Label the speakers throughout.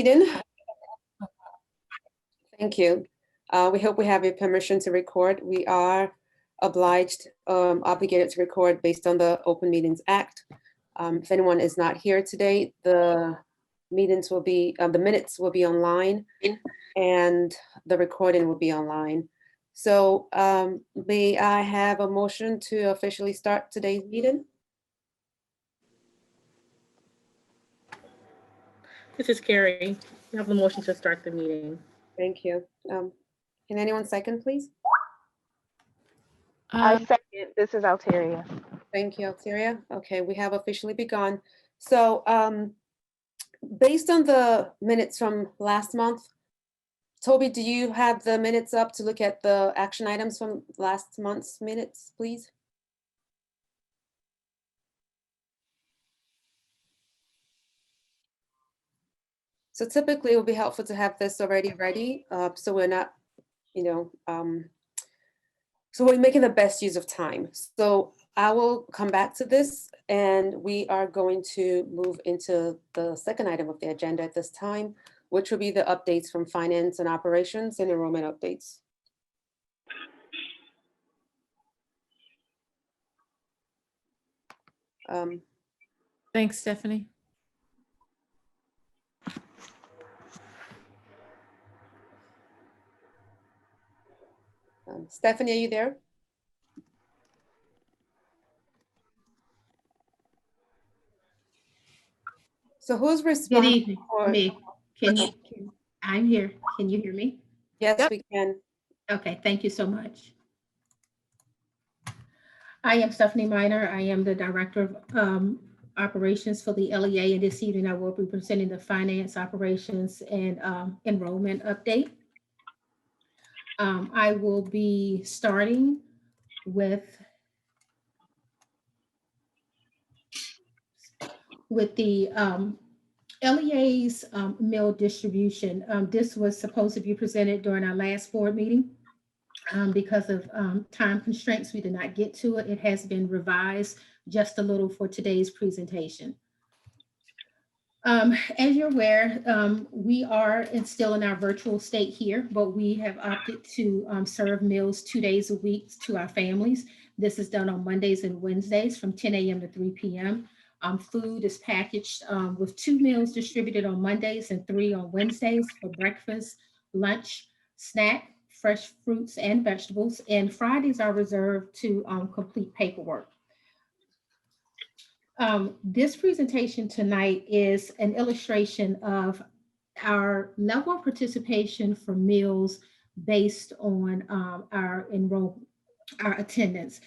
Speaker 1: Eden, thank you. We hope we have your permission to record. We are obligated to record based on the Open Meetings Act. If anyone is not here today, the minutes will be online and the recording will be online. So may I have a motion to officially start today's meeting?
Speaker 2: This is Carrie. You have the motion to start the meeting.
Speaker 1: Thank you. Can anyone second, please?
Speaker 3: I second. This is Alteria.
Speaker 1: Thank you, Alteria. Okay, we have officially begun. So based on the minutes from last month, Toby, do you have the minutes up to look at the action items from last month's minutes, please? So typically it would be helpful to have this already ready, so we're not, so we're making the best use of time. So I will come back to this and we are going to move into the second item of the agenda at this time, which will be the updates from finance and operations and enrollment updates.
Speaker 4: Thanks, Stephanie.
Speaker 1: Stephanie, are you there? So who's responsible?
Speaker 5: Good evening. Me. I'm here. Can you hear me?
Speaker 1: Yes,
Speaker 4: Yep.
Speaker 1: we can.
Speaker 5: Okay, thank you so much. I am Stephanie Miner. I am the Director of Operations for the LEA, and this evening I will be presenting the finance, operations, and enrollment update. I will be starting with the LEA's meal distribution. This was supposed to be presented during our last board meeting. Because of time constraints, we did not get to it. It has been revised just a little for today's presentation. As you're aware, we are still in our virtual state here, but we have opted to serve meals 2 days a week to our families. This is done on Mondays and Wednesdays from 10 a.m. to 3 p.m. Food is packaged with 2 meals distributed on Mondays and 3 on Wednesdays for breakfast, lunch, snack, fresh fruits and vegetables, and Fridays are reserved to complete paperwork. This presentation tonight is an illustration of our level of participation for meals based on our attendance.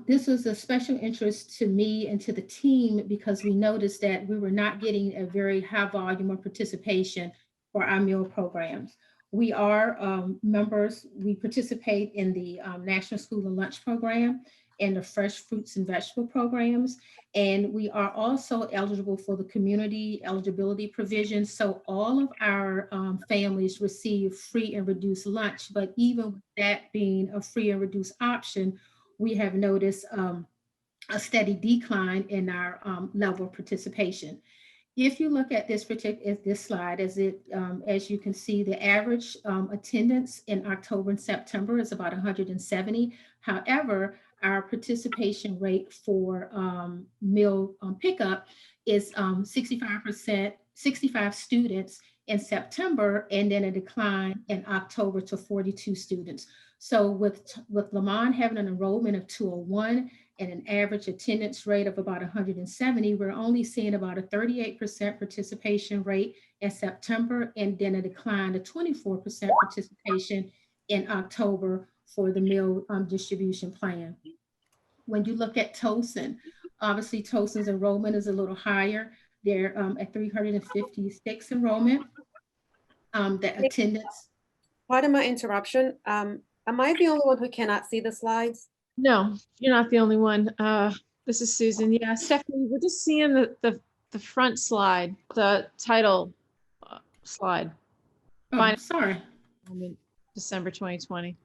Speaker 5: This was a special interest to me and to the team because we noticed that we were not getting a very high volume of participation for our meal programs. We are members, we participate in the National School and Lunch Program and the Fresh Fruits and Vegetable programs. And we are also eligible for the community eligibility provisions. So all of our families receive free and reduced lunch, but even with that being a free and reduced option, we have noticed a steady decline in our level of participation. If you look at this slide, as you can see, the average attendance in October and September is about 170. However, our participation rate for meal pickup is 65%, 65 students in September, and then a decline in October to 42 students. So with Lamont having an enrollment of 201 and an average attendance rate of about 170, we're only seeing about a 38% participation rate in September, and then a decline to 24% participation in October for the meal distribution plan. When you look at Towson, obviously Towson's enrollment is a little higher. They're at 356 enrollment. The attendance.
Speaker 1: Pardon my interruption. Am I the only one who cannot see the slides?
Speaker 4: No, you're not the only one. This is Susan. Yeah, Stephanie, we're just seeing the front slide, the title slide.
Speaker 5: Oh, sorry.
Speaker 4: December 2020.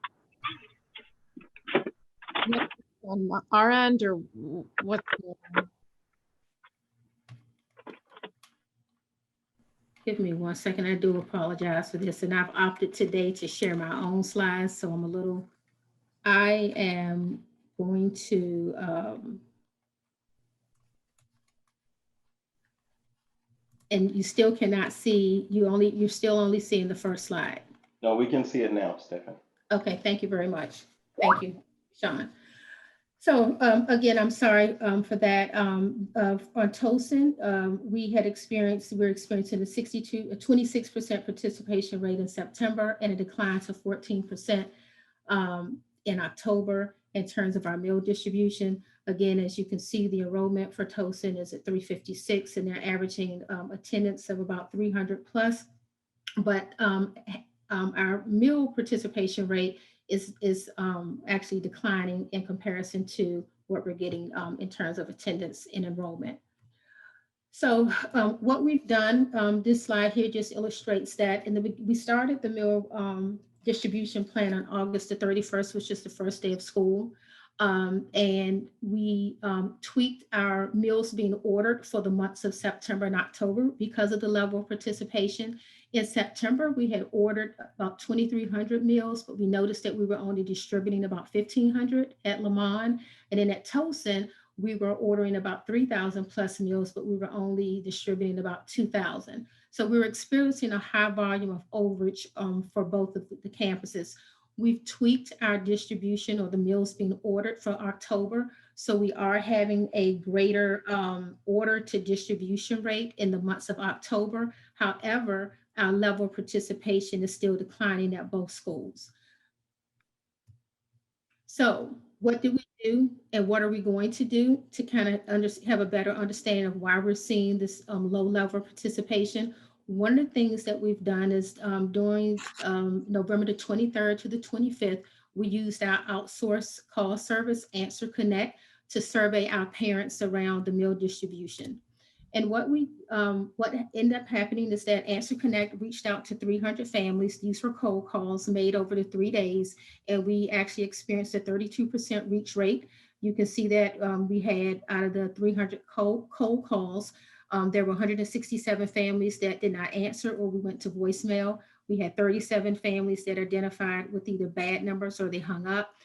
Speaker 4: On our end, or what?
Speaker 5: Give me one second. I do apologize for this. And I've opted today to share my own slides. So I am going to, and you still cannot see, you're still only seeing the first slide.
Speaker 6: No, we can see it now, Stephanie.
Speaker 5: Okay, thank you very much. Thank you, Sean. So again, I'm sorry for that. On Tocin, we're experiencing a 26% participation rate in September and a decline to 14% in October in terms of our meal distribution. Again, as you can see, the enrollment for Tocin is at 356 and they're averaging attendance of about 300 plus. But our meal participation rate is actually declining in comparison to what we're getting in terms of attendance and enrollment. So what we've done, this slide here just illustrates that. We started the meal distribution plan on August the 31st, which is the first day of school. And we tweaked our meals being ordered for the months of September and October because of the level of participation. In September, we had ordered about 2,300 meals, but we noticed that we were only distributing about 1,500 at Lamont. And then at Tocin, we were ordering about 3,000 plus meals, but we were only distributing about 2,000. So we were experiencing a high volume of overage for both of the campuses. We've tweaked our distribution or the meals being ordered for October. So we are having a greater order to distribution rate in the months of October. However, our level of participation is still declining at both schools. So what do we do and what are we going to do to kind of have a better understanding of why we're seeing this low level of participation? One of the things that we've done is during November the 23rd to the 25th, we used our outsourced call service, Answer Connect, to survey our parents around the meal distribution. And what ended up happening is that Answer Connect reached out to 300 families. These were cold calls made over the 3 days, and we actually experienced a 32% reach rate. You can see that we had out of the 300 cold calls, there were 167 families that did not answer or we went to voicemail. We had 37 families that identified with either bad numbers or they hung up.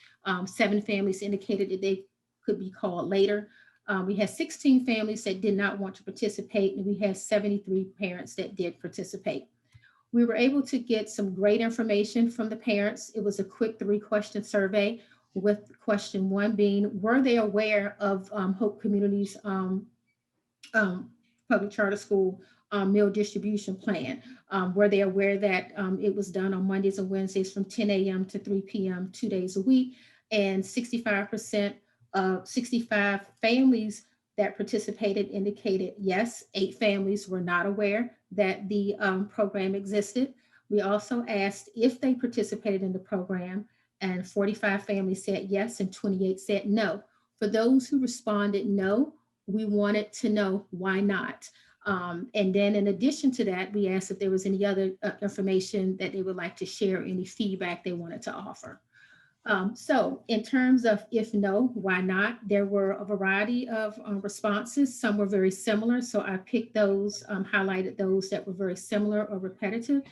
Speaker 5: 7 families indicated that they could be called later. We had 16 families that did not want to participate, and we had 73 parents that did participate. We were able to get some great information from the parents. It was a quick 3-question survey with question 1 being, were they aware of Hope Community's public charter school meal distribution plan? Were they aware that it was done on Mondays and Wednesdays from 10 a.m. to 3 p.m. 2 days a week? And 65% of 65 families that participated indicated yes. 8 families were not aware that the program existed. We also asked if they participated in the program, and 45 families said yes and 28 said no. For those who responded no, we wanted to know why not. And then in addition to that, we asked if there was any other information that they would like to share, any feedback they wanted to offer. So in terms of if no, why not? There were a variety of responses. Some were very similar. So I picked those, highlighted those that were very similar or repetitive.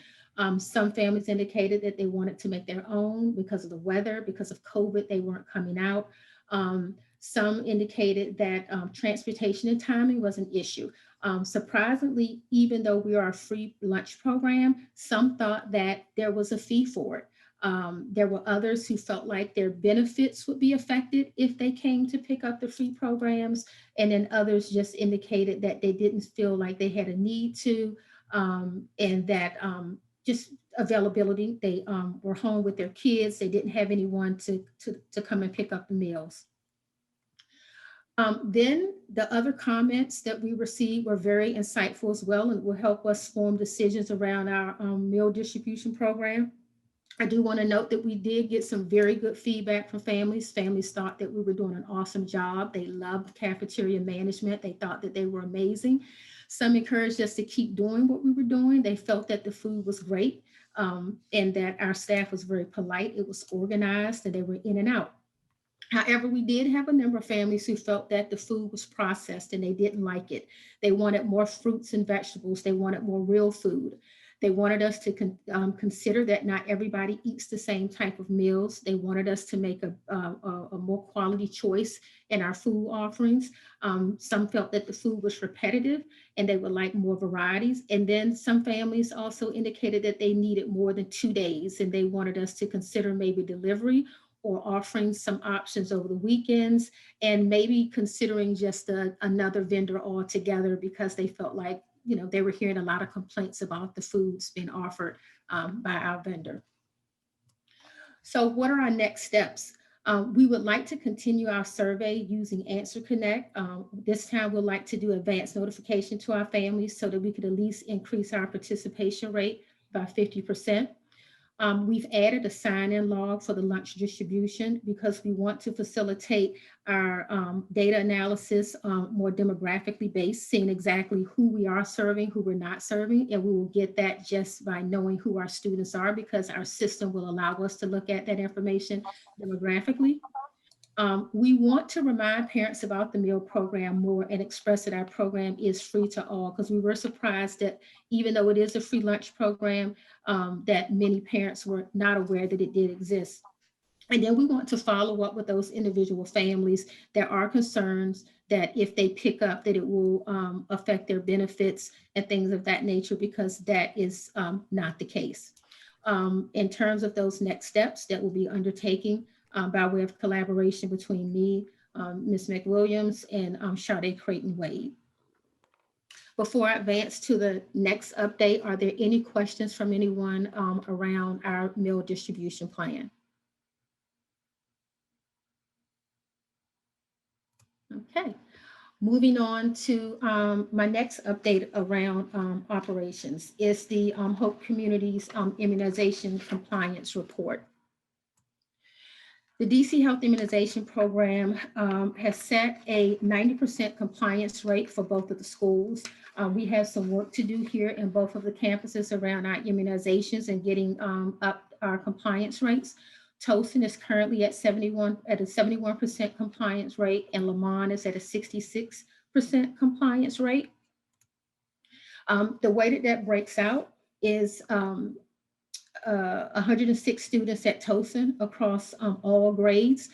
Speaker 5: Some families indicated that they wanted to make their own because of the weather, because of COVID, they weren't coming out. Some indicated that transportation and timing was an issue. Surprisingly, even though we are a free lunch program, some thought that there was a fee for it. There were others who felt like their benefits would be affected if they came to pick up the free programs. And then others just indicated that they didn't feel like they had a need to, and that just availability, they were home with their kids. They didn't have anyone to come and pick up the meals. Then the other comments that we received were very insightful as well and will help us form decisions around our meal distribution program. I do want to note that we did get some very good feedback from families. Families thought that we were doing an awesome job. They loved cafeteria management. They thought that they were amazing. Some encouraged us to keep doing what we were doing. They felt that the food was great and that our staff was very polite. It was organized and they were in and out. However, we did have a number of families who felt that the food was processed and they didn't like it. They wanted more fruits and vegetables. They wanted more real food. They wanted us to consider that not everybody eats the same type of meals. They wanted us to make a more quality choice in our food offerings. Some felt that the food was repetitive and they would like more varieties. And then some families also indicated that they needed more than 2 days and they wanted us to consider maybe delivery or offering some options over the weekends, and maybe considering just another vendor altogether because they felt like, they were hearing a lot of complaints about the foods being offered by our vendor. So what are our next steps? We would like to continue our survey using Answer Connect. This time we'd like to do advance notification to our families so that we could at least increase our participation rate by 50%. We've added a sign-in log for the lunch distribution because we want to facilitate our data analysis more demographically based, seeing exactly who we are serving, who we're not serving, and we will get that just by knowing who our students are because our system will allow us to look at that information demographically. We want to remind parents about the meal program more and express that our program is free to all because we were surprised that even though it is a free lunch program, that many parents were not aware that it did exist. And then we want to follow up with those individual families. There are concerns that if they pick up that it will affect their benefits and things of that nature because that is not the case. In terms of those next steps that will be undertaking by way of collaboration between me, Ms. McWilliams, and Sade Creighton-Wade. Before I advance to the next update, are there any questions from anyone around our meal distribution plan? Okay, moving on to my next update around operations is the Hope Communities Immunization Compliance Report. The DC Health Immunization Program has set a 90% compliance rate for both of the schools. We have some work to do here in both of the campuses around our immunizations and getting up our compliance rates. Towson is currently at a 71% compliance rate, and Lamont is at a 66% compliance rate. The way that breaks out is 106 students at Towson across all grades.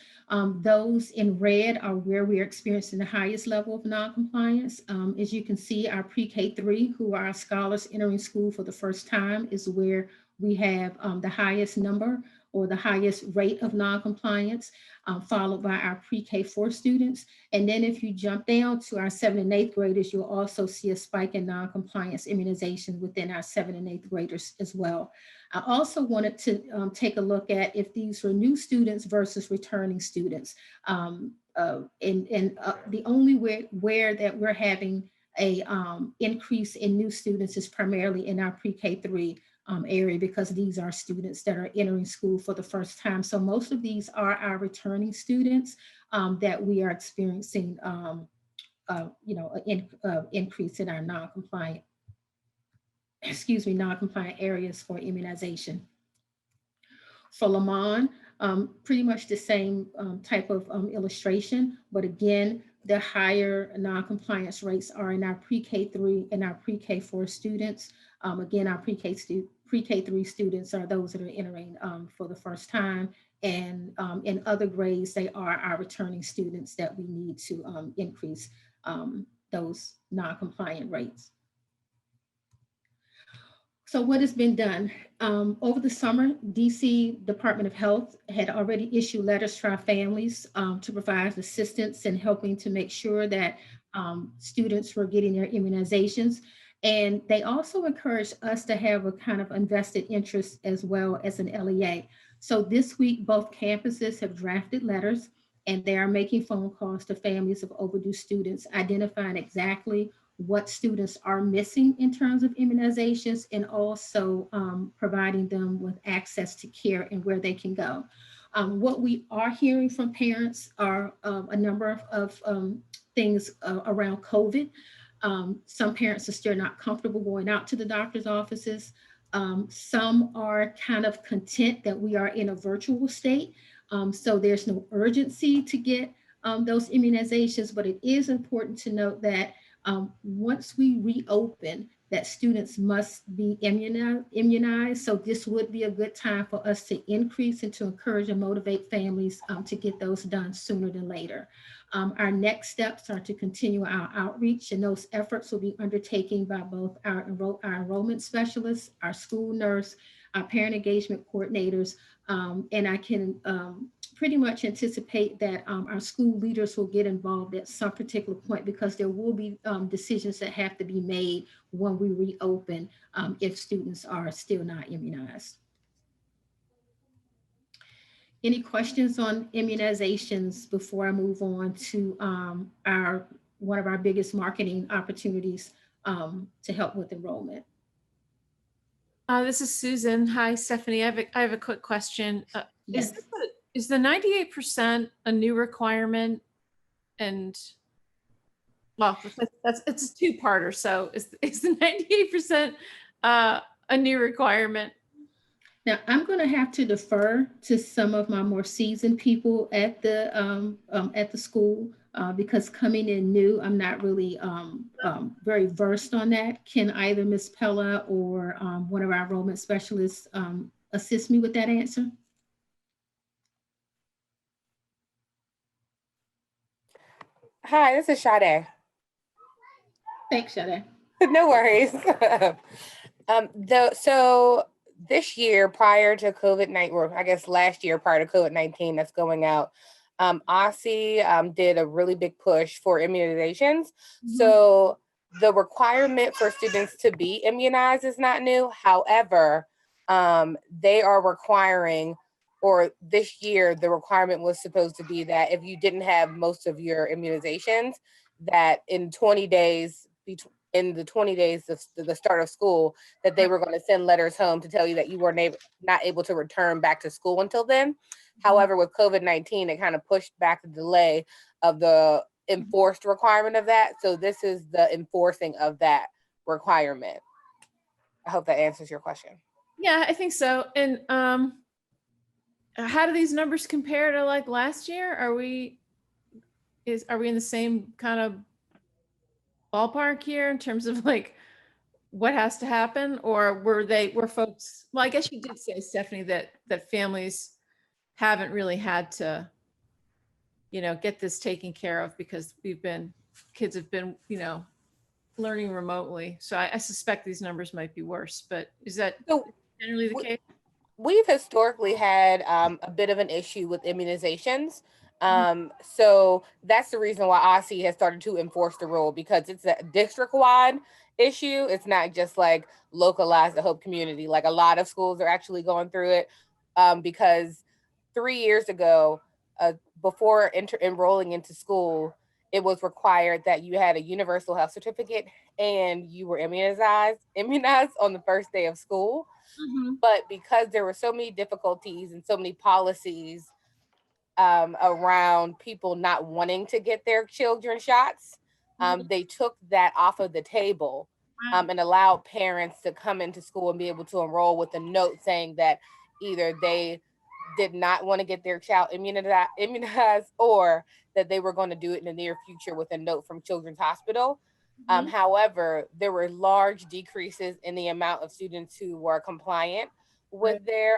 Speaker 5: Those in red are where we are experiencing the highest level of noncompliance. As you can see, our pre-K3, who are our scholars entering school for the first time, is where we have the highest number or the highest rate of noncompliance, followed by our pre-K4 students. And then if you jump down to our 7th and 8th graders, you'll also see a spike in noncompliance immunization within our 7th and 8th graders as well. I also wanted to take a look at if these were new students versus returning students. The only where that we're having a increase in new students is primarily in our pre-K3 area because these are students that are entering school for the first time. So most of these are our returning students that we are experiencing, increase in our non-compliant areas for immunization. For Lamont, pretty much the same type of illustration, but again, the higher non-compliance rates are in our pre-K3 and our pre-K4 students. Again, our pre-K3 students are those that are entering for the first time, and in other grades, they are our returning students that we need to increase those non-compliant rates. So what has been done? Over the summer, DC Department of Health had already issued letters to our families to provide assistance in helping to make sure that students were getting their immunizations. And they also encouraged us to have a kind of invested interest as well as an LEA. So this week, both campuses have drafted letters and they are making phone calls to families of overdue students, identifying exactly what students are missing in terms of immunizations and also providing them with access to care and where they can go. What we are hearing from parents are a number of things around COVID. Some parents are still not comfortable going out to the doctor's offices. Some are kind of content that we are in a virtual state. So there's no urgency to get those immunizations, but it is important to note that once we reopen, that students must be immunized. So this would be a good time for us to increase and to encourage and motivate families to get those done sooner than later. Our next steps are to continue our outreach, and those efforts will be undertaken by both our enrollment specialists, our school nurse, our parent engagement coordinators, and I can pretty much anticipate that our school leaders will get involved at some particular point, because there will be decisions that have to be made when we reopen if students are still not immunized. Any questions on immunizations before I move on to one of our biggest marketing opportunities to help with enrollment?
Speaker 4: This is Susan. Hi, Stephanie. I have a quick question.
Speaker 5: Yes.
Speaker 4: Is the 98% a new requirement? And well, it's a two-parter. So is the 98% a new requirement?
Speaker 5: Now, I'm going to have to defer to some of my more seasoned people at the school because coming in new, I'm not really very versed on that. Can either Ms. Pella or one of our enrollment specialists assist me with that answer?
Speaker 7: Hi, this is Sade.
Speaker 5: Thanks, Sade.
Speaker 7: No worries. So this year, prior to COVID-19, or I guess last year prior to COVID-19 that's going out, OSSI did a really big push for immunizations.
Speaker 5: Mm-hmm.
Speaker 7: So the requirement for students to be immunized is not new. However, they are requiring, or this year, the requirement was supposed to be that if you didn't have most of your immunizations, that in 20 days, in the 20 days of the start of school, that they were going to send letters home to tell you that you were not able to return back to school until then. However, with COVID-19, it kind of pushed back the delay of the enforced requirement of that. So this is the enforcing of that requirement. I hope that answers your question.
Speaker 4: Yeah, I think so. And how do these numbers compare to like last year? Are we in the same kind of ballpark here in terms of like what has to happen, or were folks, well, I guess you did say, Stephanie, that families haven't really had to, get this taken care of because kids have been, learning remotely. So I suspect these numbers might be worse, but is that generally the case?
Speaker 7: We've historically had a bit of an issue with immunizations. So that's the reason why OSSI has started to enforce the rule, because it's a district-wide issue. It's not just like localized to Hope community. Like a lot of schools are actually going through it because 3 years ago, before enrolling into school, it was required that you had a universal health certificate and you were immunized on the first day of school.
Speaker 4: Mm-hmm.
Speaker 7: But because there were so many difficulties and so many policies around people not wanting to get their children shots, they took that off of the table and allowed parents to come into school and be able to enroll with a note saying that either they did not want to get their child immunized or that they were going to do it in the near future with a note from Children's Hospital. However, there were large decreases in the amount of students who were compliant with their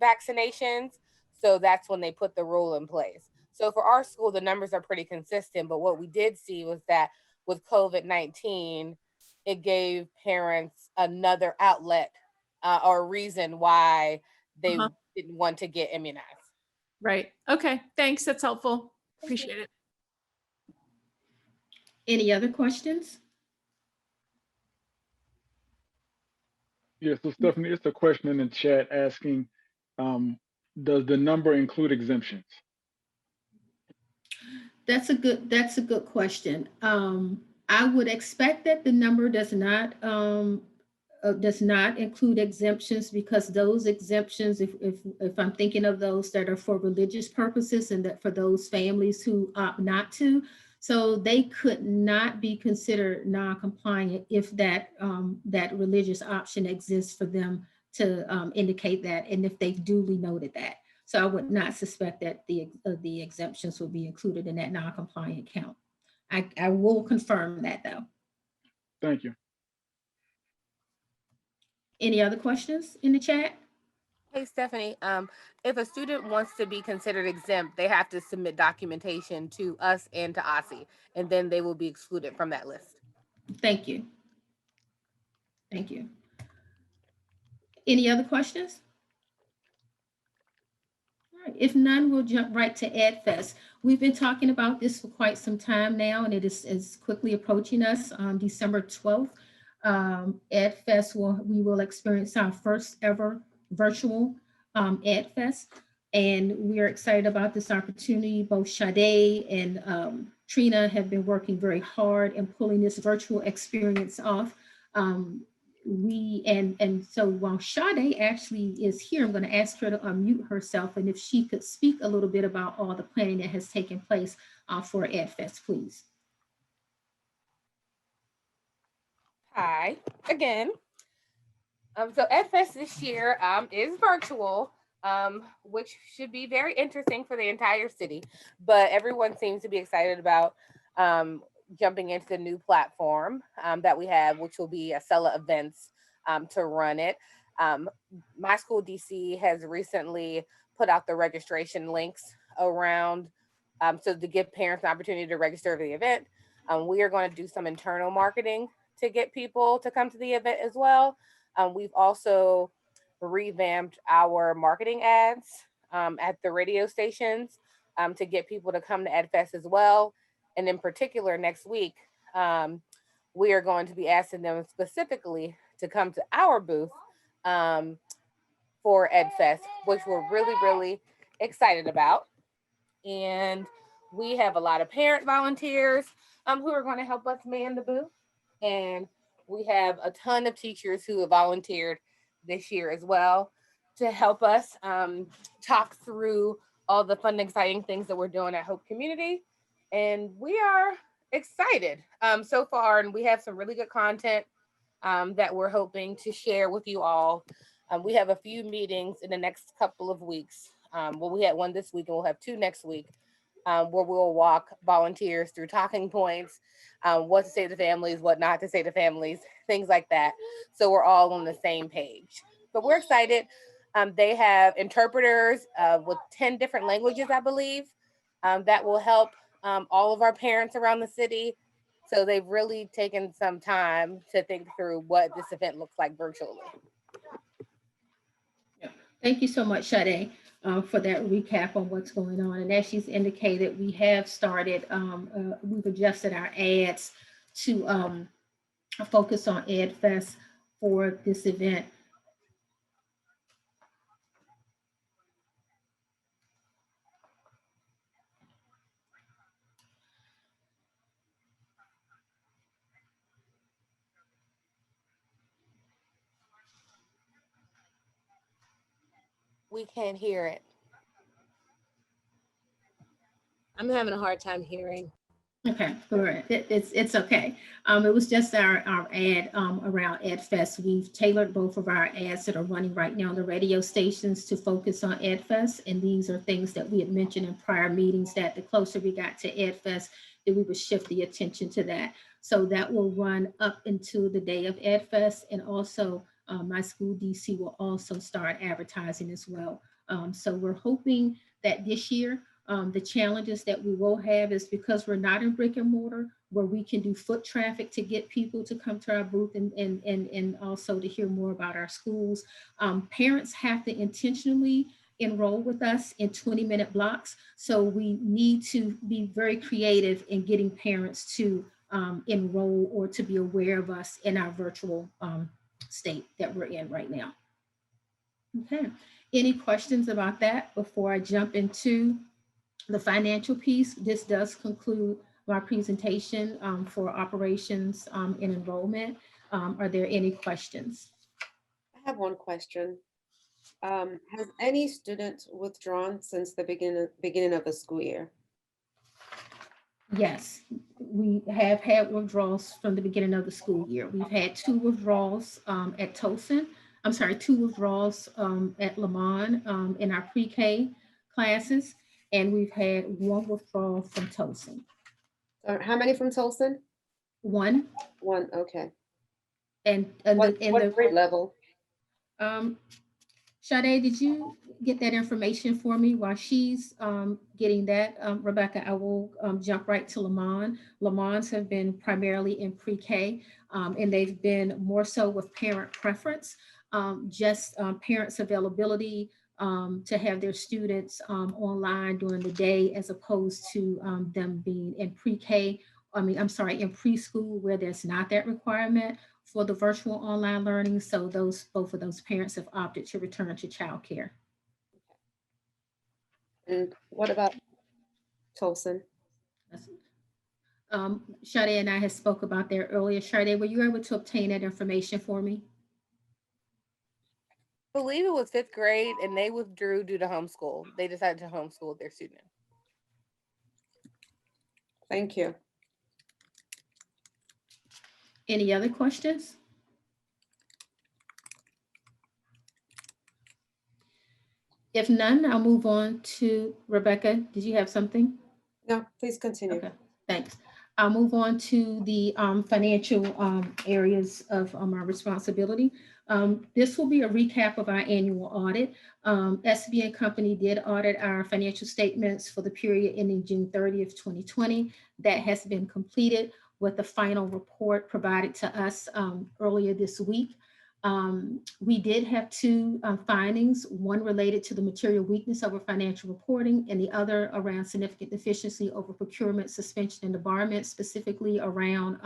Speaker 7: vaccinations. So that's when they put the rule in place. So for our school, the numbers are pretty consistent. But what we did see was that with COVID-19, it gave parents another outlet or reason why they didn't want to get immunized.
Speaker 4: Right. Okay. Thanks. That's helpful. Appreciate it.
Speaker 5: Any other questions?
Speaker 8: Yeah, so Stephanie, it's a question in the chat asking, does the number include exemptions?
Speaker 5: That's a good question. I would expect that the number does not include exemptions, because those exemptions, if I'm thinking of those that are for religious purposes and that for those families who opt not to, so they could not be considered non-compliant if that religious option exists for them to indicate that, and if they duly noted that. So I would not suspect that the exemptions will be included in that non-compliant count. I will confirm that though.
Speaker 8: Thank you.
Speaker 5: Any other questions in the chat?
Speaker 7: Hey, Stephanie, if a student wants to be considered exempt, they have to submit documentation to us and to OSSI, and then they will be excluded from that list.
Speaker 5: Thank you. Thank you. Any other questions? All right, if none, we'll jump right to EdFest. We've been talking about this for quite some time now, and it is quickly approaching us. On December 12th, EdFest we will experience our first ever virtual EdFest, and we're excited about this opportunity. Both Sade and Trina have been working very hard in pulling this virtual experience off. So while Sade actually is here, I'm going to ask her to unmute herself, and if she could speak a little bit about all the planning that has taken place for EdFest, please.
Speaker 7: Hi again. So EdFest this year is virtual, which should be very interesting for the entire city, but everyone seems to be excited about jumping into the new platform that we have, which will be Acela Events to run it. My school DC has recently put out the registration links around so to give parents an opportunity to register for the event. We are going to do some internal marketing to get people to come to the event as well. We've also revamped our marketing ads at the radio stations to get people to come to EdFest as well. And in particular, next week, we are going to be asking them specifically to come to our booth for EdFest, which we're really, really excited about. And we have a lot of parent volunteers who are going to help us man the booth. And we have a ton of teachers who have volunteered this year as well to help us talk through all the fun, exciting things that we're doing at Hope Community. And we are excited so far, and we have some really good content that we're hoping to share with you all. We have a few meetings in the next couple of weeks. Well, we had one this week, and we'll have two next week, where we'll walk volunteers through talking points, what to say to families, what not to say to families, things like that. So we're all on the same page. But we're excited. They have interpreters with 10 different languages, I believe, that will help all of our parents around the city. So they've really taken some time to think through what this event looks like virtually.
Speaker 5: Thank you so much, Sade, for that recap on what's going on. And as she's indicated, we have started, we've adjusted our ads to focus on EdFest for this event.
Speaker 7: We can't hear it.
Speaker 9: I'm having a hard time hearing.
Speaker 5: Okay, all right. It's okay. It was just our ad around EdFest. We've tailored both of our ads that are running right now on the radio stations to focus on EdFest. And these are things that we had mentioned in prior meetings, that the closer we got to EdFest, that we would shift the attention to that. So that will run up into the day of EdFest. And also my school DC will also start advertising as well. So we're hoping that this year, the challenges that we will have is because we're not in brick and mortar, where we can do foot traffic to get people to come to our booth and also to hear more about our schools. Parents have to intentionally enroll with us in 20-minute blocks. So we need to be very creative in getting parents to enroll or to be aware of us in our virtual state that we're in right now. Okay, any questions about that before I jump into the financial piece? This does conclude my presentation for operations and enrollment. Are there any questions?
Speaker 1: I have one question. Has any student withdrawn since the beginning of the school year?
Speaker 5: Yes, we have had withdrawals from the beginning of the school year. We've had 2 withdrawals at Towson. 2 withdrawals at Lamont in our pre-K classes, and we've had 1 withdrawal from Towson.
Speaker 1: How many from Tolson?
Speaker 5: 1,
Speaker 1: One, okay.
Speaker 5: and
Speaker 1: What grade level?
Speaker 5: Sade, did you get that information for me? While she's getting that, Rebecca, I will jump right to Lamont. Lamont's have been primarily in pre-K, and they've been more so with parent preference, just parents' availability to have their students online during the day, as opposed to them being in pre-K. I'm sorry, in preschool, where there's not that requirement for the virtual online learning. So both of those parents have opted to return to childcare.
Speaker 1: And what about Tolson?
Speaker 5: Sade and I had spoke about that earlier. Sade, were you able to obtain that information for me?
Speaker 7: I believe it was 5th grade, and they withdrew due to homeschool. They decided to homeschool their student.
Speaker 1: Thank you.
Speaker 5: Any other questions? If none, I'll move on to Rebecca. Did you have something?
Speaker 1: No, please continue.
Speaker 5: Okay, thanks. I'll move on to the financial areas of our responsibility. This will be a recap of our annual audit. SB and Company did audit our financial statements for the period ending June 30th, 2020. That has been completed with the final report provided to us earlier this week. We did have 2 findings, one related to the material weakness over financial reporting, and the other around significant deficiency over procurement, suspension, and debarment, specifically around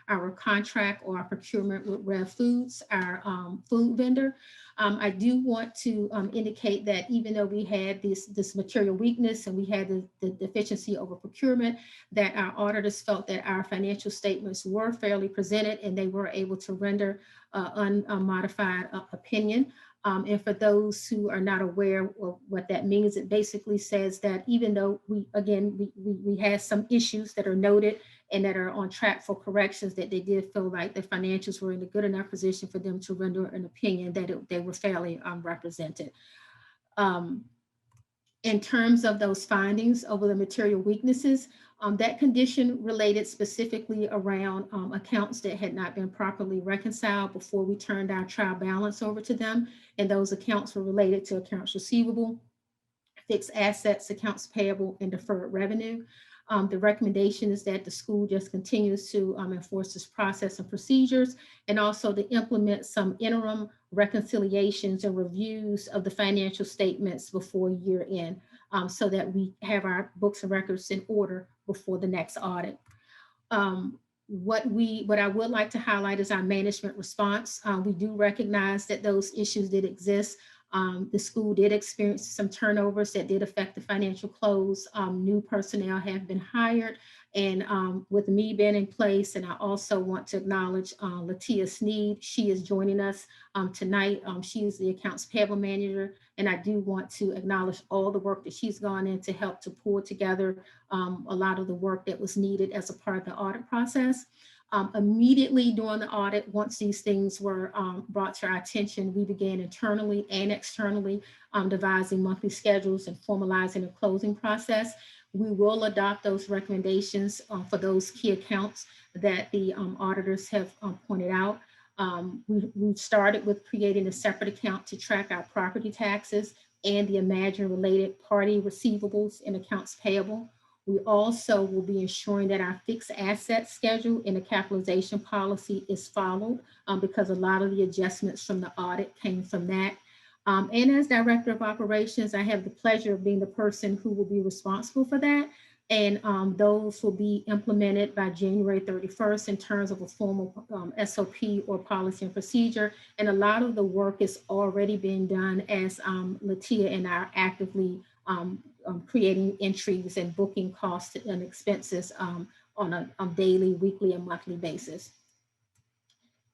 Speaker 5: our contract or our procurement with Rev Foods, our food vendor. I do want to indicate that even though we had this material weakness and we had the deficiency over procurement, that our auditors felt that our financial statements were fairly presented and they were able to render unmodified opinion. And for those who are not aware of what that means, it basically says that even though we had some issues that are noted and that are on track for corrections, that they did feel like the financials were in a good enough position for them to render an opinion that they were fairly represented. In terms of those findings over the material weaknesses, that condition related specifically around accounts that had not been properly reconciled before we turned our trial balance over to them. And those accounts were related to accounts receivable, fixed assets, accounts payable, and deferred revenue. The recommendation is that the school just continues to enforce this process and procedures, and also to implement some interim reconciliations and reviews of the financial statements before year end, so that we have our books and records in order before the next audit. What I would like to highlight is our management response. We do recognize that those issues did exist. The school did experience some turnovers that did affect the financial close. New personnel have been hired, and with me being in place, and I also want to acknowledge Latia Sneed. She is joining us tonight. She is the accounts payable manager, and I do want to acknowledge all the work that she's gone in to help to pull together a lot of the work that was needed as a part of the audit process. Immediately during the audit, once these things were brought to our attention, we began internally and externally devising monthly schedules and formalizing a closing process. We will adopt those recommendations for those key accounts that the auditors have pointed out. We started with creating a separate account to track our property taxes and the imagined related party receivables and accounts payable. We also will be ensuring that our fixed asset schedule and the capitalization policy is followed, because a lot of the adjustments from the audit came from that. And as Director of Operations, I have the pleasure of being the person who will be responsible for that. And those will be implemented by January 31st in terms of a formal SOP or policy and procedure. And a lot of the work is already being done as Latia and I are actively creating entries and booking costs and expenses on a daily, weekly, and monthly basis.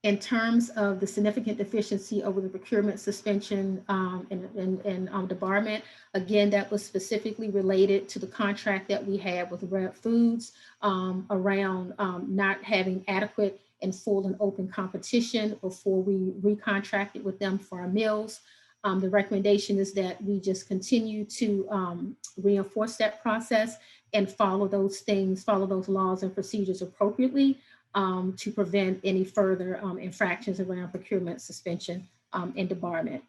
Speaker 5: In terms of the significant deficiency over the procurement suspension and debarment, again, that was specifically related to the contract that we had with Rev Foods around not having adequate in full and open competition before we recontracted with them for our meals. The recommendation is that we just continue to reinforce that process and follow those things, follow those laws and procedures appropriately to prevent any further infractions around procurement, suspension, and debarment.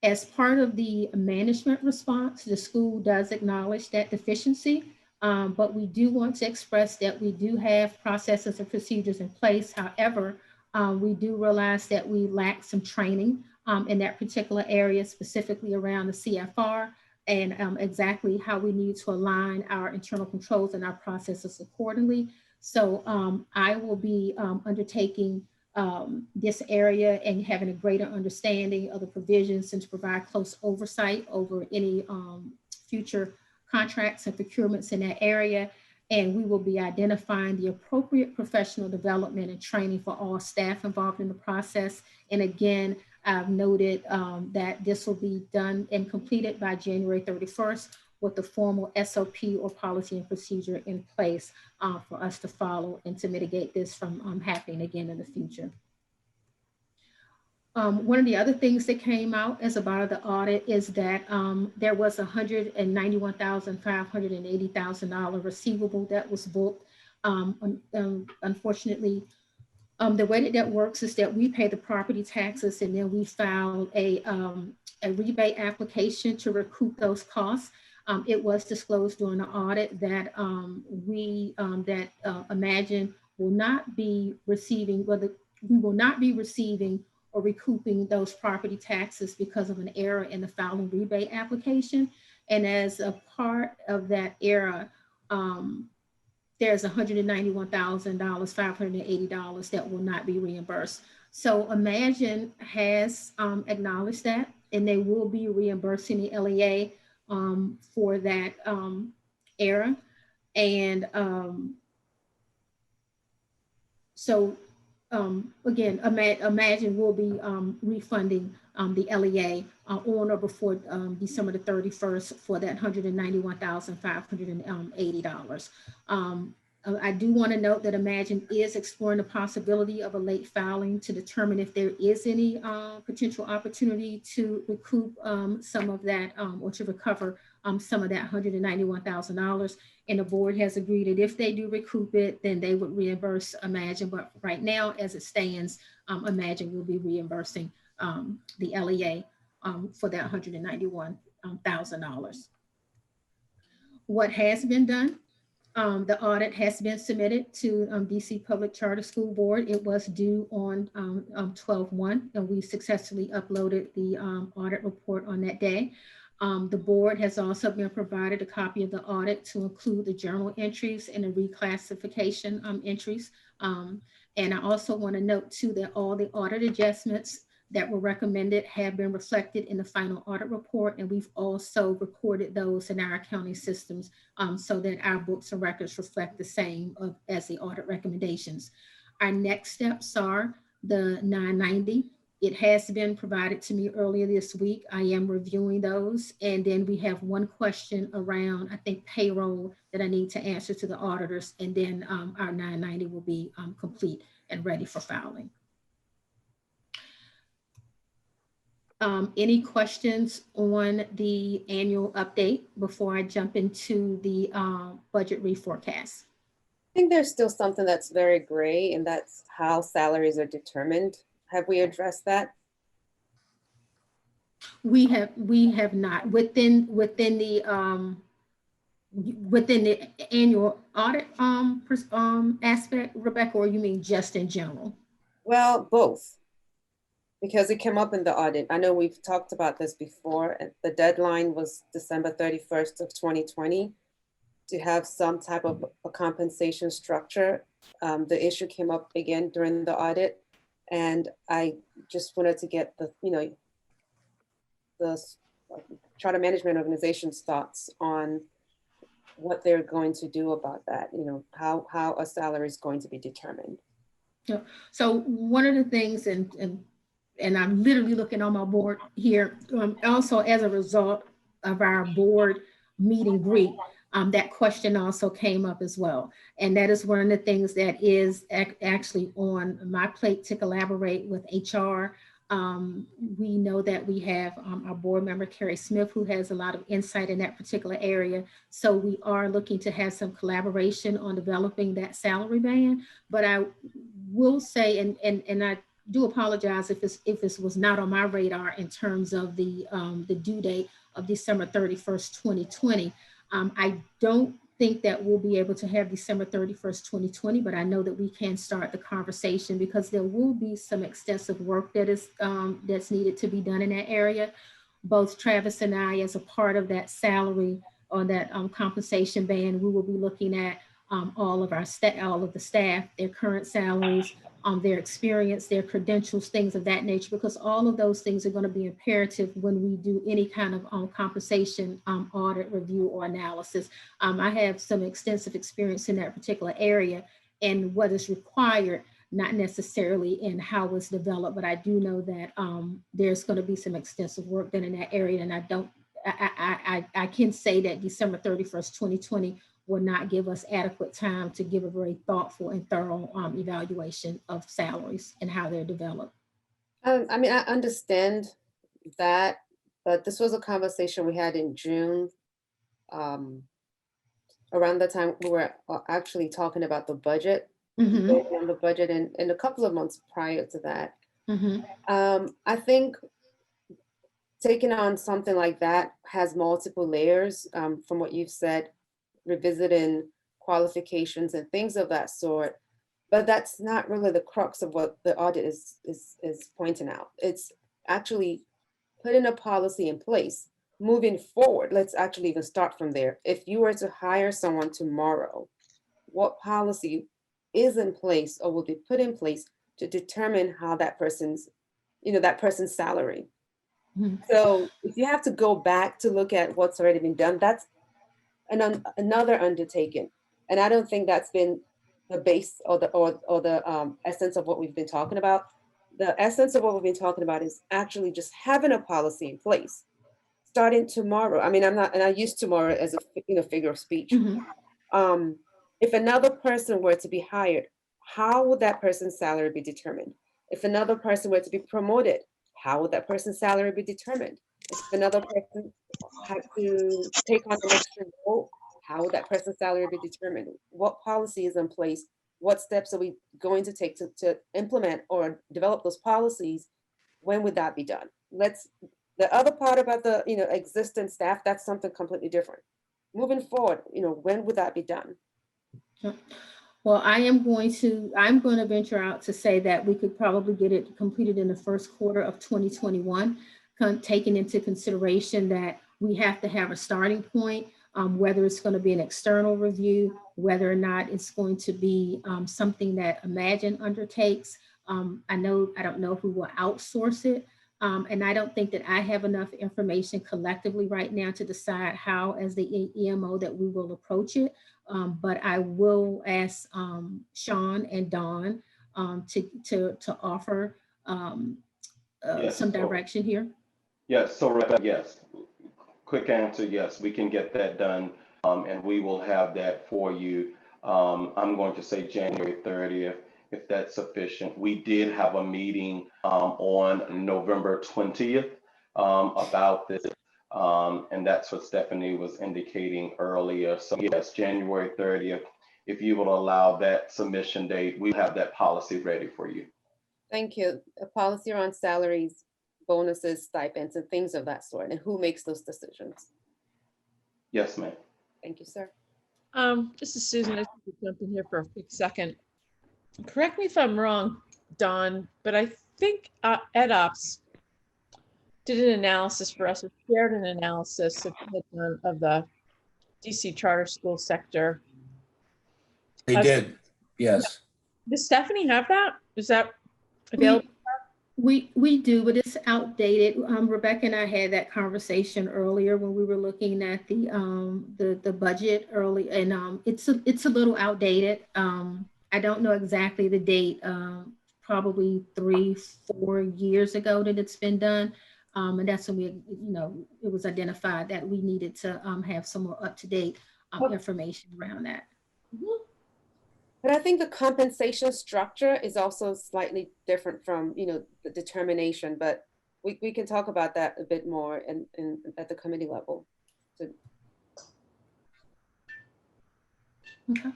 Speaker 5: As part of the management response, the school does acknowledge that deficiency, but we do want to express that we do have processes and procedures in place. However, we do realize that we lack some training in that particular area, specifically around the CFR and exactly how we need to align our internal controls and our processes accordingly. So I will be undertaking this area and having a greater understanding of the provisions and to provide close oversight over any future contracts and procurements in that area. And we will be identifying the appropriate professional development and training for all staff involved in the process. And again, I've noted that this will be done and completed by January 31st with the formal SOP or policy and procedure in place for us to follow and to mitigate this from happening again in the future. One of the other things that came out as a part of the audit is that there was $191,580,000 receivable that was booked. Unfortunately, the way that works is that we pay the property taxes and then we file a rebate application to recoup those costs. It was disclosed during the audit that Imagine will not be receiving, we will not be receiving or recouping those property taxes because of an error in the filing rebate application. And as a part of that error, there's $191,580 that will not be reimbursed. So Imagine has acknowledged that, and they will be reimbursing the LEA for that error. And again, Imagine will be refunding the LEA on or before December the 31st for that $191,580. I do want to note that Imagine is exploring the possibility of a late filing to determine if there is any potential opportunity to recoup some of that or to recover some of that $191,000. And the board has agreed that if they do recoup it, then they would reimburse Imagine. But right now, as it stands, Imagine will be reimbursing the LEA for that $191,000. What has been done? The audit has been submitted to DC Public Charter School Board. It was due on 12/1, and we successfully uploaded the audit report on that day. The board has also been provided a copy of the audit to include the journal entries and the reclassification entries. And I also want to note too that all the audit adjustments that were recommended have been reflected in the final audit report, and we've also recorded those in our accounting systems so that our books and records reflect the same as the audit recommendations. Our next steps are the 990. It has been provided to me earlier this week. I am reviewing those, and then we have one question around, I think, payroll that I need to answer to the auditors, and then our 990 will be complete and ready for filing. Any questions on the annual update before I jump into the budget reforecast?
Speaker 1: I think there's still something that's very gray, and that's how salaries are determined. Have we addressed that?
Speaker 5: We have not within the annual audit aspect, Rebecca, or you mean just in general?
Speaker 1: Well, both. Because it came up in the audit. I know we've talked about this before. The deadline was December 31st of 2020 to have some type of a compensation structure. The issue came up again during the audit, and I just wanted to get the Charter Management Organization's thoughts on what they're going to do about that. How a salary is going to be determined.
Speaker 5: Yeah. So one of the things, and I'm literally looking on my board here, also as a result of our board meet and greet, that question also came up as well. And that is one of the things that is actually on my plate to collaborate with HR. We know that we have our board member, Carrie Smith, who has a lot of insight in that particular area. So we are looking to have some collaboration on developing that salary band. But I will say, and I do apologize if this was not on my radar in terms of the due date of December 31st, 2020. I don't think that we'll be able to have December 31st, 2020, but I know that we can start the conversation because there will be some extensive work that is that's needed to be done in that area. Both Travis and I, as a part of that salary or that compensation band, we will be looking at all of the staff, their current salaries, their experience, their credentials, things of that nature, because all of those things are going to be imperative when we do any kind of compensation audit, review, or analysis. I have some extensive experience in that particular area and what is required, not necessarily in how it's developed, but I do know that there's going to be some extensive work done in that area. And I can say that December 31st, 2020 will not give us adequate time to give a very thoughtful and thorough evaluation of salaries and how they're developed.
Speaker 1: I mean, I understand that, but this was a conversation we had in June, around the time we were actually talking about the budget, on the budget, and a couple of months prior to that. I think taking on something like that has multiple layers, from what you've said, revisiting qualifications and things of that sort, but that's not really the crux of what the audit is pointing out. It's actually putting a policy in place, moving forward. Let's actually even start from there. If you were to hire someone tomorrow, what policy is in place or will be put in place to determine how that person's salary? So if you have to go back to look at what's already been done, that's another undertaking. And I don't think that's been the base or the essence of what we've been talking about. The essence of what we've been talking about is actually just having a policy in place starting tomorrow. I mean, I use tomorrow as a figure of speech. If another person were to be hired, how would that person's salary be determined? If another person were to be promoted, how would that person's salary be determined? If another person had to take on an extra role, how would that person's salary be determined? What policy is in place? What steps are we going to take to implement or develop those policies? When would that be done? The other part about the existing staff, that's something completely different. Moving forward, when would that be done?
Speaker 5: Well, I'm going to venture out to say that we could probably get it completed in the first quarter of 2021, taking into consideration that we have to have a starting point, whether it's going to be an external review, whether or not it's going to be something that Imagine undertakes. I don't know who will outsource it. And I don't think that I have enough information collectively right now to decide how, as the EMO, that we will approach it. But I will ask Sean and Dawn to offer some direction here.
Speaker 6: Yes, so Rebecca, yes. Quick answer, yes, we can get that done, and we will have that for you. I'm going to say January 30th, if that's sufficient. We did have a meeting on November 20th about this, and that's what Stephanie was indicating earlier. So yes, January 30th, if you will allow that submission date, we have that policy ready for you.
Speaker 1: Thank you. A policy around salaries, bonuses, stipends, and things of that sort, and who makes those decisions?
Speaker 6: Yes, ma'am.
Speaker 1: Thank you, sir.
Speaker 4: This is Susan. I should jump in here for a quick second. Correct me if I'm wrong, Dawn, but I think EdOps did an analysis for us, or shared an analysis of the DC charter school sector.
Speaker 10: They did, yes.
Speaker 4: Does Stephanie have that? Is that available?
Speaker 5: We do, but it's outdated. Rebecca and I had that conversation earlier when we were looking at the budget early, and it's a little outdated. I don't know exactly the date. Probably 3-4 years ago that it's been done, and that's when it was identified that we needed to have some more up to date information around that.
Speaker 1: But I think the compensation structure is also slightly different from, you know, the determination, but we can talk about that a bit more in at the committee level. So,
Speaker 5: Okay.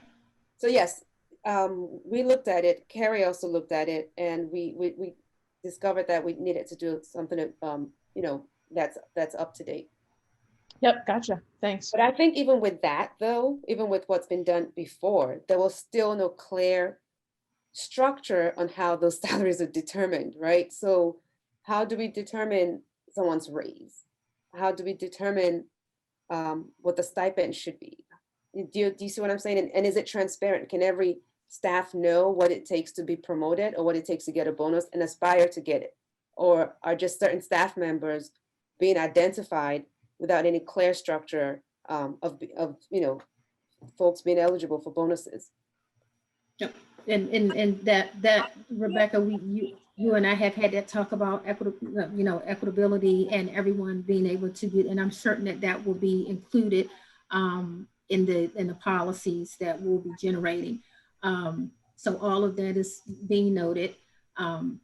Speaker 1: so yes, we looked at it. Carrie also looked at it, and we discovered that we needed to do something, you know, that's up to date.
Speaker 2: Yep, gotcha. Thanks.
Speaker 1: But I think even with that, though, even with what's been done before, there was still no clear structure on how those salaries are determined, right? So how do we determine someone's raise? How do we determine what the stipend should be? Do you see what I'm saying? And is it transparent? Can every staff know what it takes to be promoted or what it takes to get a bonus and aspire to get it? Or are just certain staff members being identified without any clear structure of you know, folks being eligible for bonuses?
Speaker 5: Yep. And that Rebecca, you and I have had that talk about equitability and everyone being able to get, and I'm certain that will be included in the policies that we'll be generating. So all of that is being noted, and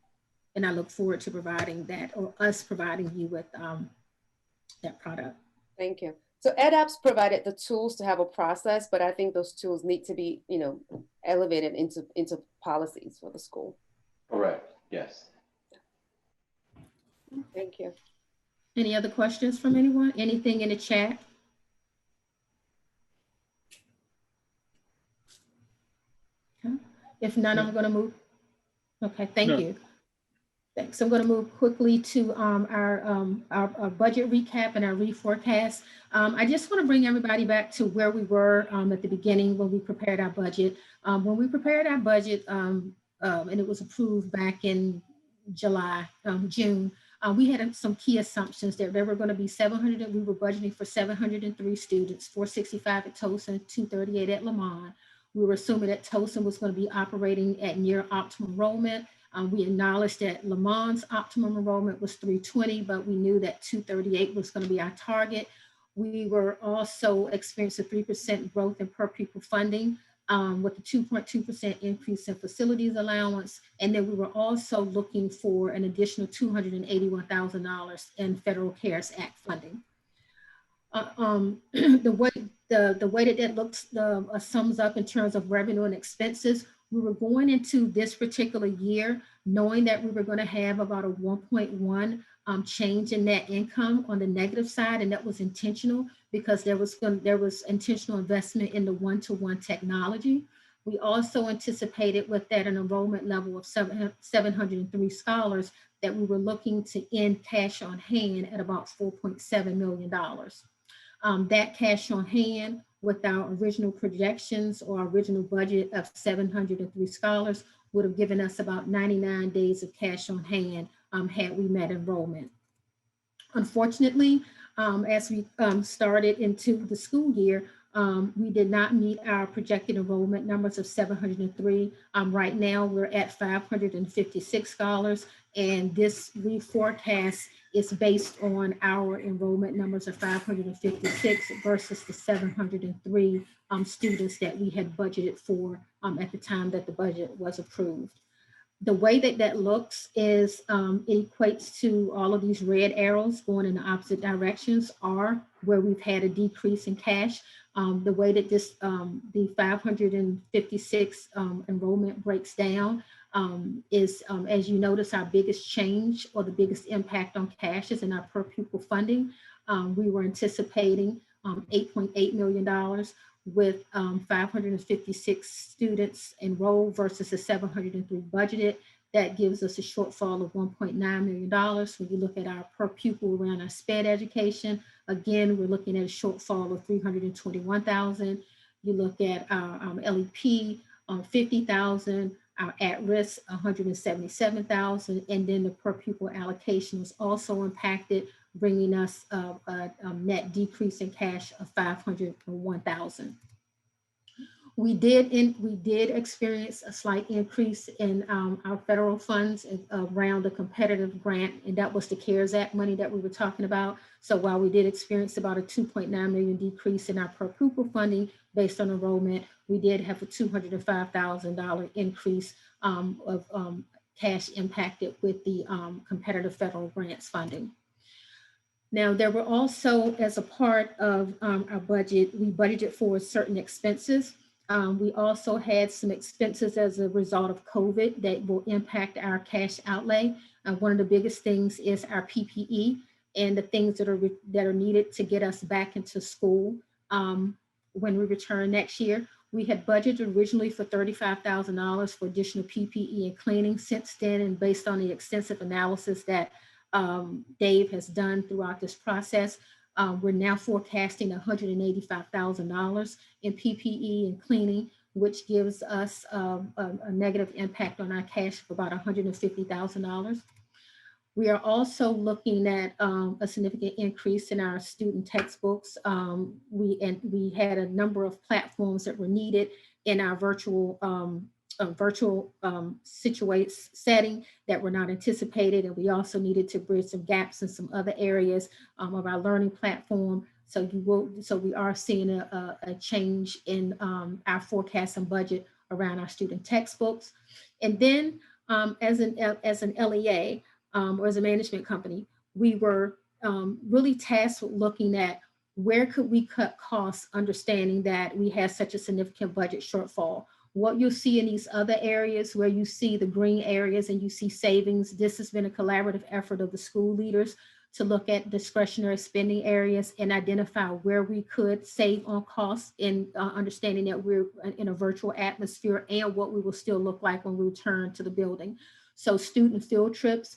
Speaker 5: I look forward to providing that, or us providing you with that product.
Speaker 1: Thank you. So EdApps provided the tools to have a process, but I think those tools need to be, you know, elevated into policies for the school.
Speaker 6: Correct. Yes.
Speaker 1: Thank you.
Speaker 5: Any other questions from anyone? Anything in the chat? Okay. If none, I'm going to move. Okay, thank you. Thanks. I'm going to move quickly to our budget recap and our reforecast. I just want to bring everybody back to where we were at the beginning when we prepared our budget. When we prepared our budget and it was approved back in June, we had some key assumptions that there were going to be 700, we were budgeting for 703 students, 465 at Towson, 238 at Lamont. We were assuming that Towson was going to be operating at near optimal enrollment. We acknowledged that Lamont's optimum enrollment was 320, but we knew that 238 was going to be our target. We were also experiencing 3% growth in per pupil funding with a 2.2% increase in facilities allowance. And then we were also looking for an additional $281,000 in Federal CARES Act funding. The way that looks sums up in terms of revenue and expenses, we were going into this particular year knowing that we were going to have about a 1.1 change in net income on the negative side, and that was intentional because there was intentional investment in the one-to-one technology. We also anticipated with that an enrollment level of 703 scholars that we were looking to end cash on hand at about $4.7 million. That cash on hand with our original projections or original budget of 703 scholars would have given us about 99 days of cash on hand had we met enrollment. Unfortunately, as we started into the school year, we did not meet our projected enrollment numbers of 703. Right now, we're at 556 scholars, and this reforecast is based on our enrollment numbers of 556 versus the 703 students that we had budgeted for at the time that the budget was approved. The way that looks is it equates to all of these red arrows going in the opposite directions are where we've had a decrease in cash. The way that this, the 556 enrollment breaks down is, as you notice, our biggest change or the biggest impact on cash is in our per pupil funding. We were anticipating $8.8 million with 556 students enrolled versus the 703 budgeted. That gives us a shortfall of $1.9 million. When you look at our per pupil around our SPED education, again, we're looking at a shortfall of $321,000. You look at our LEP, 50,000, our at-risk, 177,000, and then the per pupil allocation was also impacted, bringing us a net decrease in cash of $501,000. We did experience a slight increase in our federal funds around the competitive grant, and that was the CARES Act money that we were talking about. So while we did experience about a 2.9 million decrease in our per pupil funding based on enrollment, we did have a $205,000 increase of cash impacted with the competitive federal grants funding. Now, there were also, as a part of our budget, we budgeted for certain expenses. We also had some expenses as a result of COVID that will impact our cash outlay. One of the biggest things is our PPE and the things that are needed to get us back into school when we return next year. We had budgeted originally for $35,000 for additional PPE and cleaning. Since then, and based on the extensive analysis that Dave has done throughout this process, we're now forecasting $185,000 in PPE and cleaning, which gives us a negative impact on our cash of about $150,000. We are also looking at a significant increase in our student textbooks. We had a number of platforms that were needed in our virtual setting that were not anticipated, and we also needed to bridge some gaps in some other areas of our learning platform. So we are seeing a change in our forecast and budget around our student textbooks. And then as an LEA or as a management company, we were really tasked with looking at where could we cut costs, understanding that we had such a significant budget shortfall. What you'll see in these other areas where you see the green areas and you see savings, this has been a collaborative effort of the school leaders to look at discretionary spending areas and identify where we could save on costs, in understanding that we're in a virtual atmosphere and what we will still look like when we return to the building. So student field trips,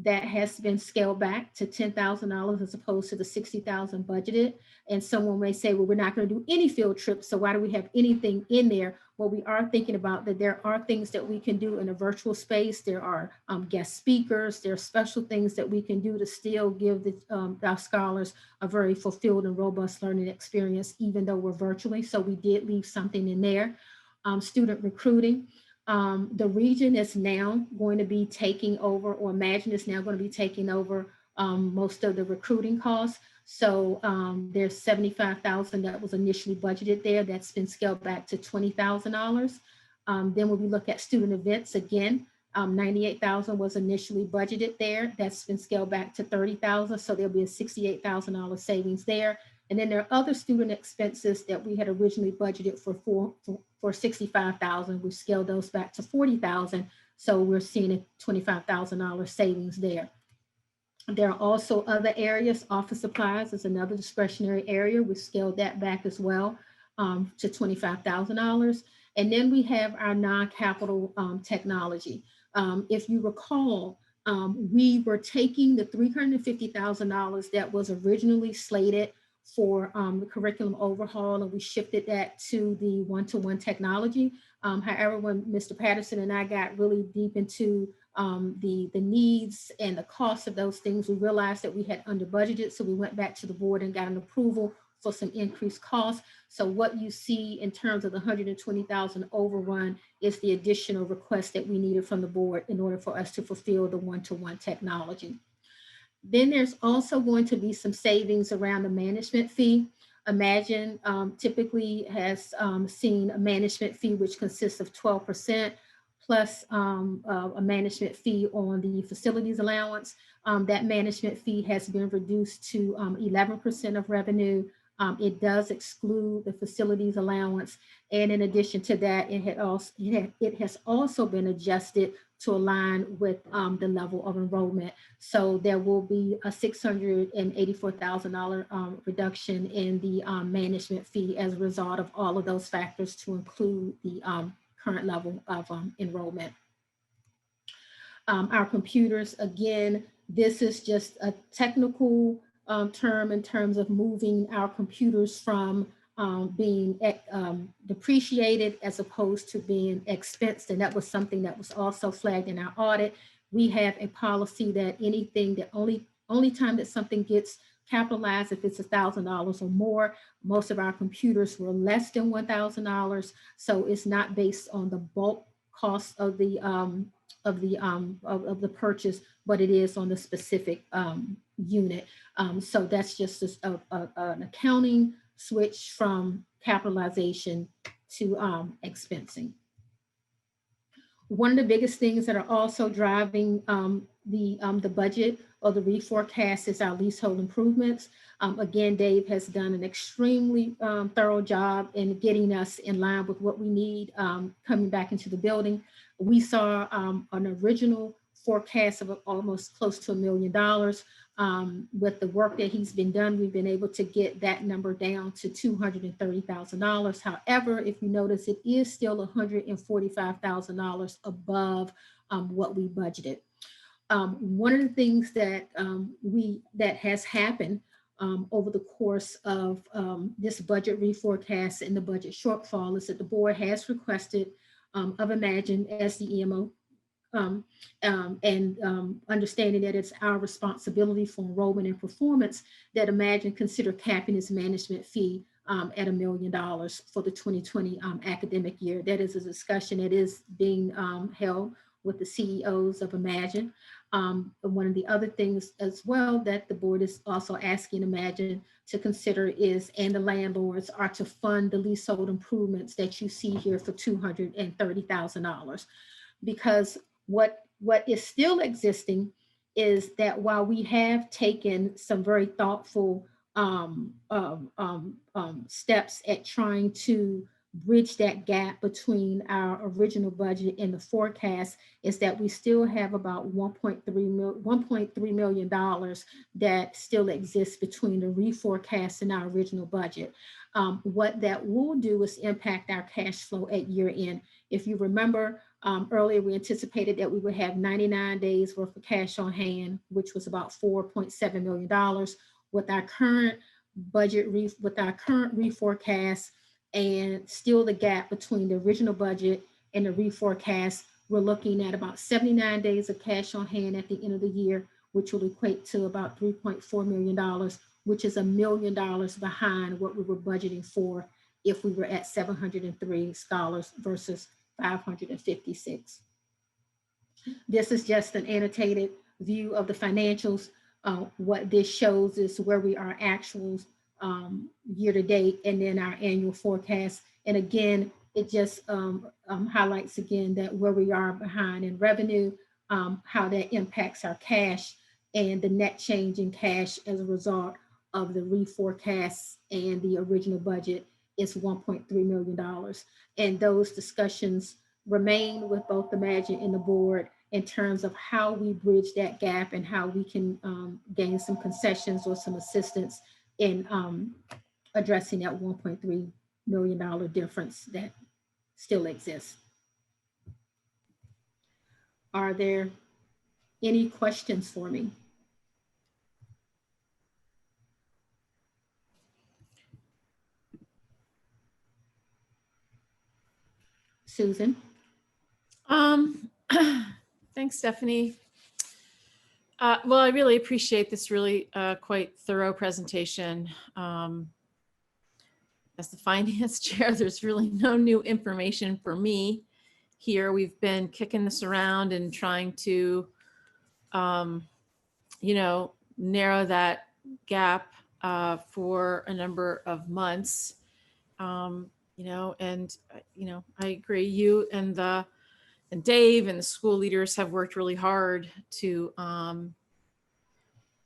Speaker 5: that has been scaled back to $10,000 as opposed to the $60,000 budgeted. And someone may say, well, we're not going to do any field trips, so why do we have anything in there? Well, we are thinking about that there are things that we can do in a virtual space. There are guest speakers. There are special things that we can do to still give our scholars a very fulfilled and robust learning experience, even though we're virtually. So we did leave something in there. Student recruiting. The region is now going to be taking over, or Imagine is now going to be taking over most of the recruiting costs. So there's $75,000 that was initially budgeted there. That's been scaled back to $20,000. Then when we look at student events, again, $98,000 was initially budgeted there. That's been scaled back to $30,000. So there'll be a $68,000 savings there. And then there are other student expenses that we had originally budgeted for $65,000. We scaled those back to $40,000. So we're seeing a $25,000 savings there. There are also other areas. Office supplies is another discretionary area. We scaled that back as well to $25,000. And then we have our non-capital technology. If you recall, we were taking the $350,000 that was originally slated for the curriculum overhaul, and we shifted that to the one-to-one technology. However, when Mr. Patterson and I got really deep into the needs and the cost of those things, we realized that we had under budgeted. So we went back to the board and got an approval for some increased costs. So what you see in terms of the $120,000 overrun is the additional request that we needed from the board in order for us to fulfill the one-to-one technology. Then there's also going to be some savings around the management fee. Imagine typically has seen a management fee which consists of 12% plus a management fee on the facilities allowance. That management fee has been reduced to 11% of revenue. It does exclude the facilities allowance. And in addition to that, it has also been adjusted to align with the level of enrollment. So there will be a $684,000 reduction in the management fee as a result of all of those factors to include the current level of enrollment. Our computers, again, this is just a technical term in terms of moving our computers from being depreciated as opposed to being expensed. And that was something that was also flagged in our audit. We have a policy that anything that only time that something gets capitalized if it's $1,000 or more. Most of our computers were less than $1,000, so it's not based on the bulk cost of the purchase, but it is on the specific unit. So that's just an accounting switch from capitalization to expensing. One of the biggest things that are also driving the budget or the reforecast is our leasehold improvements. Again, Dave has done an extremely thorough job in getting us in line with what we need coming back into the building. We saw an original forecast of almost close to $1 million. With the work that he's been done, we've been able to get that number down to $230,000. However, if you notice, it is still $145,000 above what we budgeted. One of the things that that has happened over the course of this budget reforecast and the budget shortfall is that the board has requested of Imagine as the EMO, understanding that it's our responsibility for enrollment and performance, that Imagine consider capping its management fee at $1 million for the 2020 academic year. That is a discussion that is being held with the CEOs of Imagine. One of the other things as well that the board is also asking Imagine to consider is, and the landlords, are to fund the leasehold improvements that you see here for $230,000. Because what is still existing is that while we have taken some very thoughtful steps at trying to bridge that gap between our original budget and the forecast, is that we still have about $1.3 million that still exists between the reforecast and our original budget. What that will do is impact our cash flow at year end. If you remember, earlier we anticipated that we would have 99 days worth of cash on hand, which was about $4.7 million. With our current budget, with our current reforecast, and still the gap between the original budget and the reforecast, we're looking at about 79 days of cash on hand at the end of the year, which will equate to about $3.4 million, which is $1 million behind what we were budgeting for if we were at 703 scholars versus 556. This is just an annotated view of the financials. What this shows is where we are actuals year to date, and then our annual forecast. And again, it just highlights again that where we are behind in revenue, how that impacts our cash, and the net change in cash as a result of the reforecast and the original budget is $1.3 million. And those discussions remain with both Imagine and the board in terms of how we bridge that gap and how we can gain some concessions or some assistance in addressing that $1.3 million difference that still exists. Are there any questions for me? Susan?
Speaker 4: Thanks, Stephanie. Well, I really appreciate this really quite thorough presentation. As the finance chair, there's really no new information for me here. We've been kicking this around and trying to, you know, narrow that gap for a number of months. You know, and you know, I agree. You and Dave and the school leaders have worked really hard to,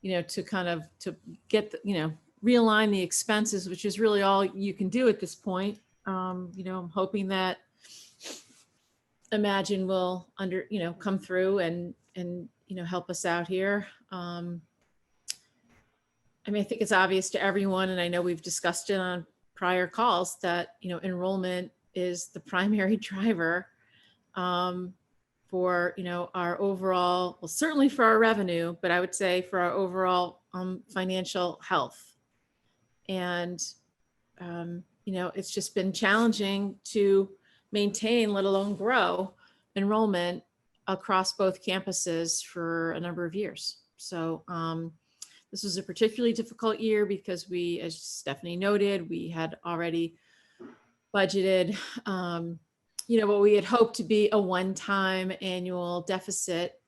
Speaker 4: you know, to kind of to get the, you know, realign the expenses, which is really all you can do at this point. You know, I'm hoping that Imagine will you know, come through and you know, help us out here. I mean, I think it's obvious to everyone, and I know we've discussed it on prior calls, that, you know, enrollment is the primary driver for, you know, our overall, well, certainly for our revenue, but I would say for our overall financial health. And, you know, it's just been challenging to maintain, let alone grow, enrollment across both campuses for a number of years. So This was a particularly difficult year because we, as Stephanie noted, we had already budgeted, what we had hoped to be a one-time annual deficit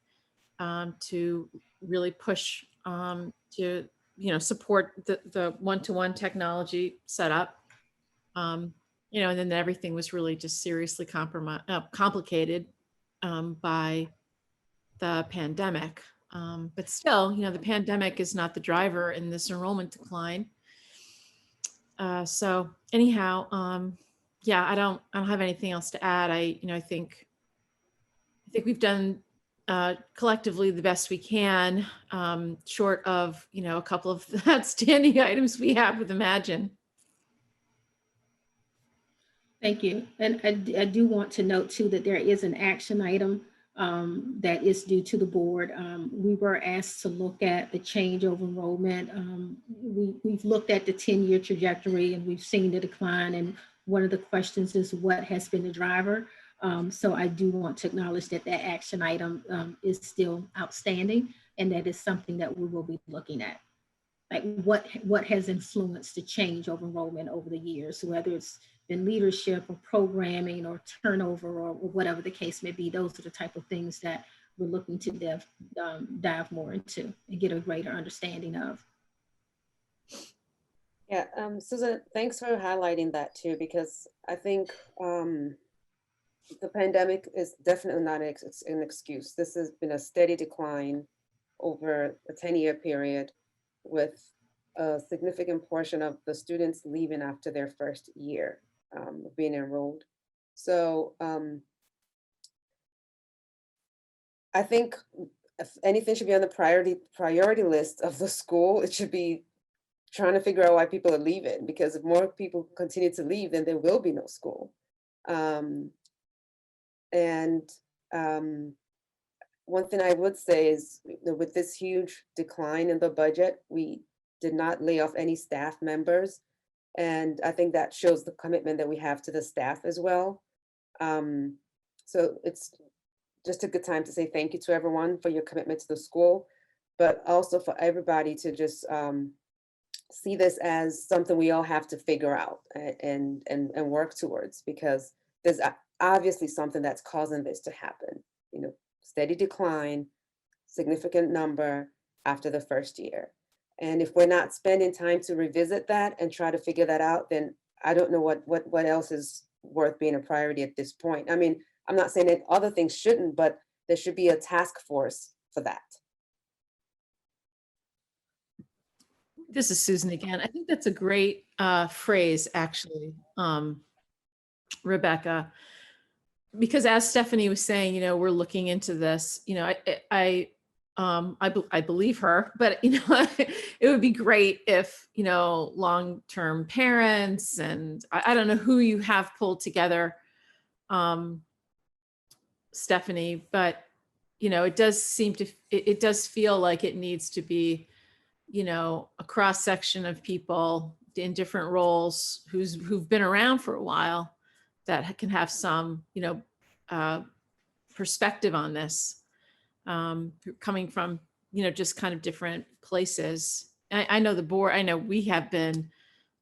Speaker 4: to really push to, support the one-to-one technology setup. And then everything was really just seriously complicated by the pandemic. But still, the pandemic is not the driver in this enrollment decline. So anyhow, yeah, I don't have anything else to add. I think we've done collectively the best we can, short of, a couple of outstanding items we have with Imagine.
Speaker 5: Thank you. And I do want to note too that there is an action item that is due to the board. We were asked to look at the change of enrollment. We've looked at the 10-year trajectory and we've seen the decline. And one of the questions is what has been the driver? So I do want to acknowledge that that action item is still outstanding, and that is something that we will be looking at. Like what has influenced the change of enrollment over the years, whether it's been leadership or programming or turnover or whatever the case may be. Those are the type of things that we're looking to dive more into and get a greater understanding of.
Speaker 1: Yeah, Susan, thanks for highlighting that too, because I think the pandemic is definitely not an excuse. This has been a steady decline over a 10-year period, with a significant portion of the students leaving after their first year of being enrolled. So I think if anything should be on the priority list of the school, it should be trying to figure out why people are leaving, because if more people continue to leave, then there will be no school. One thing I would say is that with this huge decline in the budget, we did not lay off any staff members. And I think that shows the commitment that we have to the staff as well. So it's just a good time to say thank you to everyone for your commitment to the school, but also for everybody to just see this as something we all have to figure out and work towards, because there's obviously something that's causing this to happen. Steady decline, significant number after the first year. And if we're not spending time to revisit that and try to figure that out, then I don't know what else is worth being a priority at this point. I mean, I'm not saying that other things shouldn't, but there should be a task force for that.
Speaker 4: This is Susan again. I think that's a great phrase, actually, Rebecca, because as Stephanie was saying, we're looking into this. I believe her, but it would be great if long-term parents and I don't know who you have pulled together, Stephanie, but it does feel like it needs to be a cross section of people in different roles who've been around for a while that can have some perspective on this, coming from just kind of different places. I know the board, I know we have been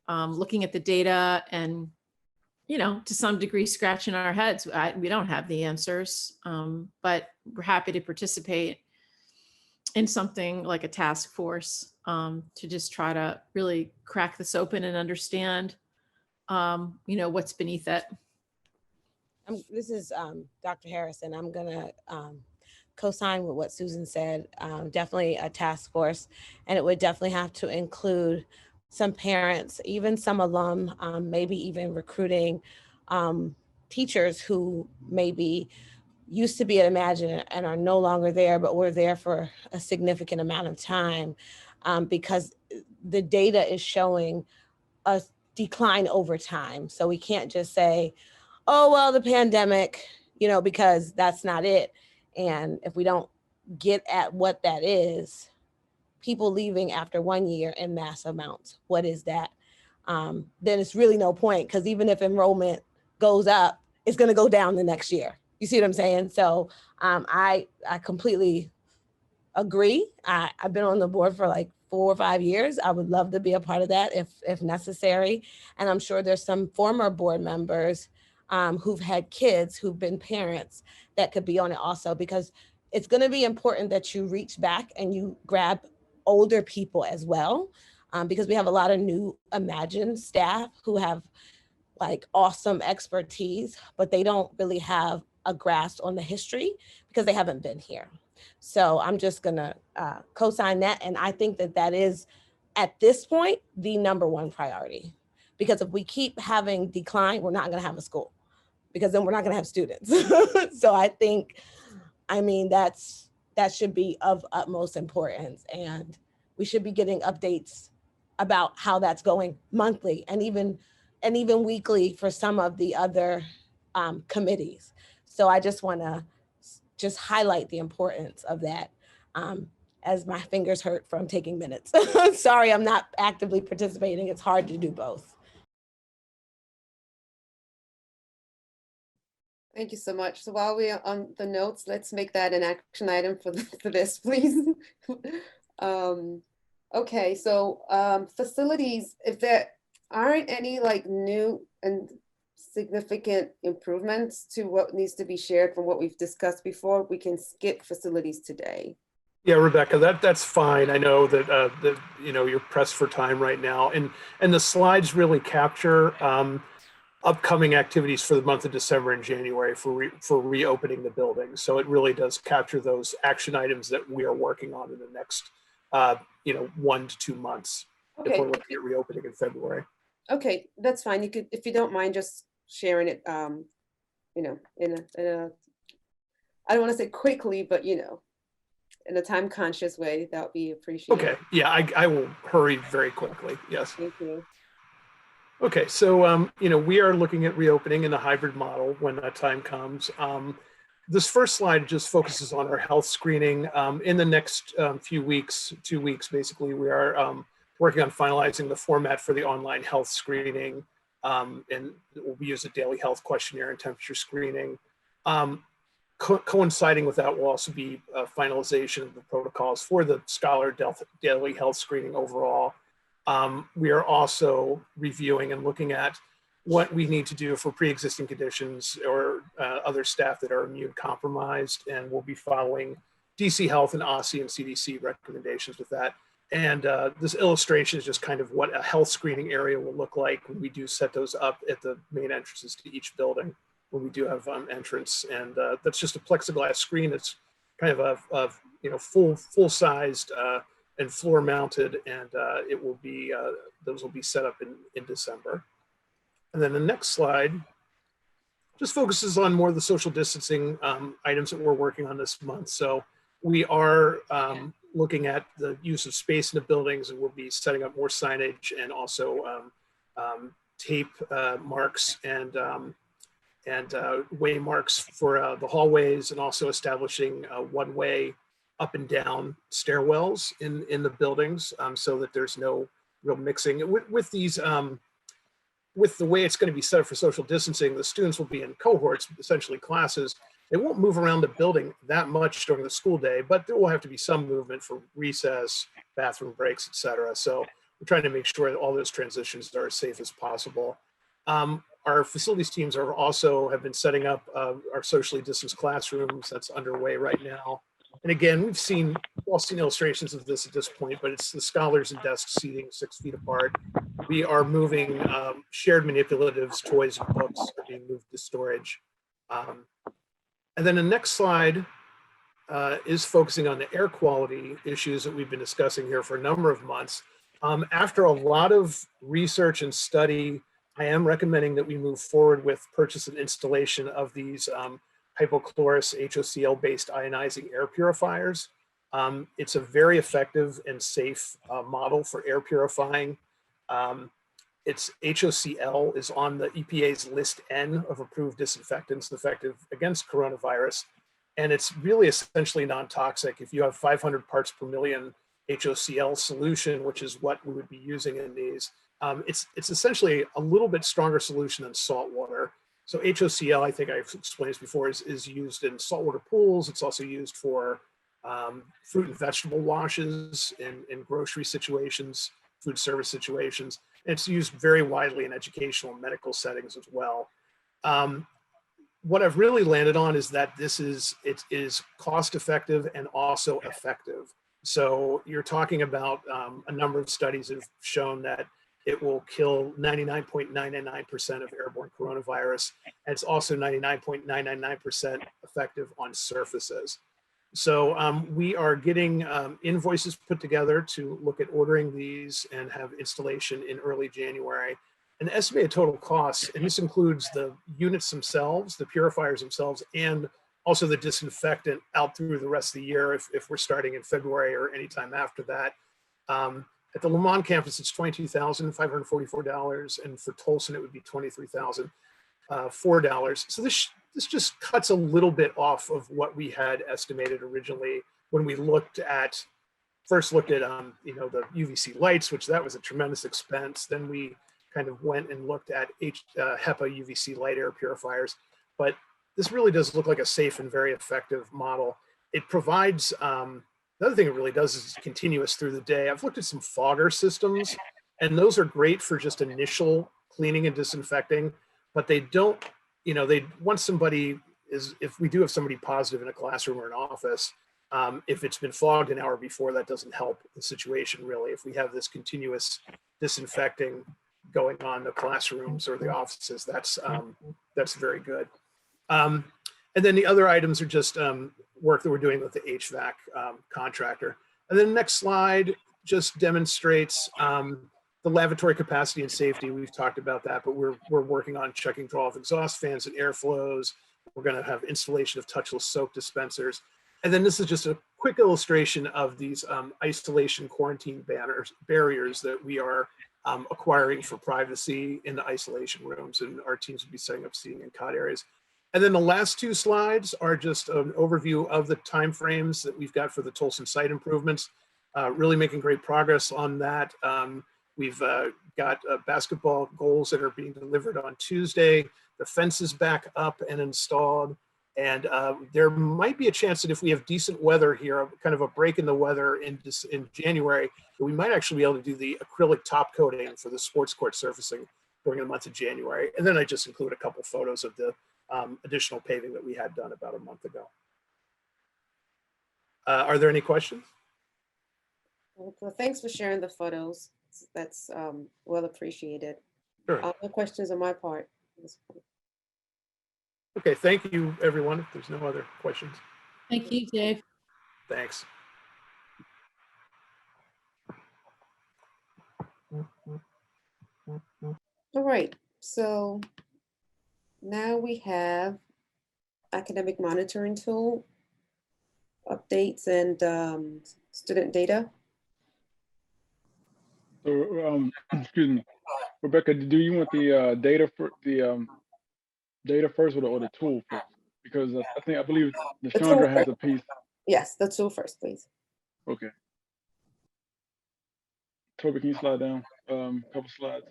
Speaker 4: looking at the data and to some degree scratching our heads. We don't have the answers, but we're happy to participate in something like a task force to just try to really crack this open and understand what's beneath it.
Speaker 9: This is Dr. Harrison. I'm gonna co-sign with what Susan said. Definitely a task force, and it would definitely have to include some parents, even some alum, maybe even recruiting teachers who maybe used to be at Imagine and are no longer there, but were there for a significant amount of time, because the data is showing a decline over time. So we can't just say, oh, well, the pandemic, because that's not it. And if we don't get at what that is, people leaving after 1 year in mass amounts, what is that? Then it's really no point, because even if enrollment goes up, it's going to go down the next year. You see what I'm saying? So I completely agree. I've been on the board for like 4 or 5 years. I would love to be a part of that if necessary. And I'm sure there's some former board members who've had kids who've been parents that could be on it also, because it's going to be important that you reach back and you grab older people as well, because we have a lot of new Imagine staff who have like awesome expertise, but they don't really have a grasp on the history because they haven't been here. So I'm just gonna co-sign that. And I think that that is, at this point, the #1 priority. Because if we keep having decline, we're not gonna have a school, because then we're not gonna have students. So I think, I mean, that should be of utmost importance. And we should be getting updates about how that's going monthly and even weekly for some of the other committees. So I just wanna just highlight the importance of that, as my fingers hurt from taking minutes. Sorry, I'm not actively participating. It's hard to do both.
Speaker 1: Thank you so much. So while we're on the notes, let's make that an action item for this, please. Okay, so facilities, if there aren't any like new and significant improvements to what needs to be shared from what we've discussed before, we can skip facilities today.
Speaker 11: Yeah, Rebecca, that's fine. I know that you're pressed for time right now, and the slides really capture upcoming activities for the month of December and January for reopening the building. So it really does capture those action items that we are working on in the next 1 to 2 months.
Speaker 1: Okay.
Speaker 11: If we're looking at reopening in February.
Speaker 1: Okay, that's fine. You could, if you don't mind, just sharing it. In a I don't want to say quickly, but in a time conscious way, that would be appreciated.
Speaker 11: Okay. Yeah, I will hurry very quickly. Yes.
Speaker 1: Thank you.
Speaker 11: Okay, so we are looking at reopening in a hybrid model when that time comes. This first slide just focuses on our health screening. In the next few weeks, 2 weeks basically, we are working on finalizing the format for the online health screening, and we'll use a daily health questionnaire and temperature screening. Coinciding with that will also be finalization of the protocols for the Scholar daily health screening overall. We are also reviewing and looking at what we need to do for pre-existing conditions or other staff that are immune compromised, and we'll be following DC Health and OSCE and CDC recommendations with that. And this illustration is just kind of what a health screening area will look like when we do set those up at the main entrances to each building, when we do have entrance. And that's just a plexiglass screen. It's kind of a full-sized and floor mounted, and it will be those will be set up in December. And then the next slide just focuses on more of the social distancing items that we're working on this month. So we are looking at the use of space in the buildings, and we'll be setting up more signage and also tape marks and way marks for the hallways, and also establishing one-way up and down stairwells in the buildings, so that there's no real mixing. With these, with the way it's going to be set up for social distancing, the students will be in cohorts, essentially classes. They won't move around the building that much during the school day, but there will have to be some movement for recess, bathroom breaks, etc. So we're trying to make sure that all those transitions are as safe as possible. Our facilities teams have been setting up our socially distanced classrooms. That's underway right now. And again, we've all seen illustrations of this at this point, but it's the scholars and desk seating 6 feet apart. We are moving shared manipulatives, toys, and books are being moved to storage. And then the next slide is focusing on the air quality issues that we've been discussing here for a number of months. After a lot of research and study, I am recommending that we move forward with purchase and installation of these hypochlorous HOCl-based ionizing air purifiers. It's a very effective and safe model for air purifying. Its HOCl is on the EPA's list N of approved disinfectants effective against coronavirus. And it's really essentially non-toxic. If you have 500 parts per million HOCl solution, which is what we would be using in these, it's essentially a little bit stronger solution than salt water. So HOCl, I think I've explained this before, is used in saltwater pools. It's also used for fruit and vegetable washes in grocery situations, food service situations. And it's used very widely in educational and medical settings as well. What I've really landed on is that it is cost effective and also effective. So you're talking about a number of studies that have shown that it will kill 99.999% of airborne coronavirus. And it's also 99.999% effective on surfaces. So we are getting invoices put together to look at ordering these and have installation in early January. An estimated total cost, and this includes the units themselves, the purifiers themselves, and also the disinfectant out through the rest of the year if we're starting in February or anytime after that. At the Lamont campus, it's $22,544, and for Tolson, it would be $23,004. So this just cuts a little bit off of what we had estimated originally when we first looked at the UVC lights, which that was a tremendous expense. Then we kind of went and looked at HEPA UVC light air purifiers, but this really does look like a safe and very effective model. It provides, the other thing it really does is it's continuous through the day. I've looked at some fogger systems, and those are great for just initial cleaning and disinfecting, but they don't, once somebody if we do have somebody positive in a classroom or an office, if it's been fogged an hour before, that doesn't help the situation really. If we have this continuous disinfecting going on in the classrooms or the offices, that's very good. And then the other items are just work that we're doing with the HVAC contractor. And then the next slide just demonstrates the lavatory capacity and safety. We've talked about that, but we're working on checking draw of exhaust fans and airflows. We're going to have installation of touchless soap dispensers. And then this is just a quick illustration of these isolation quarantine barriers that we are acquiring for privacy in the isolation rooms, and our teams will be setting up seating and cot areas. And then the last two slides are just an overview of the timeframes that we've got for the Tolson site improvements. Really making great progress on that. We've got basketball goals that are being delivered on Tuesday. The fence is back up and installed. And there might be a chance that if we have decent weather here, kind of a break in the weather in January, that we might actually be able to do the acrylic top coating for the sports court surfacing during the month of January. And then I just include a couple photos of the additional paving that we had done about a month ago. Are there any questions?
Speaker 1: Well, thanks for sharing the photos. That's well appreciated.
Speaker 11: Sure.
Speaker 1: No questions on my part at this point.
Speaker 11: Okay, thank you, everyone. If there's no other questions.
Speaker 4: Thank you, Dave.
Speaker 11: Thanks.
Speaker 1: All right, so now we have academic monitoring tool updates and student data.
Speaker 8: So, excuse me, Rebecca, do you want the data for the data first or the tool first? Because I believe Chandra has a piece.
Speaker 1: Yes, the tool first, please.
Speaker 8: Okay. Toby, can you slide down a couple slides?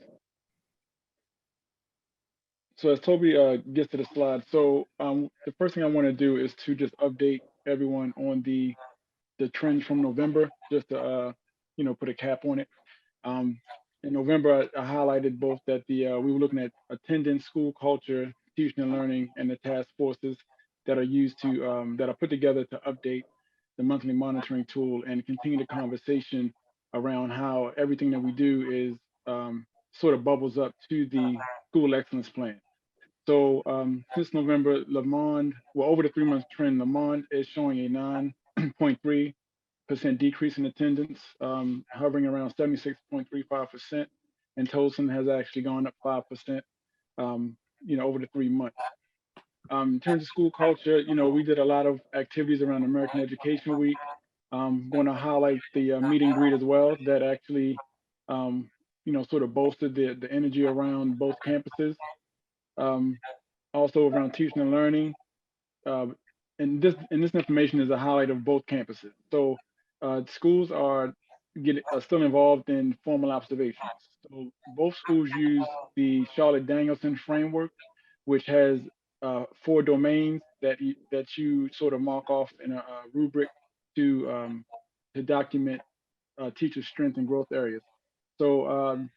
Speaker 8: So as Toby gets to the slide, so the first thing I want to do is to just update everyone on the trends from November, just to put a cap on it. In November, I highlighted both that we were looking at attendance, school culture, teaching and learning, and the task forces that are used to that are put together to update the monthly monitoring tool and continue the conversation around how everything that we do is sort of bubbles up to the school excellence plan. So since November, Lamont, well, over the 3-month trend, Lamont is showing a 9.3% decrease in attendance, hovering around 76.35%, and Tolson has actually gone up 5%, over the 3 months. In terms of school culture, we did a lot of activities around American Education Week. Going to highlight the meet and greet as well, that actually, sort of bolstered the energy around both campuses. Also around teaching and learning, and this information is a highlight of both campuses. So schools are still involved in formal observations. So both schools use the Charlotte Danielson framework, which has 4 domains that you sort of mark off in a rubric to document teacher strength and growth areas. So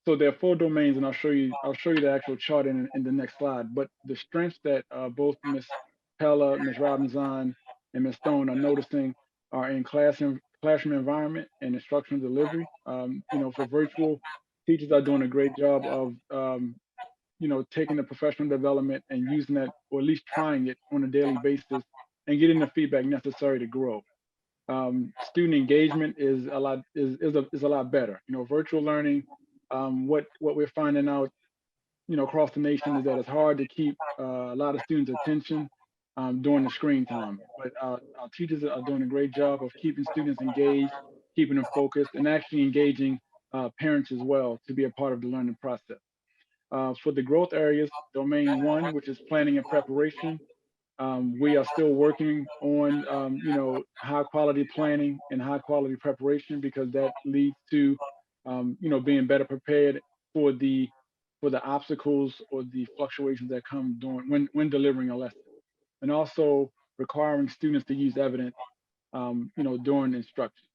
Speaker 8: so there are 4 domains, and I'll show you the actual chart in the next slide. But the strengths that both Ms. Pella, Ms. Robinson, and Ms. Stone are noticing are in classroom environment and instructional delivery. For virtual, teachers are doing a great job of taking the professional development and using that, or at least trying it on a daily basis, and getting the feedback necessary to grow. Student engagement is a lot better. Virtual learning. What we're finding out, across the nation is that it's hard to keep a lot of students' attention during the screen time. But our teachers are doing a great job of keeping students engaged, keeping them focused, and actually engaging parents as well to be a part of the learning process. For the growth areas, domain 1, which is planning and preparation, we are still working on, high quality planning and high quality preparation, because that leads to, being better prepared for the obstacles or the fluctuations that come during when delivering a lesson, and also requiring students to use evidence, during instruction.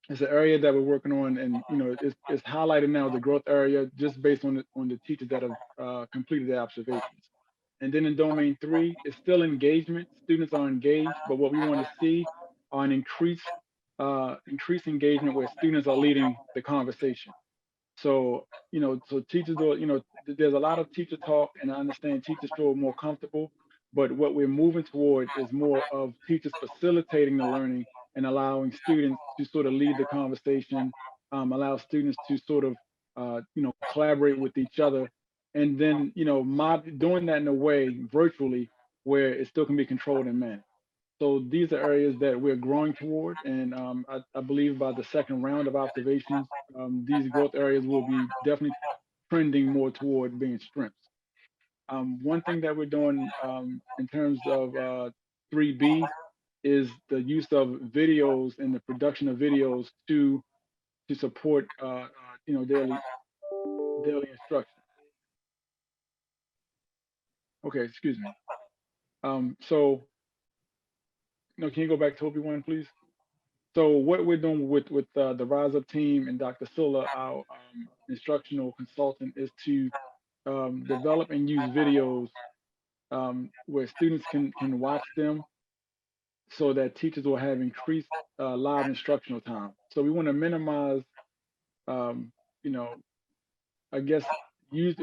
Speaker 8: It's an area that we're working on, and it's highlighted now as a growth area just based on the teachers that have completed their observations. And then in domain 3, it's still engagement. Students are engaged, but what we want to see are an increased engagement where students are leading the conversation. So, so teachers are, there's a lot of teacher talk, and I understand teachers feel more comfortable, but what we're moving toward is more of teachers facilitating the learning and allowing students to sort of lead the conversation, allow students to sort of, collaborate with each other, and then, doing that in a way virtually where it still can be controlled and managed. So these are areas that we're growing toward, and I believe by the second round of observations, these growth areas will be definitely trending more toward being strengths. One thing that we're doing in terms of 3B is the use of videos and the production of videos to support daily instruction. Okay, excuse me. So can you go back to Obi-Wan, please? So what we're doing with the Rise Up team and Dr. Silla, our instructional consultant, is to develop and use videos where students can watch them, so that teachers will have increased live instructional time. So we want to minimize, I guess, we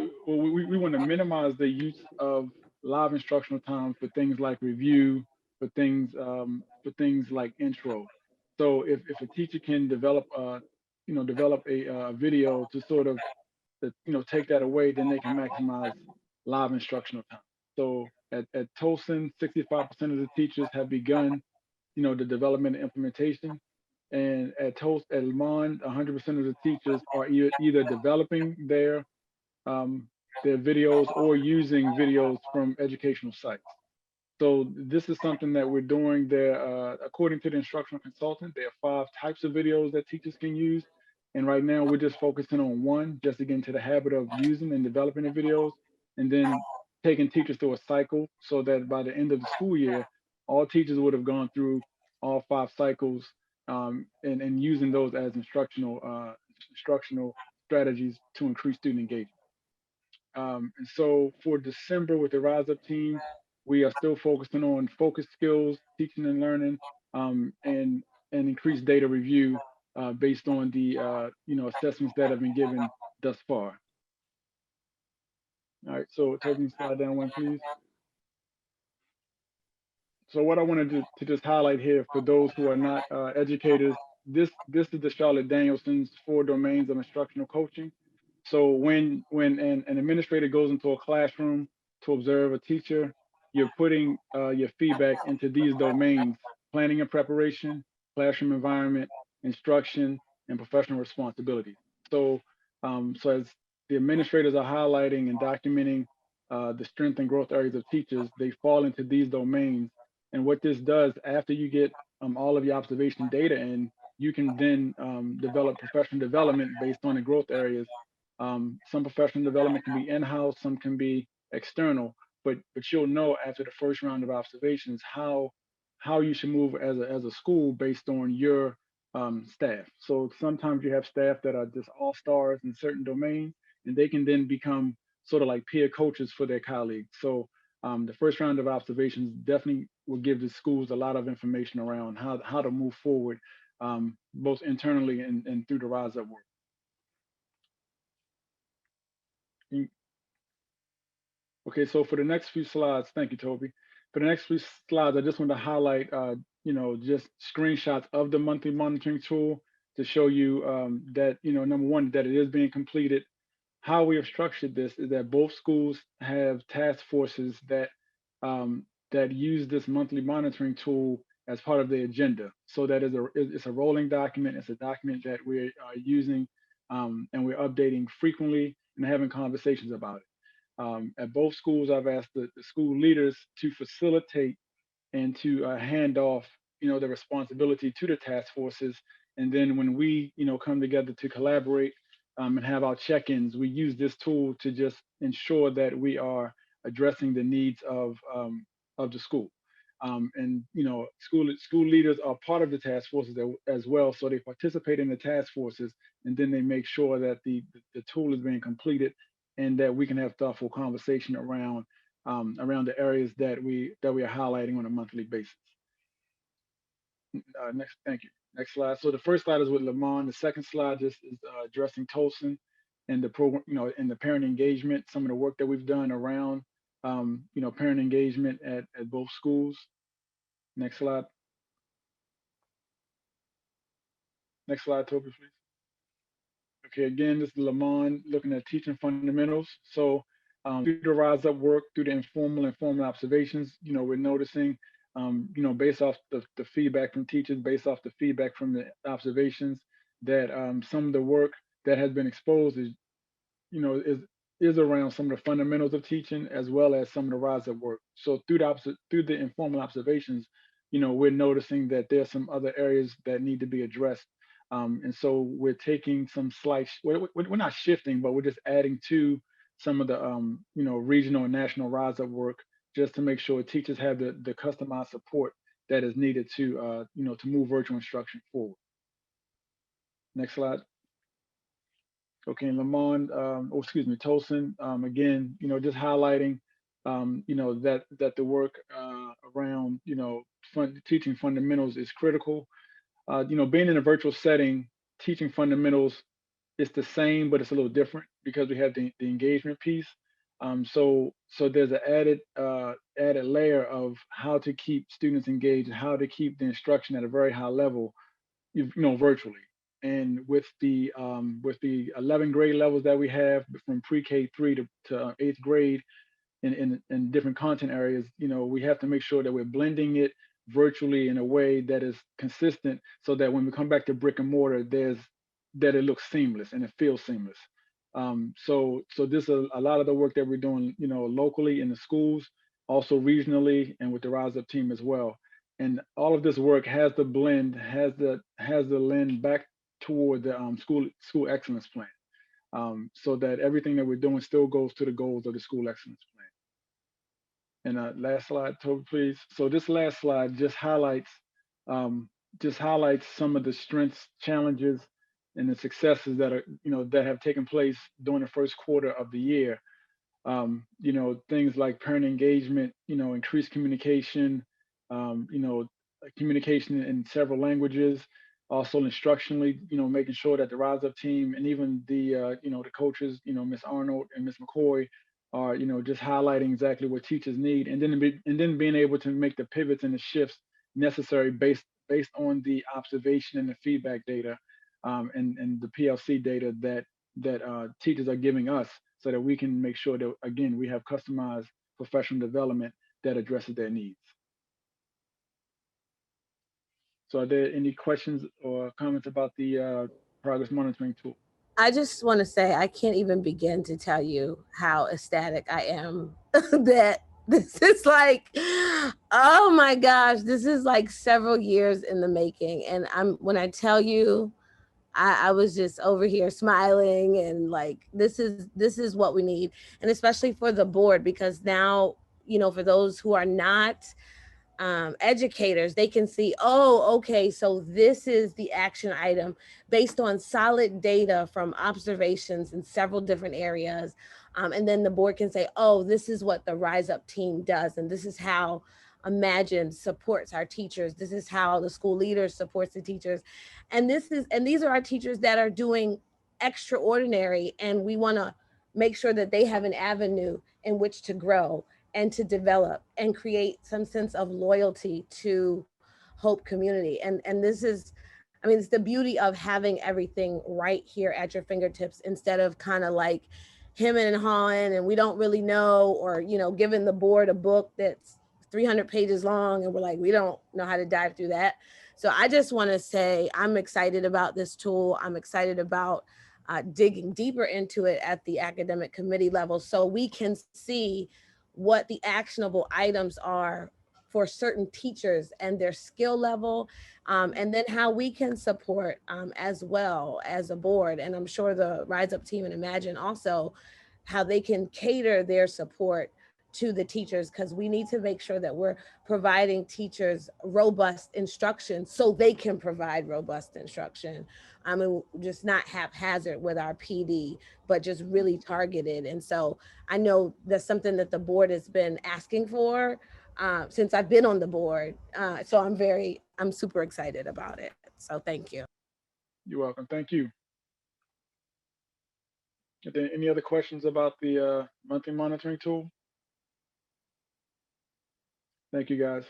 Speaker 8: want to minimize the use of live instructional time for things like review, for things like intro. So if a teacher can develop a video to sort of take that away, then they can maximize live instructional time. So at Tolson, 65% of the teachers have begun the development and implementation. And at Lamont, 100% of the teachers are either developing their videos or using videos from educational sites. So this is something that we're doing there. According to the instructional consultant, there are 5 types of videos that teachers can use. And right now we're just focusing on 1, just to get into the habit of using and developing the videos, and then taking teachers through a cycle so that by the end of the school year, all teachers would have gone through all 5 cycles, and using those as instructional strategies to increase student engagement. And so for December with the Rise Up team, we are still focusing on focus skills, teaching and learning, and increased data review based on the assessments that have been given thus far. All right, so Toby, slide down 1, please. So what I wanted to just highlight here for those who are not educators, this is the Charlotte Danielson's 4 domains of instructional coaching. So when an administrator goes into a classroom to observe a teacher, you're putting your feedback into these domains: planning and preparation, classroom environment, instruction, and professional responsibility. So, so as the administrators are highlighting and documenting the strength and growth areas of teachers, they fall into these domains. And what this does, after you get all of your observation data in, you can then develop professional development based on the growth areas. Some professional development can be in-house, some can be external, but you'll know after the first round of observations how how you should move as a school based on your staff. So sometimes you have staff that are just all stars in certain domains, and they can then become sort of like peer coaches for their colleagues. So the first round of observations definitely will give the schools a lot of information around how to move forward, both internally and through the Rise Up work. Okay, so for the next few slides, thank you, Toby. For the next few slides, I just want to highlight, just screenshots of the monthly monitoring tool to show you that, number one, that it is being completed. How we have structured this is that both schools have task forces that use this monthly monitoring tool as part of the agenda. So that it's a rolling document. It's a document that we're using and we're updating frequently and having conversations about it. At both schools, I've asked the school leaders to facilitate and to hand off, the responsibility to the task forces. And then when we, come together to collaborate and have our check-ins, we use this tool to just ensure that we are addressing the needs of the school. And school leaders are part of the task forces as well, so they participate in the task forces, and then they make sure that the tool is being completed, and that we can have thoughtful conversation around the areas that we are highlighting on a monthly basis. Next, thank you. Next slide. So the first slide is with Lamont. The second slide is addressing Tolson and the program, and the parent engagement. Some of the work that we've done around, parent engagement at both schools. Next slide. Next slide, Toby, please. Okay, again, this is Lamont looking at teaching fundamentals. So through the Rise Up work, through the informal and formal observations, we're noticing, based off the feedback from teachers, based off the feedback from the observations, that some of the work that has been exposed is around some of the fundamentals of teaching, as well as some of the Rise Up work. So through the informal observations, we're noticing that there's some other areas that need to be addressed. And so we're taking some slight, we're not shifting, but we're just adding to some of the, regional and national Rise Up work, just to make sure teachers have the customized support that is needed to move virtual instruction forward. Next slide. Okay, and Lamont, Tolson, again, just highlighting, that the work around, teaching fundamentals is critical. Being in a virtual setting, teaching fundamentals is the same, but it's a little different because we have the engagement piece. So there's an added layer of how to keep students engaged and how to keep the instruction at a very high level, virtually. And with the 11 grade levels that we have from pre-K 3 to 8th grade in different content areas, we have to make sure that we're blending it virtually in a way that is consistent, so that when we come back to brick and mortar, that it looks seamless and it feels seamless. So this is a lot of the work that we're doing, locally in the schools, also regionally, and with the Rise Up team as well. And all of this work has the blend, has the lens back toward the school excellence plan, so that everything that we're doing still goes to the goals of the school excellence plan. And last slide, Toby, please. So this last slide just highlights some of the strengths, challenges, and the successes that are, that have taken place during the first quarter of the year. Things like parent engagement, increased communication, communication in several languages, also instructionally, making sure that the Rise Up team and even the coaches, Miss Arnold and Miss McCoy, are just highlighting exactly what teachers need, and then being able to make the pivots and the shifts necessary based on the observation and the feedback data, and the PLC data that teachers are giving us, so that we can make sure that, again, we have customized professional development that addresses their needs. So are there any questions or comments about the progress monitoring tool?
Speaker 9: I just want to say, I can't even begin to tell you how ecstatic I am that this is like, oh my gosh, this is like several years in the making. And when I tell you, I was just over here smiling, and like, this is what we need. And especially for the board, because now, for those who are not educators, they can see, oh, okay, so this is the action item based on solid data from observations in several different areas. And then the board can say, oh, this is what the Rise Up team does. And this is how Imagine supports our teachers. This is how the school leaders supports the teachers. And these are our teachers that are doing extraordinary. And we want to make sure that they have an avenue in which to grow and to develop and create some sense of loyalty to Hope community. And this is, I mean, it's the beauty of having everything right here at your fingertips instead of kind of like hemming and hawing and we don't really know, or, you know, giving the board a book that's 300 pages long and we're like, we don't know how to dive through that. So I just want to say I'm excited about this tool. I'm excited about digging deeper into it at the academic committee level so we can see what the actionable items are for certain teachers and their skill level, and then how we can support as well as a board. And I'm sure the Rise Up team and Imagine also how they can cater their support to the teachers, because we need to make sure that we're providing teachers robust instruction so they can provide robust instruction. I mean, just not haphazard with our PD, but just really targeted. And so I know that's something that the board has been asking for since I've been on the board. So I'm super excited about it. So thank you.
Speaker 8: You're welcome. Thank you. Are there any other questions about the monthly monitoring tool? Thank you, guys.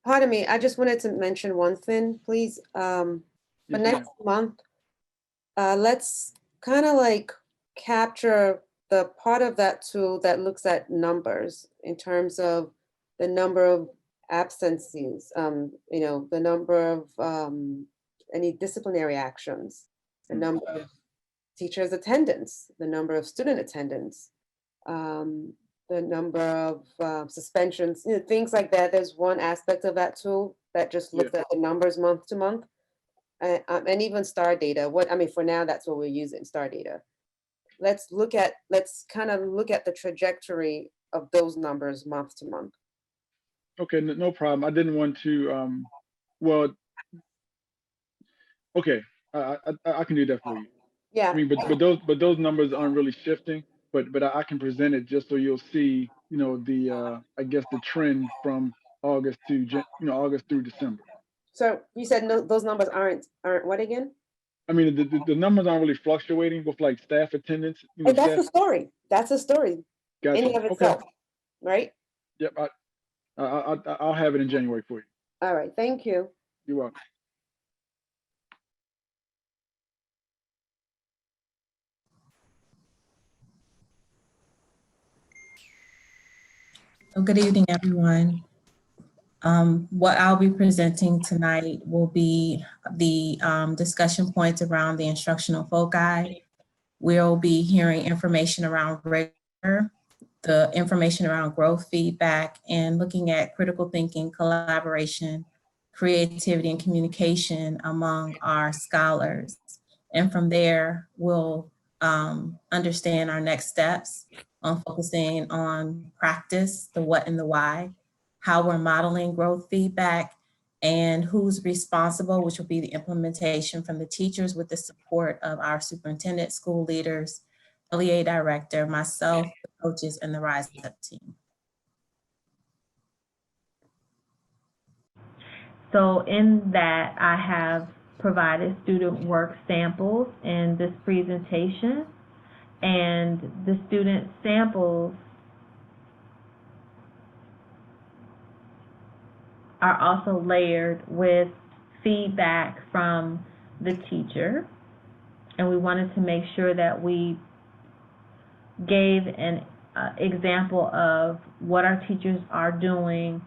Speaker 1: Pardon me, I just wanted to mention one thing, please. For
Speaker 8: Yes,
Speaker 1: next month, let's kind of like capture the part of that tool that looks at numbers in terms of the number of absences, you know, the number of any disciplinary actions, the number of teachers' attendance, the number of student attendance, the number of suspensions, you know, things like that. There's one aspect of that tool that just looks at the numbers month to month, and even star data. For now, that's what we're using, star data. Let's kind of look at the trajectory of those numbers month to month.
Speaker 8: Okay, no problem. I didn't want to, well, okay, I can do that for you.
Speaker 1: Yeah.
Speaker 8: I mean, but those numbers aren't really shifting, but I can present it just so you'll see, you know, the I guess the trend from August to August through December.
Speaker 1: So you said no, those numbers aren't what again?
Speaker 8: I mean, the numbers aren't really fluctuating with like staff attendance. You know,
Speaker 1: And that's the story. That's a story.
Speaker 8: Gotcha.
Speaker 1: In and of itself, right?
Speaker 8: Yep. I'll have it in January for you.
Speaker 1: All right. Thank you.
Speaker 8: You're welcome.
Speaker 12: So good evening, everyone. What I'll be presenting tonight will be the discussion points around the instructional foci. We'll be hearing information around rigor, the information around growth feedback, and looking at critical thinking, collaboration, creativity, and communication among our scholars. And from there, we'll understand our next steps on focusing on practice, the what and the why, how we're modeling growth feedback, and who's responsible, which will be the implementation from the teachers with the support of our superintendent, school leaders, LEA director, myself, the coaches, and the Rise Up team. So in that, I have provided student work samples in this presentation, and the student samples are also layered with feedback from the teacher. And we wanted to make sure that we gave an example of what our teachers are doing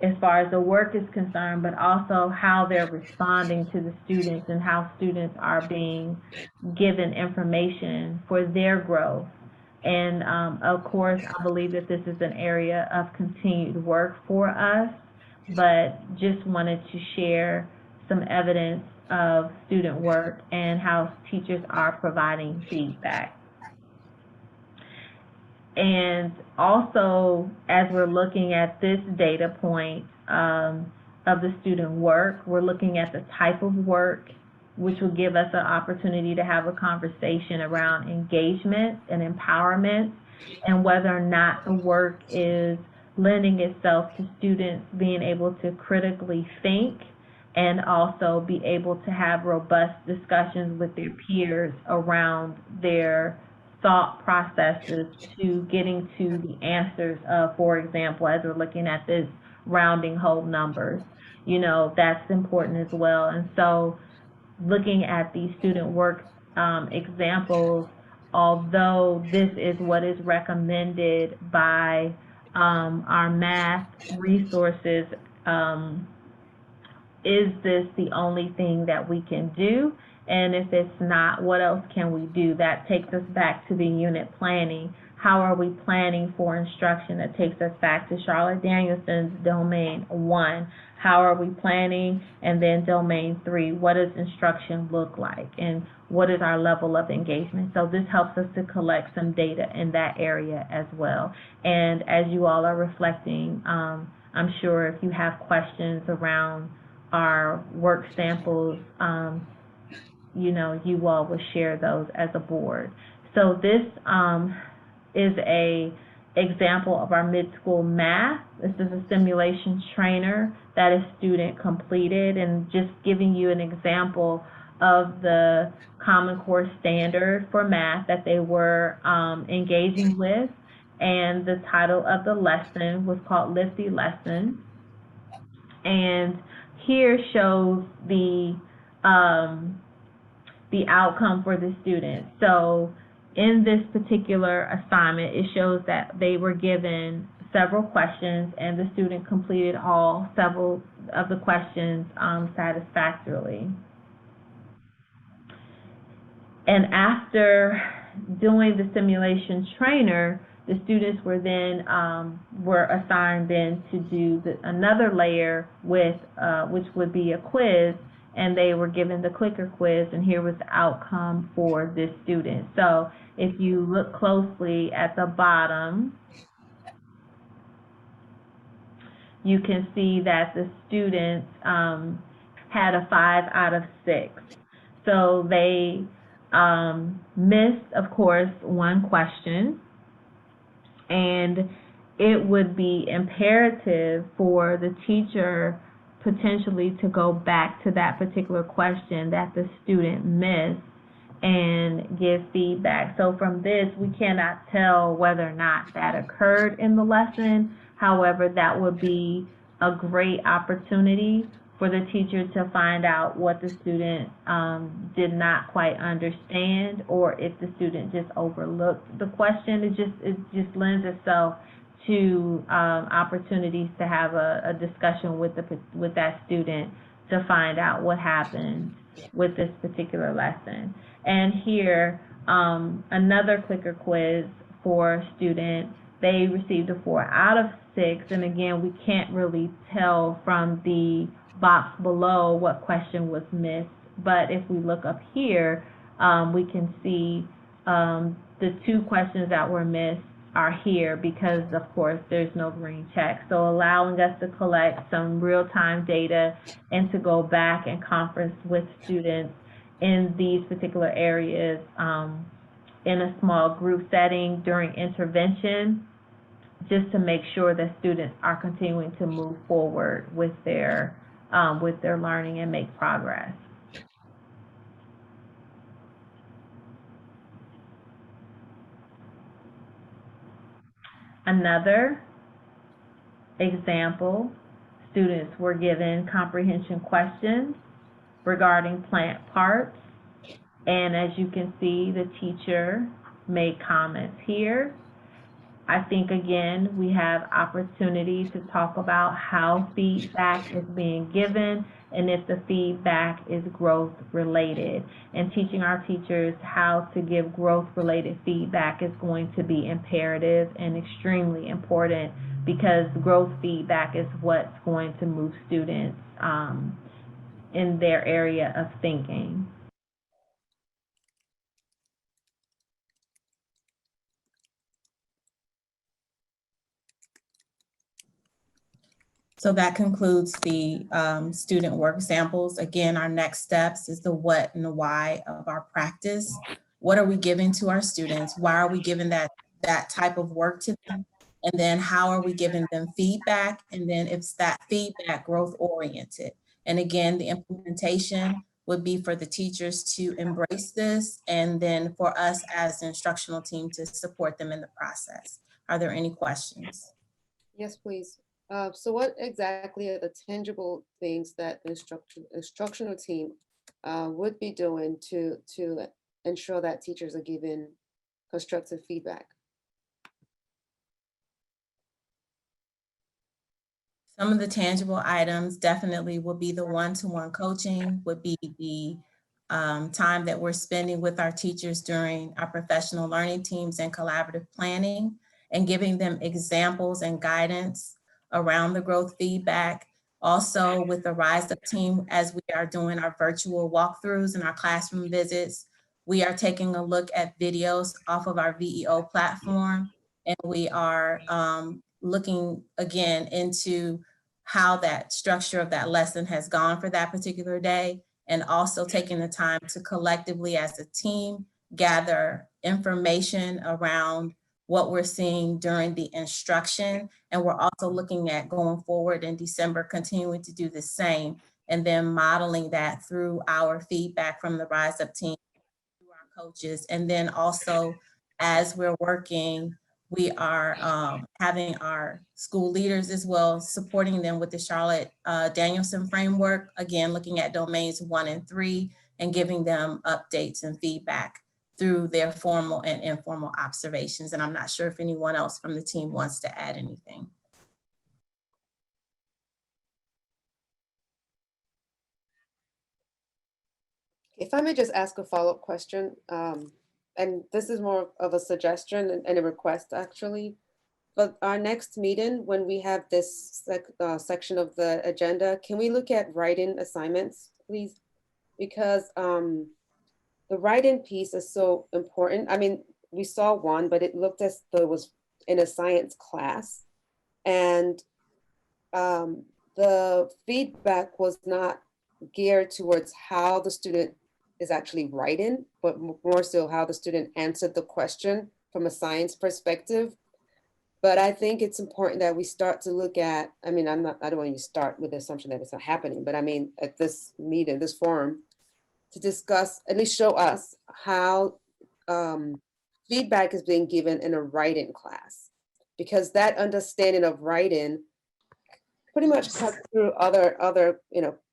Speaker 12: as far as the work is concerned, but also how they're responding to the students and how students are being given information for their growth. And of course, I believe that this is an area of continued work for us, but just wanted to share some evidence of student work and how teachers are providing feedback. And also, as we're looking at this data point of the student work, we're looking at the type of work, which will give us an opportunity to have a conversation around engagement and empowerment, and whether or not the work is lending itself to students being able to critically think and also be able to have robust discussions with their peers around their thought processes to getting to the answers of, for example, as we're looking at this rounding whole numbers, you know, that's important as well. And so looking at these student work examples, although this is what is recommended by our math resources, is this the only thing that we can do? And if it's not, what else can we do? That takes us back to the unit planning. How are we planning for instruction? That takes us back to Charlotte Danielson's domain 1. How are we planning? And then domain 3, what does instruction look like? And what is our level of engagement? So this helps us to collect some data in that area as well. And as you all are reflecting, I'm sure if you have questions around our work samples, you know, you all will share those as a board. So this is a example of our mid-school math. This is a simulation trainer that a student completed, and just giving you an example of the Common Core standard for math that they were engaging with. And the title of the lesson was called Lift the Lesson. And here shows the outcome for the student. So in this particular assignment, it shows that they were given several questions and the student completed several of the questions satisfactorily. And after doing the simulation trainer, the students were then were assigned then to do another layer with which would be a quiz, and they were given the clicker quiz, and here was the outcome for this student. So if you look closely at the bottom, you can see that the students had a 5 out of 6. So they missed, of course, one question, and it would be imperative for the teacher potentially to go back to that particular question that the student missed and give feedback. So from this, we cannot tell whether or not that occurred in the lesson. However, that would be a great opportunity for the teacher to find out what the student did not quite understand, or if the student just overlooked the question. It just lends itself to opportunities to have a discussion with that student to find out what happened with this particular lesson. And here, another clicker quiz for a student. They received a 4 out of 6, and again, we can't really tell from the box below what question was missed, but if we look up here, we can see the 2 questions that were missed are here because, of course, there's no green check. So allowing us to collect some real-time data and to go back and conference with students in these particular areas in a small group setting during intervention, just to make sure that students are continuing to move forward with their learning and make progress. Another example, students were given comprehension questions regarding plant parts, and as you can see, the teacher made comments here. I think, again, we have opportunity to talk about how feedback is being given and if the feedback is growth related. And teaching our teachers how to give growth related feedback is going to be imperative and extremely important, because growth feedback is what's going to move students in their area of thinking. So that concludes the student work samples. Again, our next steps is the what and the why of our practice. What are we giving to our students? Why are we giving that type of work to them? And then how are we giving them feedback? And then if that feedback growth oriented. And again, the implementation would be for the teachers to embrace this and then for us as the instructional team to support them in the process. Are there any questions?
Speaker 1: Yes, please. So what exactly are the tangible things that the instructional team would be doing to ensure that teachers are given constructive feedback?
Speaker 12: Some of the tangible items definitely will be the one-to-one coaching, would be the time that we're spending with our teachers during our professional learning teams and collaborative planning, and giving them examples and guidance around the growth feedback. Also with the Rise Up team, as we are doing our virtual walkthroughs and our classroom visits, we are taking a look at videos off of our VEO platform, and we are looking again into how that structure of that lesson has gone for that particular day, and also taking the time to collectively as a team gather information around what we're seeing during the instruction. And we're also looking at going forward in December, continuing to do the same, and then modeling that through our feedback from the Rise Up team, through our coaches. And then also as we're working, we are having our school leaders as well, supporting them with the Charlotte Danielson framework, again, looking at domains 1 and 3 and giving them updates and feedback through their formal and informal observations. And I'm not sure if anyone else from the team wants to add anything.
Speaker 1: If I may just ask a follow-up question, and this is more of a suggestion and a request actually, but our next meeting, when we have this section of the agenda, can we look at writing assignments, please? Because the writing piece is so important. I mean, we saw one, but it looked as though it was in a science class. And the feedback was not geared towards how the student is actually writing, but more so how the student answered the question from a science perspective. But I think it's important that we start to look at, I mean, I don't want you to start with the assumption that it's not happening, but I mean, at this meeting, this forum, to discuss, at least show us how feedback is being given in a writing class, because that understanding of writing pretty much cuts through other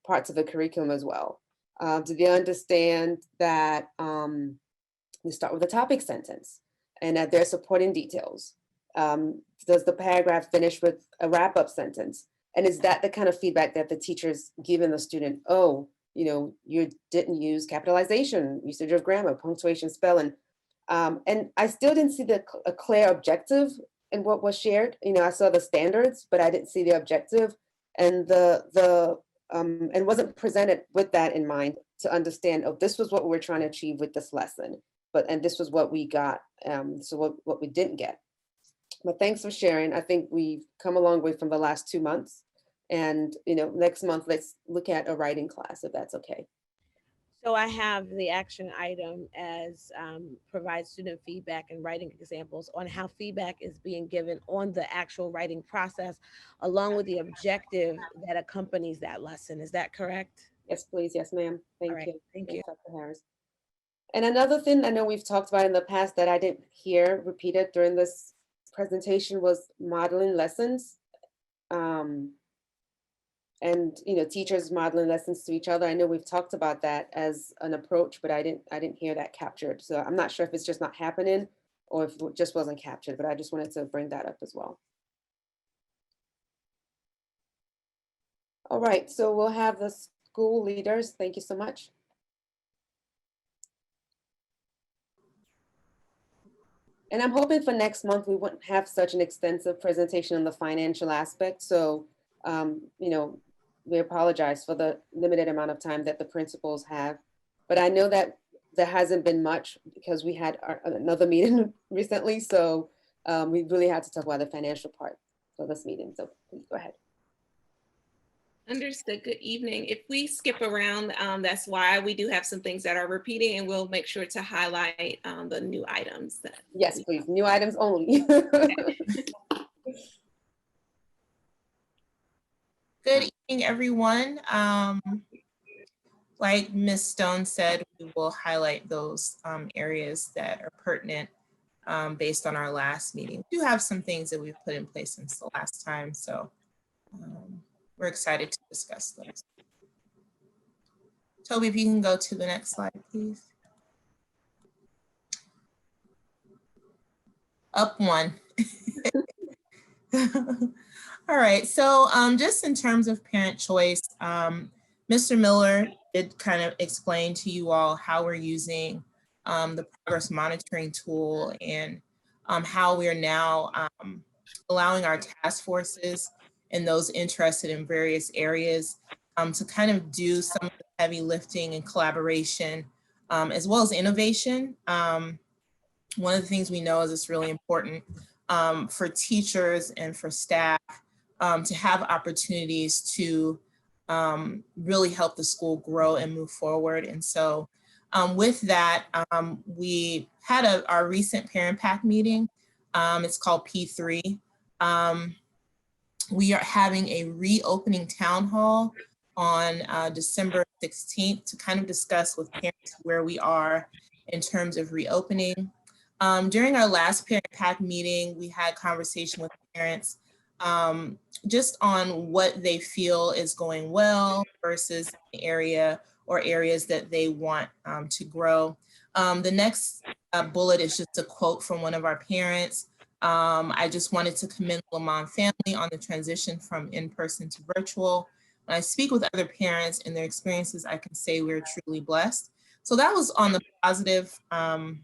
Speaker 1: parts of the curriculum as well. Do they understand that we start with a topic sentence and that they're supporting details? Does the paragraph finish with a wrap-up sentence? And is that the kind of feedback that the teacher's giving the student? Oh, you didn't use capitalization, usage of grammar, punctuation, spelling. And I still didn't see a clear objective in what was shared. I saw the standards, but I didn't see the objective, and and wasn't presented with that in mind to understand, oh, this was what we were trying to achieve with this lesson, and this was what we got. So what we didn't get. But thanks for sharing. I think we've come a long way from the last 2 months. And next month, let's look at a writing class, if that's okay.
Speaker 9: So I have the action item as provide student feedback and writing examples on how feedback is being given on the actual writing process, along with the objective that accompanies that lesson. Is that correct?
Speaker 1: Yes, please. Yes, ma'am. Thank
Speaker 9: right.
Speaker 1: you.
Speaker 9: Thank you.
Speaker 1: Dr. Harris. And another thing I know we've talked about in the past that I didn't hear repeated during this presentation was modeling lessons. And teachers modeling lessons to each other. I know we've talked about that as an approach, but I didn't hear that captured. So I'm not sure if it's just not happening or if it just wasn't captured, but I just wanted to bring that up as well. All right, so we'll have the school leaders. Thank you so much. And I'm hoping for next month, we wouldn't have such an extensive presentation on the financial aspect. So, we apologize for the limited amount of time that the principals have, but I know that there hasn't been much because we had another meeting recently. So we really had to talk about the financial part of this meeting. So please go ahead.
Speaker 13: Understood. Good evening. If we skip around, that's why we do have some things that are repeating, and we'll make sure to highlight the new items.
Speaker 1: Yes, please. New items only.
Speaker 12: Good evening, everyone. Like Ms. Stone said, we will highlight those areas that are pertinent based on our last meeting. We do have some things that we've put in place since the last time, so we're excited to discuss those. Toby, if you can go to the next slide, please. Up one. All right, so just in terms of parent choice, Mr. Miller did kind of explain to you all how we're using the progress monitoring tool and how we are now allowing our task forces and those interested in various areas to kind of do some of the heavy lifting and collaboration, as well as innovation. One of the things we know is it's really important for teachers and for staff to have opportunities to really help the school grow and move forward. And so with that, we had our recent parent pack meeting. It's called P3. We are having a reopening town hall on December 16th to kind of discuss with parents where we are in terms of reopening. During our last parent pack meeting, we had conversation with parents just on what they feel is going well versus the area or areas that they want to grow. The next bullet is just a quote from one of our parents. I just wanted to commend the Lamont family on the transition from in-person to virtual. When I speak with other parents and their experiences, I can say we're truly blessed. So that was on the positive, kind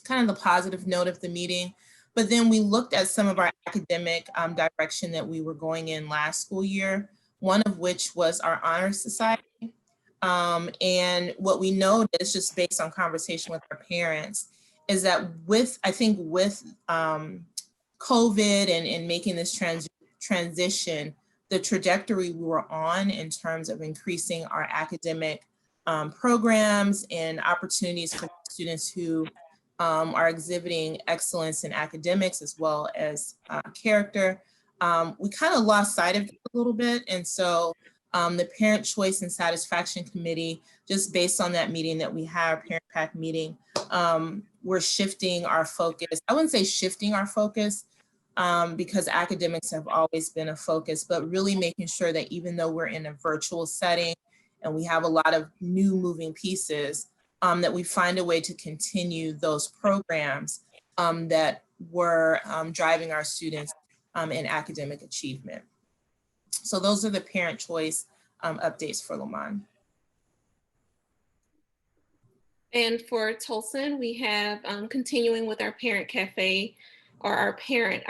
Speaker 12: of the positive note of the meeting. But then we looked at some of our academic direction that we were going in last school year, one of which was our Honor Society. And what we know is just based on conversation with our parents is that with COVID and making this transition, the trajectory we were on in terms of increasing our academic programs and opportunities for students who are exhibiting excellence in academics as well as character, we kind of lost sight of it a little bit. And so the Parent Choice and Satisfaction Committee, just based on that meeting that we had, our parent pack meeting, we're shifting our focus. I wouldn't say shifting our focus because academics have always been a focus, but really making sure that even though we're in a virtual setting and we have a lot of new moving pieces, that we find a way to continue those programs that were driving our students in academic achievement. So those are the Parent Choice updates for Lamont.
Speaker 13: And for Tolson, we have continuing with our Parent Cafe or our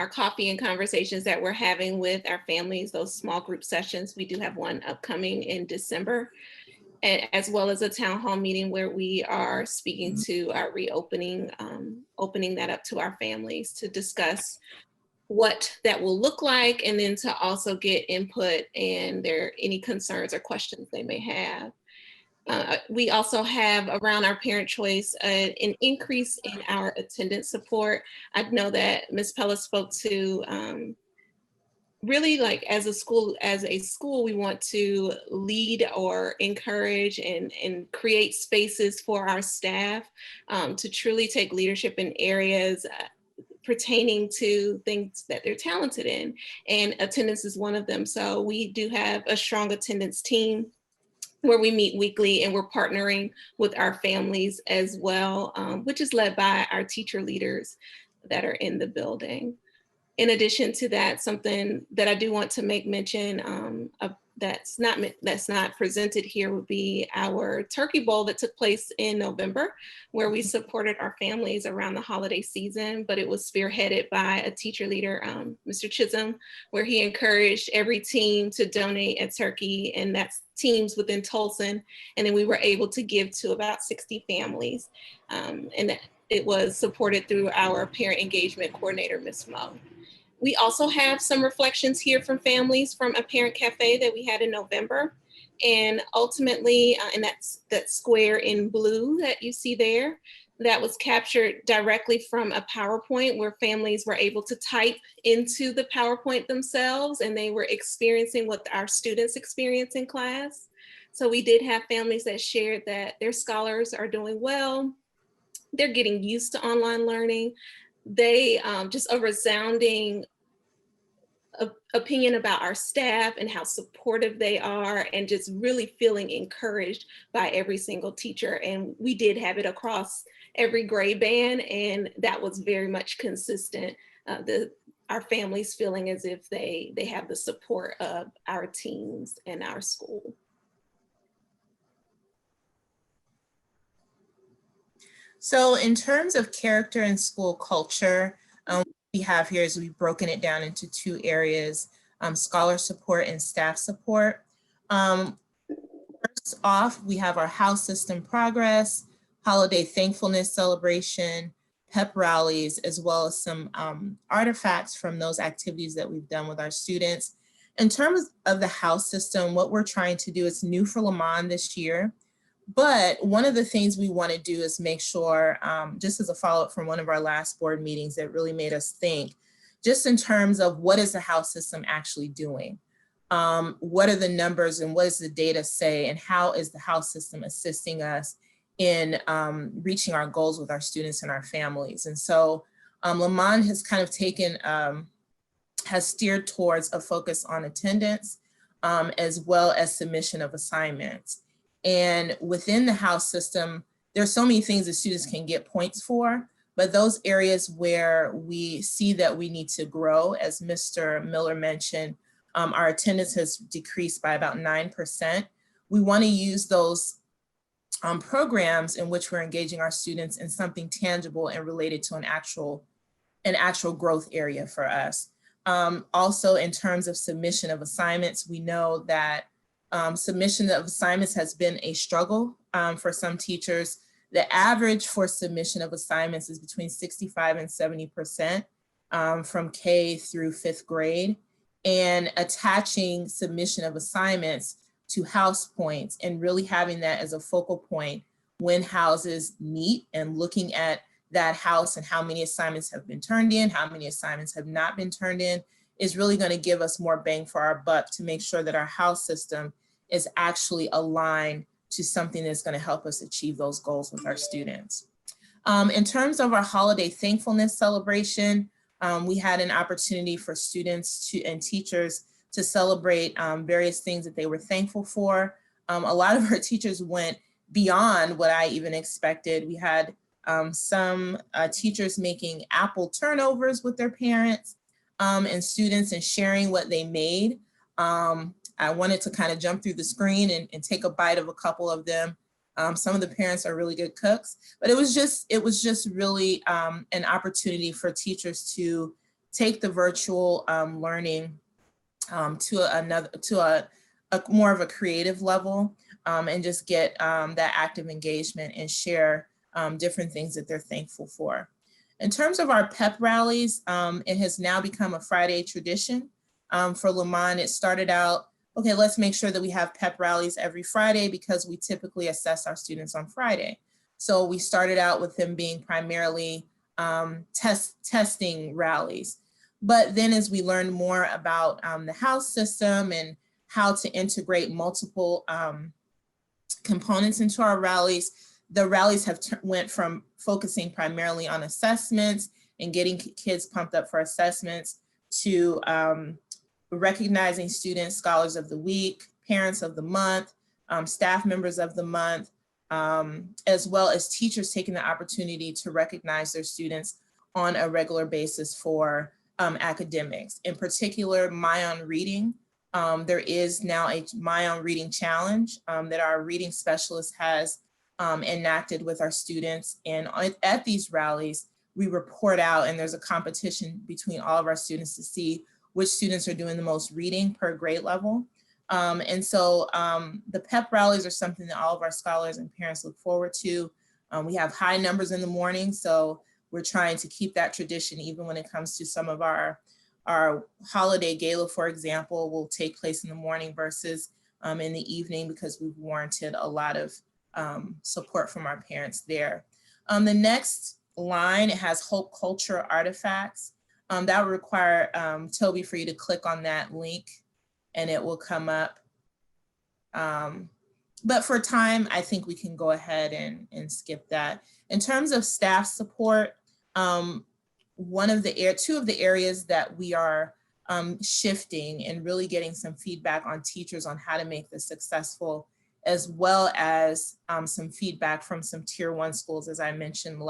Speaker 13: coffee and conversations that we're having with our families, those small group sessions. We do have one upcoming in December, as well as a town hall meeting where we are speaking to our reopening, opening that up to our families to discuss what that will look like, and then to also get input and any concerns or questions they may have. We also have around our Parent Choice an increase in our attendance support. I know that Ms. Pella spoke to really, like, as a school, we want to lead or encourage and create spaces for our staff to truly take leadership in areas pertaining to things that they're talented in, and attendance is one of them. So we do have a strong attendance team where we meet weekly, and we're partnering with our families as well, which is led by our teacher leaders that are in the building. In addition to that, something that I do want to make mention that's not presented here would be our Turkey Bowl that took place in November, where we supported our families around the holiday season, but it was spearheaded by a teacher leader, Mr. Chisholm, where he encouraged every team to donate a turkey, and that's teams within Tolson. And then we were able to give to about 60 families. And it was supported through our parent engagement coordinator, Ms. Mo. We also have some reflections here from families from a parent cafe that we had in November. And ultimately, and that's that square in blue that you see there, that was captured directly from a PowerPoint where families were able to type into the PowerPoint themselves, and they were experiencing what our students experience in class. So we did have families that shared that their scholars are doing well. They're getting used to online learning. They just a resounding opinion about our staff and how supportive they are, and just really feeling encouraged by every single teacher. And we did have it across every grade band, and that was very much consistent. Our families feeling as if they have the support of our teams and our school.
Speaker 14: So in terms of character and school culture, what we have here is we've broken it down into two areas, scholar support and staff support. First off, we have our house system progress, holiday thankfulness celebration, pep rallies, as well as some artifacts from those activities that we've done with our students. In terms of the house system, what we're trying to do is new for Lamont this year. But one of the things we want to do is make sure, just as a follow-up from one of our last board meetings that really made us think, just in terms of what is the house system actually doing? What are the numbers and what does the data say, and how is the house system assisting us in reaching our goals with our students and our families? And so Lamont has kind of taken, has steered towards a focus on attendance, as well as submission of assignments. And within the house system, there's so many things that students can get points for, but those areas where we see that we need to grow, as Mr. Miller mentioned, our attendance has decreased by about 9%. We want to use those programs in which we're engaging our students in something tangible and related to an actual growth area for us. Also, in terms of submission of assignments, we know that submission of assignments has been a struggle for some teachers. The average for submission of assignments is between 65 and 70% from K through 5th grade. And attaching submission of assignments to house points and really having that as a focal point when houses meet, and looking at that house and how many assignments have been turned in, how many assignments have not been turned in, is really going to give us more bang for our buck to make sure that our house system is actually aligned to something that's going to help us achieve those goals with our students. In terms of our holiday thankfulness celebration, we had an opportunity for students and teachers to celebrate various things that they were thankful for. A lot of our teachers went beyond what I even expected. We had some teachers making apple turnovers with their parents and students and sharing what they made. I wanted to kind of jump through the screen and take a bite of a couple of them. Some of the parents are really good cooks, but it was just really an opportunity for teachers to take the virtual learning to a more of a creative level, and just get that active engagement and share different things that they're thankful for. In terms of our pep rallies, it has now become a Friday tradition for Lamont. It started out, okay, let's make sure that we have pep rallies every Friday because we typically assess our students on Friday. So we started out with them being primarily testing rallies. But then as we learned more about the house system and how to integrate multiple components into our rallies, the rallies have went from focusing primarily on assessments and getting kids pumped up for assessments to recognizing students, scholars of the week, parents of the month, staff members of the month, as well as teachers taking the opportunity to recognize their students on a regular basis for academics. In particular, My On Reading. There is now a My On Reading challenge that our reading specialist has enacted with our students. And at these rallies, we report out, and there's a competition between all of our students to see which students are doing the most reading per grade level. And so the pep rallies are something that all of our scholars and parents look forward to. We have high numbers in the morning, so we're trying to keep that tradition even when it comes to some of our Our holiday gala, for example, will take place in the morning versus in the evening because we've warranted a lot of support from our parents there. The next line, it has Hope Culture Artifacts. That would require Toby for you to click on that link and it will come up. But for time, I think we can go ahead and skip that. In terms of staff support, two of the areas that we are shifting and really getting some feedback on teachers on how to make this successful, as well as some feedback from some tier 1 schools, as I mentioned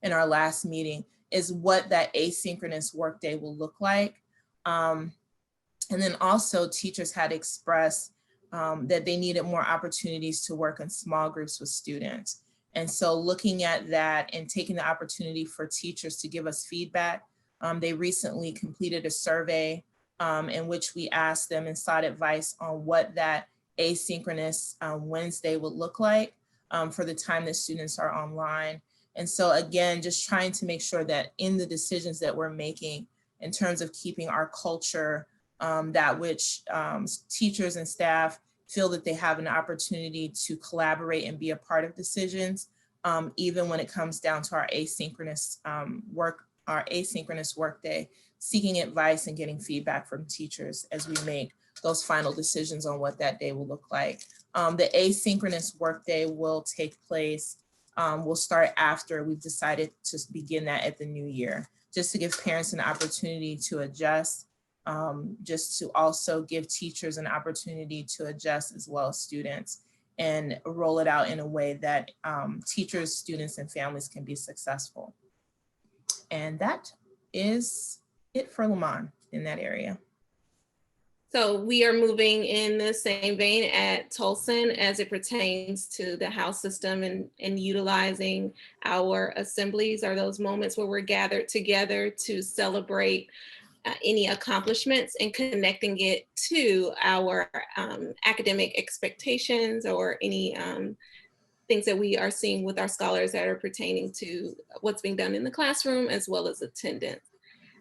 Speaker 14: in our last meeting, is what that asynchronous workday will look like. And then also teachers had expressed that they needed more opportunities to work in small groups with students. And so looking at that and taking the opportunity for teachers to give us feedback, they recently completed a survey in which we asked them and sought advice on what that asynchronous Wednesday would look like for the time that students are online. And so again, just trying to make sure that in the decisions that we're making in terms of keeping our culture, that which teachers and staff feel that they have an opportunity to collaborate and be a part of decisions, even when it comes down to our asynchronous workday, seeking advice and getting feedback from teachers as we make those final decisions on what that day will look like. The asynchronous workday will take place, will start after we've decided to begin that at the new year, just to give parents an opportunity to adjust, just to also give teachers an opportunity to adjust as well as students, and roll it out in a way that teachers, students, and families can be successful. And that is it for Lamont in that area.
Speaker 13: So we are moving in the same vein at Tolson as it pertains to the house system and utilizing our assemblies, or those moments where we're gathered together to celebrate any accomplishments and connecting it to our academic expectations or any things that we are seeing with our scholars that are pertaining to what's being done in the classroom, as well as attendance.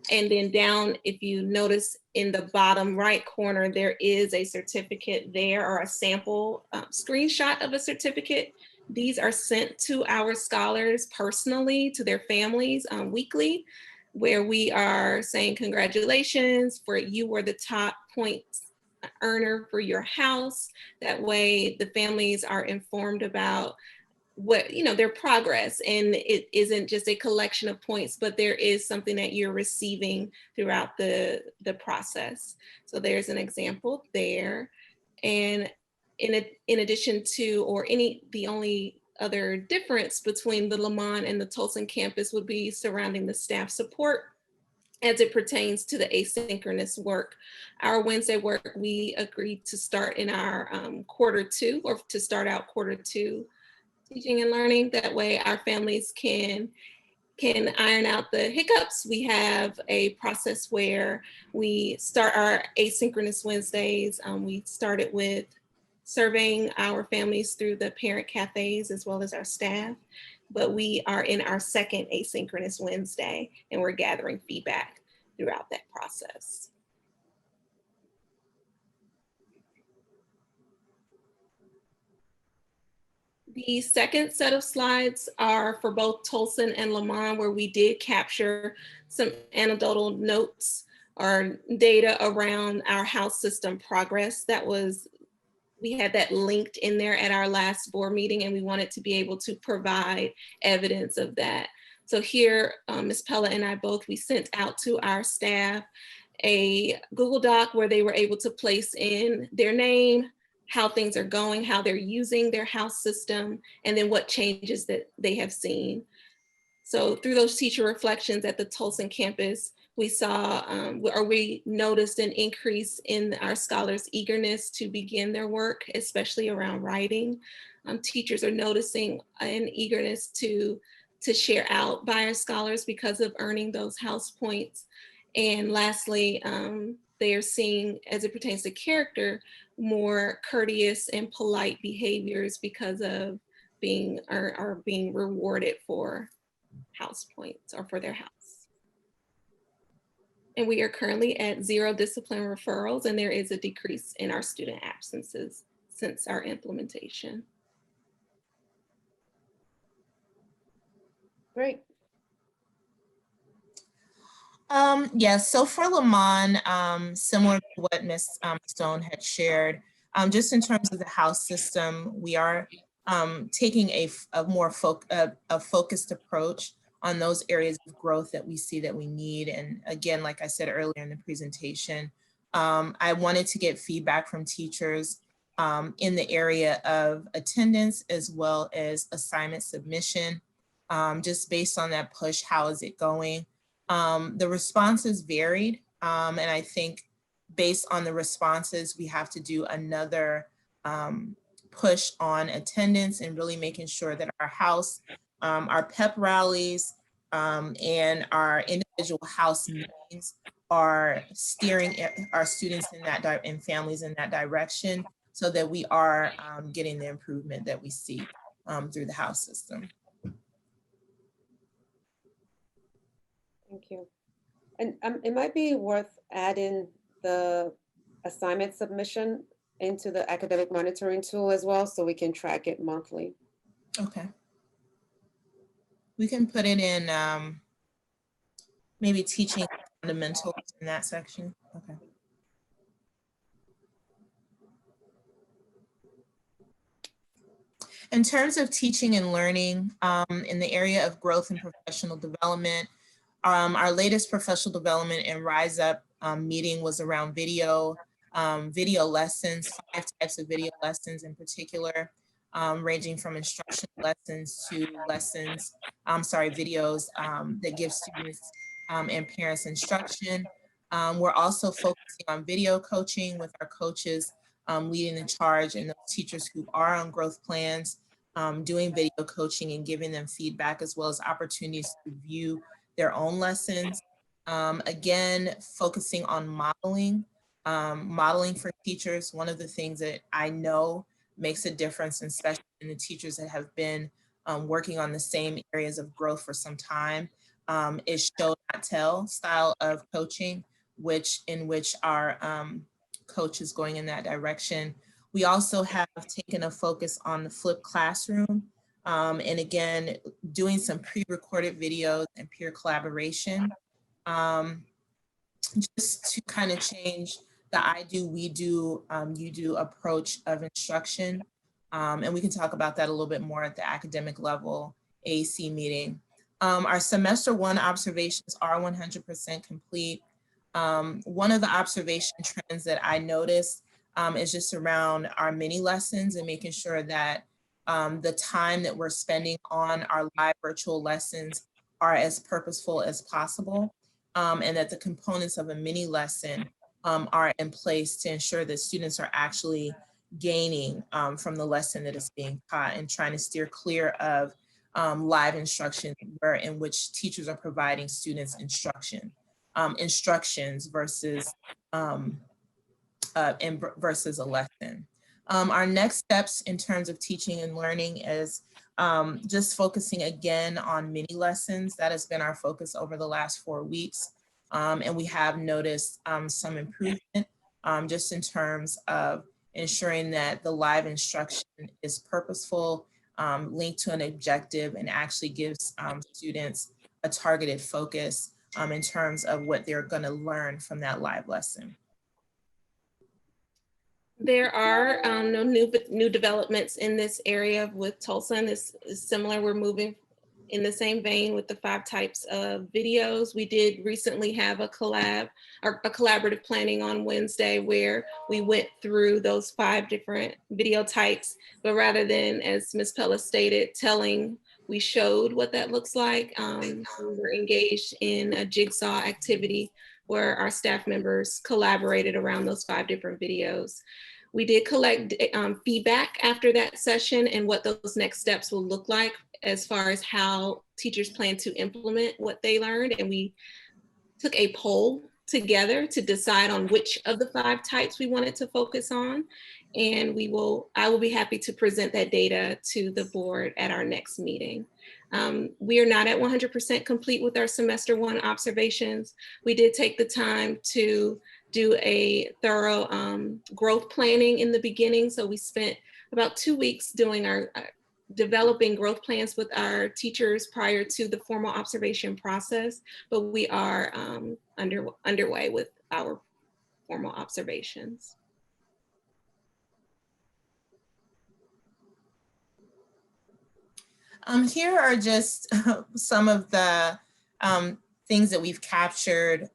Speaker 13: And then down, if you notice in the bottom right corner, there is a certificate there, or a sample screenshot of a certificate. These are sent to our scholars personally, to their families weekly, where we are saying congratulations for you were the top points earner for your house. That way the families are informed about what, you know, their progress, and it isn't just a collection of points, but there is something that you're receiving throughout the process. So there's an example there. And in addition to, or the only other difference between the Lamont and the Tolson campus would be surrounding the staff support as it pertains to the asynchronous work. Our Wednesday work, we agreed to start in our Q2, or to start out Q2 teaching and learning. That way our families can iron out the hiccups. We have a process where we start our asynchronous Wednesdays. We started with surveying our families through the parent cafes as well as our staff, but we are in our second asynchronous Wednesday and we're gathering feedback throughout that process. The second set of slides are for both Tolson and Lamont, where we did capture some anecdotal notes or data around our house system progress. We had that linked in there at our last board meeting, and we wanted to be able to provide evidence of that. So here, Ms. Pella and I both, we sent out to our staff a Google Doc where they were able to place in their name, how things are going, how they're using their house system, and then what changes that they have seen. So through those teacher reflections at the Tolson campus, we saw, or we noticed an increase in our scholars' eagerness to begin their work, especially around writing. Teachers are noticing an eagerness to share out by our scholars because of earning those house points. And lastly, they are seeing, as it pertains to character, more courteous and polite behaviors because of being rewarded for house points or for their house. And we are currently at 0 discipline referrals, and there is a decrease in our student absences since our implementation.
Speaker 1: Great.
Speaker 14: Yes, so for Lamont, similar to what Ms. Stone had shared, just in terms of the house system, we are taking a more focused approach on those areas of growth that we see that we need. And again, like I said earlier in the presentation, I wanted to get feedback from teachers in the area of attendance as well as assignment submission. Just based on that push, how is it going? The responses varied, and I think based on the responses, we have to do another push on attendance and really making sure that our house, our pep rallies, and our individual house meetings are steering our students in that and families in that direction, so that we are getting the improvement that we see through the house system.
Speaker 1: Thank you. And it might be worth adding the assignment submission into the academic monitoring tool as well, so we can track it monthly.
Speaker 14: Okay. We can put it in maybe teaching fundamentals in that section. Okay. In terms of teaching and learning, in the area of growth and professional development, our latest professional development and Rise Up meeting was around video lessons, 5 types of video lessons in particular, ranging from instructional lessons to lessons, videos that give students and parents instruction. We're also focusing on video coaching with our coaches leading the charge, and those teachers who are on growth plans, doing video coaching and giving them feedback, as well as opportunities to review their own lessons. Again, focusing on modeling for teachers. One of the things that I know makes a difference, especially in the teachers that have been working on the same areas of growth for some time, is show not tell style of coaching, in which our coach is going in that direction. We also have taken a focus on the flipped classroom, and again, doing some pre-recorded videos and peer collaboration, just to kind of change the I do, we do, you do approach of instruction. And we can talk about that a little bit more at the academic level AAC meeting. Our semester 1 observations are 100% complete. One of the observation trends that I noticed is just around our mini lessons and making sure that the time that we're spending on our live virtual lessons are as purposeful as possible, and that the components of a mini lesson are in place to ensure that students are actually gaining from the lesson that is being taught, and trying to steer clear of live instruction in which teachers are providing students instructions versus versus a lesson. Our next steps in terms of teaching and learning is just focusing again on mini lessons. That has been our focus over the last 4 weeks. And we have noticed some improvement just in terms of ensuring that the live instruction is purposeful, linked to an objective, and actually gives students a targeted focus in terms of what they're going to learn from that live lesson.
Speaker 13: There are no new developments in this area with Tulsa, and this is similar. We're moving in the same vein with the 5 types of videos. We did recently have a collaborative planning on Wednesday where we went through those 5 different video types, but rather than, as Ms. Pella stated, telling, we showed what that looks like. We were engaged in a jigsaw activity where our staff members collaborated around those 5 different videos. We did collect feedback after that session and what those next steps will look like as far as how teachers plan to implement what they learned. And we took a poll together to decide on which of the 5 types we wanted to focus on. And I will be happy to present that data to the board at our next meeting. We are not at 100% complete with our semester 1 observations. We did take the time to do a thorough growth planning in the beginning. So we spent about 2 weeks doing our developing growth plans with our teachers prior to the formal observation process, but we are underway with our formal observations.
Speaker 14: Here are just some of the things that we've captured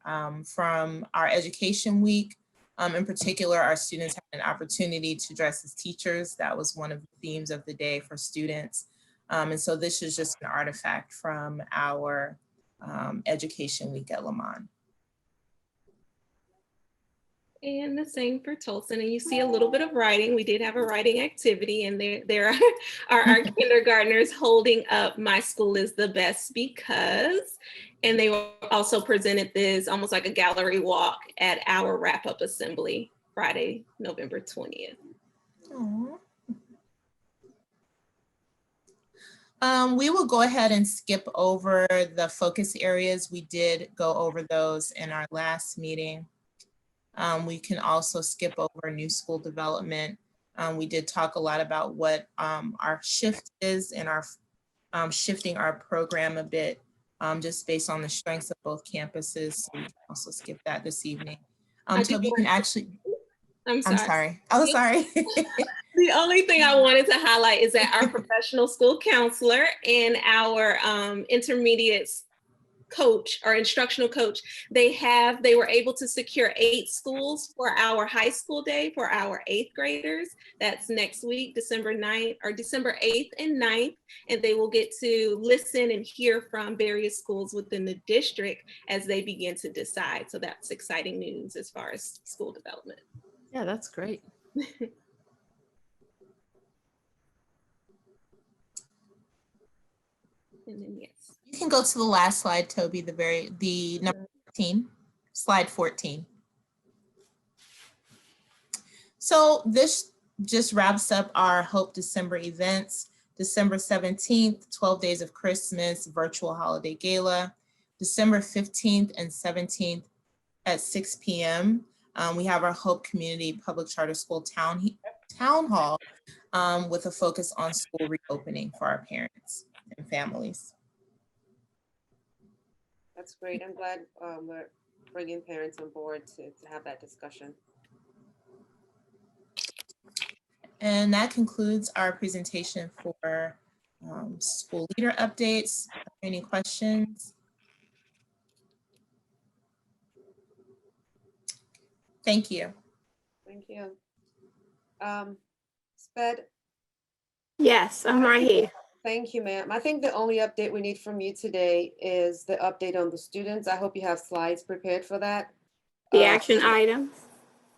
Speaker 14: from our education week. In particular, our students had an opportunity to dress as teachers. That was one of the themes of the day for students. And so this is just an artifact from our education week at Lamont.
Speaker 13: And the same for Tolson. And you see a little bit of writing. We did have a writing activity, and there are our kindergartners holding up "My School is the Best Because." And they also presented this almost like a gallery walk at our wrap-up assembly Friday, November 20th.
Speaker 14: We will go ahead and skip over the focus areas. We did go over those in our last meeting. We can also skip over new school development. We did talk a lot about what our shift is and our shifting our program a bit just based on the strengths of both campuses. So we can also skip that this evening. Toby, you can actually,
Speaker 13: I'm sorry.
Speaker 14: Oh, sorry.
Speaker 13: The only thing I wanted to highlight is that our professional school counselor and our intermediate coach or instructional coach, they were able to secure 8 schools for our high school day for our 8th graders. That's next week, December 9th or December 8th and 9th. And they will get to listen and hear from various schools within the district as they begin to decide. So that's exciting news as far as school development.
Speaker 4: Yeah, that's great.
Speaker 13: And then yes.
Speaker 14: You can go to the last slide, Toby, the number 14, slide 14. So this just wraps up our Hope December events. December 17th, 12 Days of Christmas, virtual holiday gala. December 15th and 17th at 6 p.m. We have our Hope Community Public Charter School Town Hall with a focus on school reopening for our parents and families.
Speaker 1: That's great. I'm glad we're bringing parents on board to have that discussion.
Speaker 14: And that concludes our presentation for school leader updates. Any questions? Thank you.
Speaker 1: Thank you. Sped?
Speaker 15: Yes, I'm right here.
Speaker 1: Thank you, ma'am. I think the only update we need from you today is the update on the students. I hope you have slides prepared for that.
Speaker 15: The action items.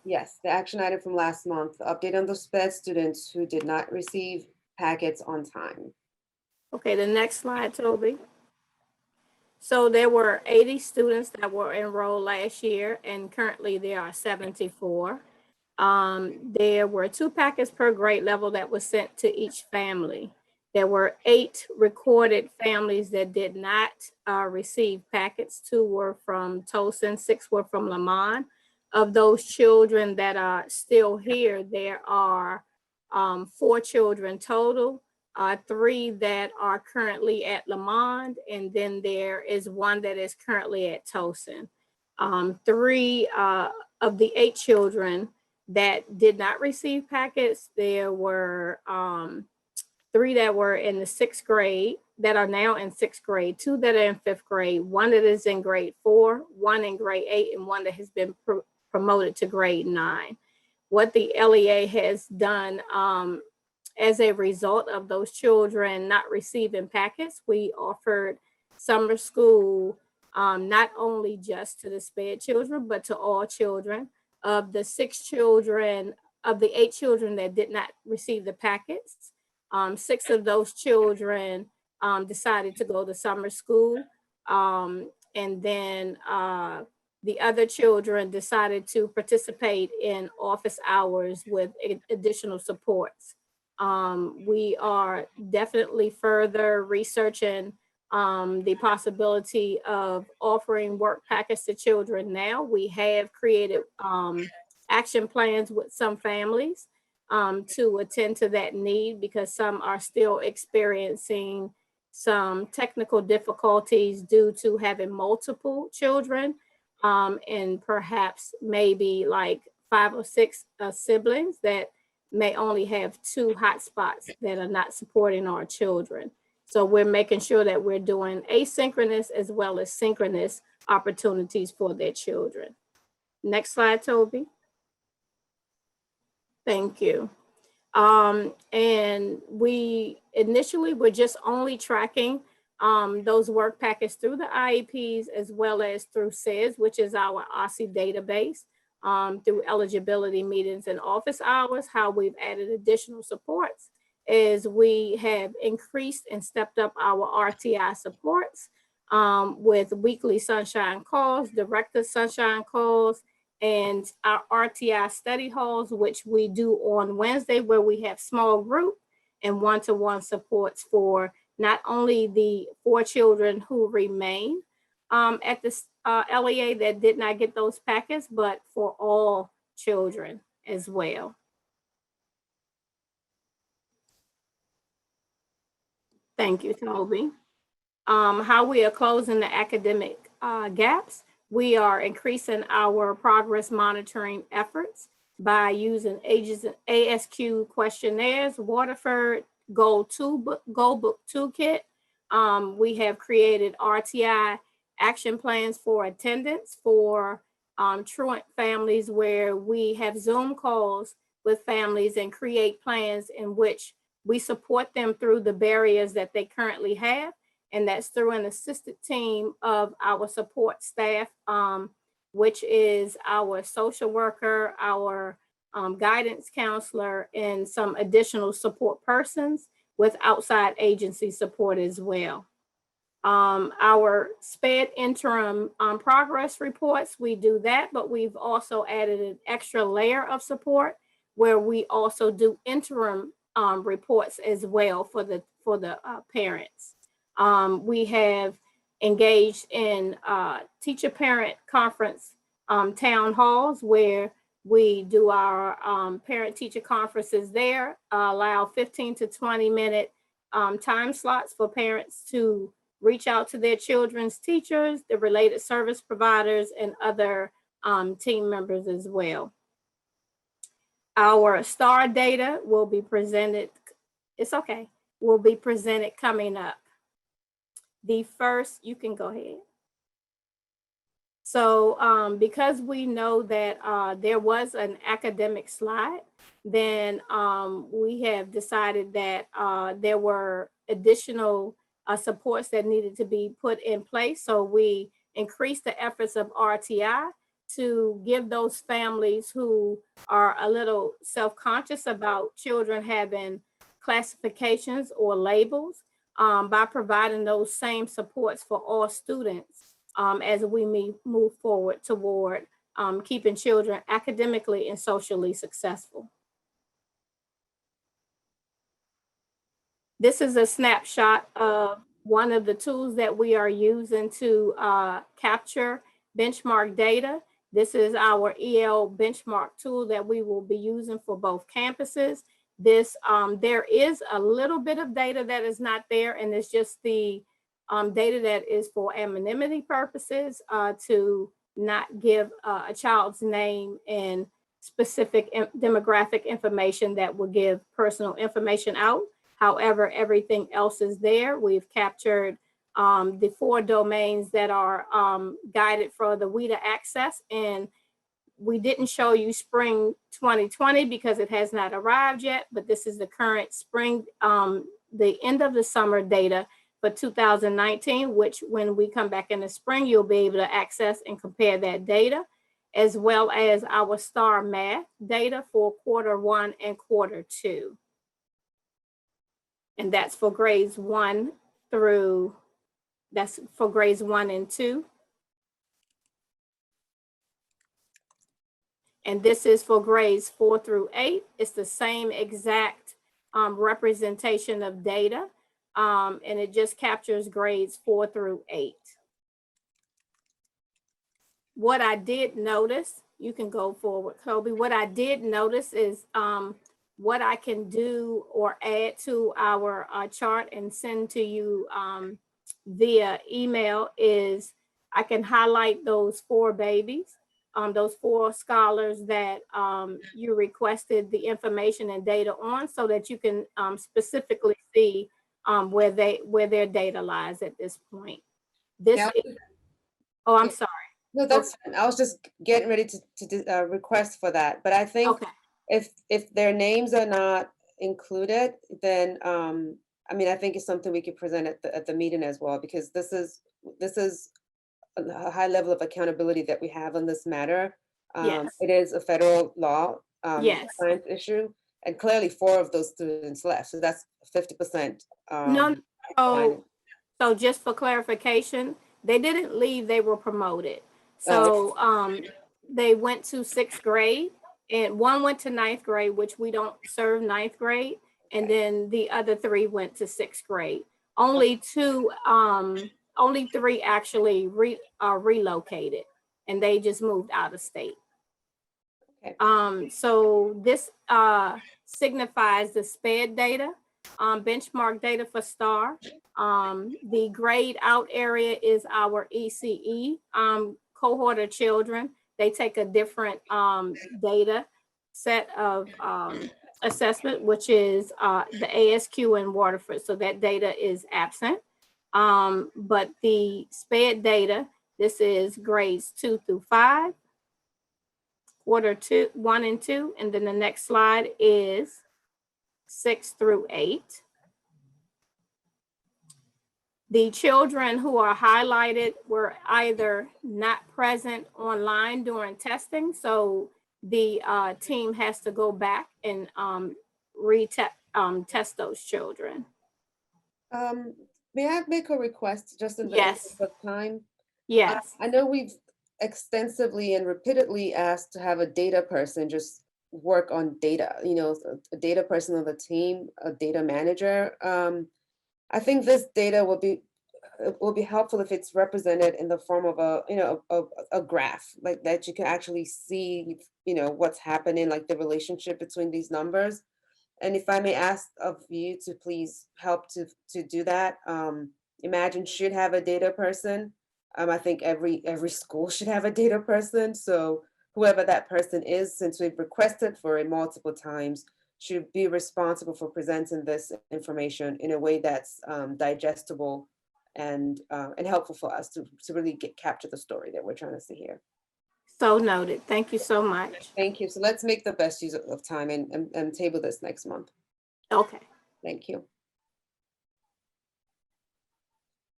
Speaker 1: Yes, the action item from last month, the update on the SPED students who did not receive packets on time.
Speaker 15: Okay, the next slide, Toby. So there were 80 students that were enrolled last year, and currently there are 74. There were 2 packets per grade level that was sent to each family. There were 8 recorded families that did not receive packets. 2 were from Tolson, 6 were from Lamont. Of those children that are still here, there are 4 children total, 3 that are currently at Lamont, and then there is 1 that is currently at Tolson. 3 of the 8 children that did not receive packets, there were 3 that were in the 6th grade that are now in 6th grade, 2 that are in 5th grade, 1 that is in grade 4, 1 in grade 8, and 1 that has been promoted to grade 9. What the LEA has done as a result of those children not receiving packets, we offered summer school not only just to the SPED children, but to all children. Of the 6 children, of the 8 children that did not receive the packets, 6 of those children decided to go to summer school. And then the other children decided to participate in office hours with additional supports. We are definitely further researching the possibility of offering work packets to children now. We have created action plans with some families to attend to that need, because some are still experiencing some technical difficulties due to having multiple children, and perhaps maybe like 5 or 6 siblings that may only have 2 hotspots that are not supporting our children. So we're making sure that we're doing asynchronous as well as synchronous opportunities for their children. Next slide, Toby. Thank you. And we initially were just only tracking those work packets through the IEPs as well as through SES, which is our OSSI database, through eligibility meetings and office hours. How we've added additional supports is we have increased and stepped up our RTI supports with weekly sunshine calls, director sunshine calls, and our RTI study halls, which we do on Wednesday, where we have small group and one-to-one supports for not only the 4 children who remain at the LEA that did not get those packets, but for all children as well. Thank you, Toby. How we are closing the academic gaps. We are increasing our progress monitoring efforts by using ASQ questionnaires, Waterford Gold Book Toolkit. We have created RTI action plans for attendance for truant families, where we have Zoom calls with families and create plans in which we support them through the barriers that they currently have. And that's through an assisted team of our support staff, which is our social worker, our guidance counselor, and some additional support persons with outside agency support as well. Our SPED interim progress reports, we do that, but we've also added an extra layer of support where we also do interim reports as well for the parents. We have engaged in teacher-parent conference town halls, where we do our parent-teacher conferences there, allow 15 to 20-minute time slots for parents to reach out to their children's teachers, the related service providers, and other team members as well. Our STAR data will be presented, will be presented coming up. The first, you can go ahead. So because we know that there was an academic slide, then we have decided that there were additional supports that needed to be put in place. So we increased the efforts of RTI to give those families who are a little self-conscious about children having classifications or labels, by providing those same supports for all students as we move forward toward keeping children academically and socially successful. This is a snapshot of one of the tools that we are using to capture benchmark data. This is our EL benchmark tool that we will be using for both campuses. This, there is a little bit of data that is not there, and it's just the data that is for anonymity purposes, to not give a child's name and specific demographic information that will give personal information out. However, everything else is there. We've captured the 4 domains that are guided for the WIDA access, and we didn't show you spring 2020 because it has not arrived yet, but this is the current spring, the end of the summer data for 2019, which when we come back in the spring, you'll be able to access and compare that data, as well as our STAR math data for Q1 and Q2. And that's for grades 1 through, that's for grades 1 and 2. And this is for grades 4 through 8. It's the same exact representation of data, and it just captures grades 4 through 8. What I did notice, you can go forward, Kobe. What I did notice is what I can do or add to our chart and send to you via email is I can highlight those 4 babies, those 4 scholars that you requested the information and data on, so that you can specifically see where their data lies at this point.
Speaker 1: Yeah.
Speaker 15: Oh, I'm sorry.
Speaker 1: No, that's fine. I was just getting ready to request for that, but I think
Speaker 15: Okay.
Speaker 1: if their names are not included, then I mean, I think it's something we could present at the meeting as well, because this is a high level of accountability that we have on this matter.
Speaker 15: Yes.
Speaker 1: It is a federal law
Speaker 15: Yes.
Speaker 1: science issue, and clearly 4 of those students left, so that's 50%.
Speaker 15: No, so just for clarification, they didn't leave, they were promoted. So they went to 6th grade, and 1 went to 9th grade, which we don't serve 9th grade. And then the other 3 went to 6th grade. Only 3 actually relocated, and they just moved out of state. So this signifies the SPED data, benchmark data for STAR. The grade out area is our ECE cohort of children. They take a different data set of assessment, which is the ASQ in Waterford. So that data is absent. But the SPED data, this is grades 2 through 5, quarter 1 and 2. And then the next slide is 6 through 8. The children who are highlighted were either not present online during testing, so the team has to go back and test those children.
Speaker 1: May I make a request just in the interest of time?
Speaker 15: Yes.
Speaker 1: I know we've extensively and repeatedly asked to have a data person just work on data, you know, a data person on the team, a data manager. I think this data will be helpful if it's represented in the form of a graph, like that you can actually see, you know, what's happening, like the relationship between these numbers. And if I may ask of you to please help to do that. Imagine should have a data person. I think every school should have a data person. So whoever that person is, since we've requested for it multiple times, should be responsible for presenting this information in a way that's digestible and helpful for us to really capture the story that we're trying to see here.
Speaker 15: So noted. Thank you so much.
Speaker 1: Thank you. So let's make the best use of time and table this next month.
Speaker 15: Okay.
Speaker 1: Thank you.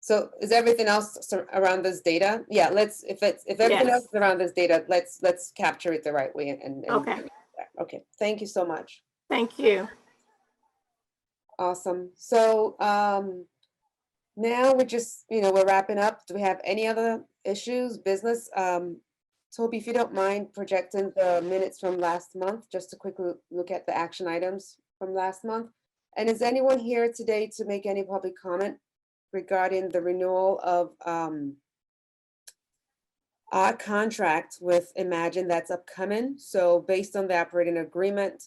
Speaker 1: So is everything else around this data? Yeah, if everything else is around this data, let's capture it the right way and
Speaker 15: okay.
Speaker 1: Okay. Thank you so much.
Speaker 15: Thank you.
Speaker 1: Awesome. So now we're just, we're wrapping up. Do we have any other issues, business? Toby, if you don't mind projecting the minutes from last month, just to quickly look at the action items from last month. And is anyone here today to make any public comment regarding the renewal of our contract with Imagine that's upcoming? So based on the operating agreement,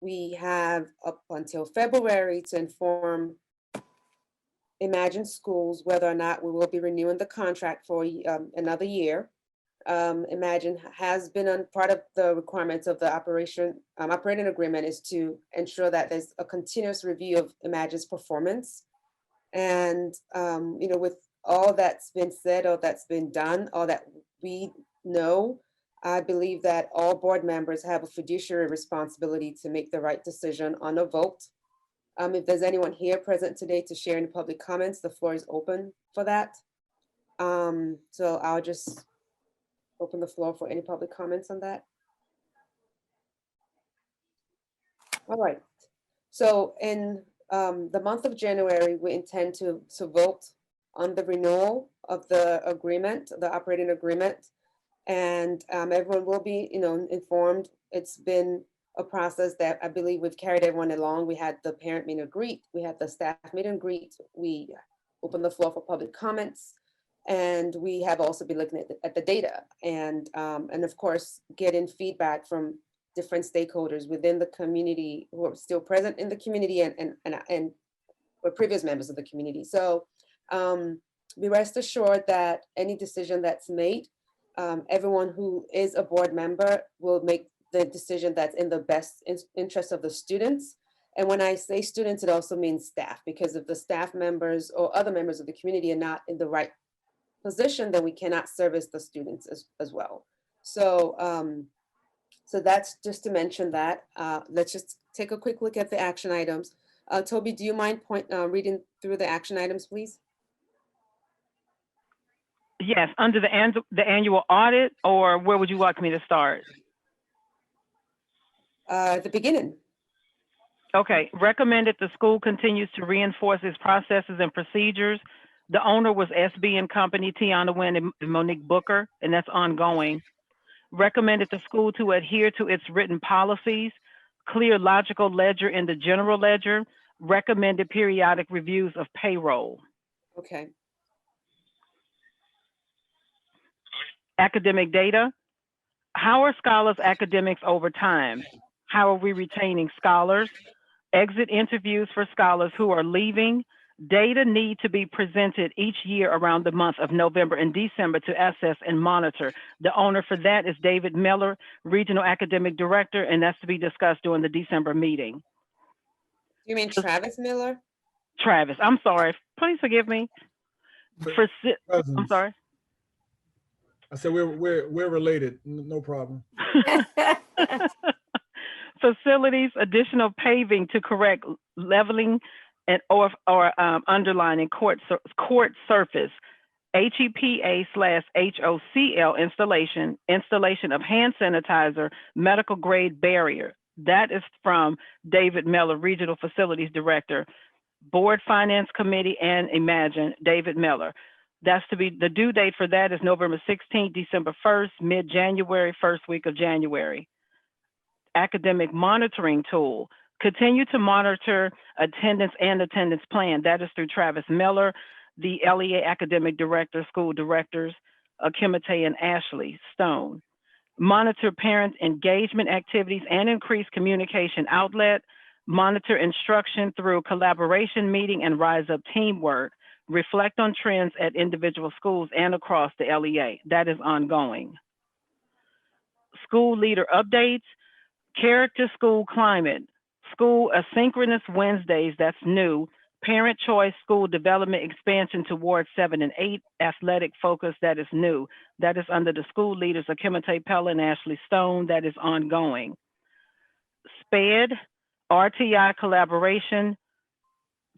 Speaker 1: we have up until February to inform Imagine schools whether or not we will be renewing the contract for another year. Imagine has been on part of the requirements of the operating agreement is to ensure that there's a continuous review of Imagine's performance. And, with all that's been said, all that's been done, all that we know, I believe that all board members have a fiduciary responsibility to make the right decision on a vote. If there's anyone here present today to share any public comments, the floor is open for that. So I'll just open the floor for any public comments on that. All right. So in the month of January, we intend to vote on the renewal of the agreement, the operating agreement, and everyone will be, informed. It's been a process that I believe we've carried everyone along. We had the parent meet and greet, we had the staff meet and greet, we opened the floor for public comments, and we have also been looking at the data and of course, getting feedback from different stakeholders within the community who are still present in the community and were previous members of the community. So we rest assured that any decision that's made, everyone who is a board member will make the decision that's in the best interest of the students. And when I say students, it also means staff, because if the staff members or other members of the community are not in the right position, then we cannot service the students as well. So, so that's just to mention that. Let's just take a quick look at the action items. Toby, do you mind reading through the action items, please?
Speaker 16: Yes, under the annual audit, or where would you like me to start?
Speaker 1: The beginning.
Speaker 16: Okay, recommended the school continues to reinforce its processes and procedures. The owner was SB and Company, Tiana Wynn and Monique Booker, and that's ongoing. Recommended the school to adhere to its written policies, clear logical ledger in the general ledger, recommended periodic reviews of payroll.
Speaker 1: Okay.
Speaker 16: Academic data. How are scholars' academics over time? How are we retaining scholars? Exit interviews for scholars who are leaving. Data need to be presented each year around the month of November and December to assess and monitor. The owner for that is David Miller, Regional Academic Director, and that's to be discussed during the December meeting.
Speaker 1: You mean Travis Miller?
Speaker 16: Travis, I'm sorry. Please forgive me. I'm sorry.
Speaker 17: I said we're related. No problem.
Speaker 16: Facilities, additional paving to correct leveling and or underlining court surface. HEPA/HOCL installation of hand sanitizer, medical grade barrier. That is from David Miller, Regional Facilities Director. Board Finance Committee and Imagine, David Miller. That's to be, the due date for that is November 16th, December 1st, mid-January, first week of January. Academic monitoring tool. Continue to monitor attendance and attendance plan. That is through Travis Miller, the LEA Academic Director, School Directors, Kimite and Ashley Stone. Monitor parent engagement activities and increase communication outlet. Monitor instruction through collaboration meeting and rise up teamwork. Reflect on trends at individual schools and across the LEA. That is ongoing. School leader updates. Character school climate. School asynchronous Wednesdays, that's new. Parent choice school development expansion towards 7 and 8. Athletic focus, that is new. That is under the school leaders of Kimite Phalen and Ashley Stone. That is ongoing. SPED, RTI collaboration.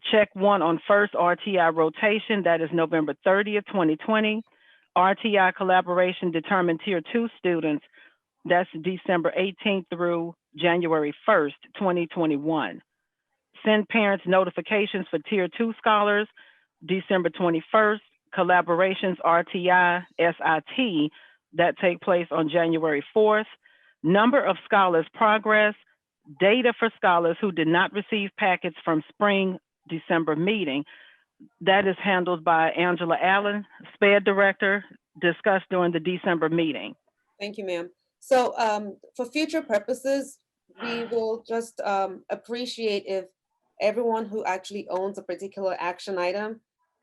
Speaker 16: Check 1 on first RTI rotation. That is November 30th, 2020. RTI collaboration determined tier 2 students. That's December 18th through January 1st, 2021. Send parents notifications for tier 2 scholars, December 21st. Collaborations RTI, SIT, that take place on January 4th. Number of scholars progress, data for scholars who did not receive packets from spring December meeting. That is handled by Angela Allen, SPED Director, discussed during the December meeting.
Speaker 1: Thank you, ma'am. So for future purposes, we will just appreciate if everyone who actually owns a particular action item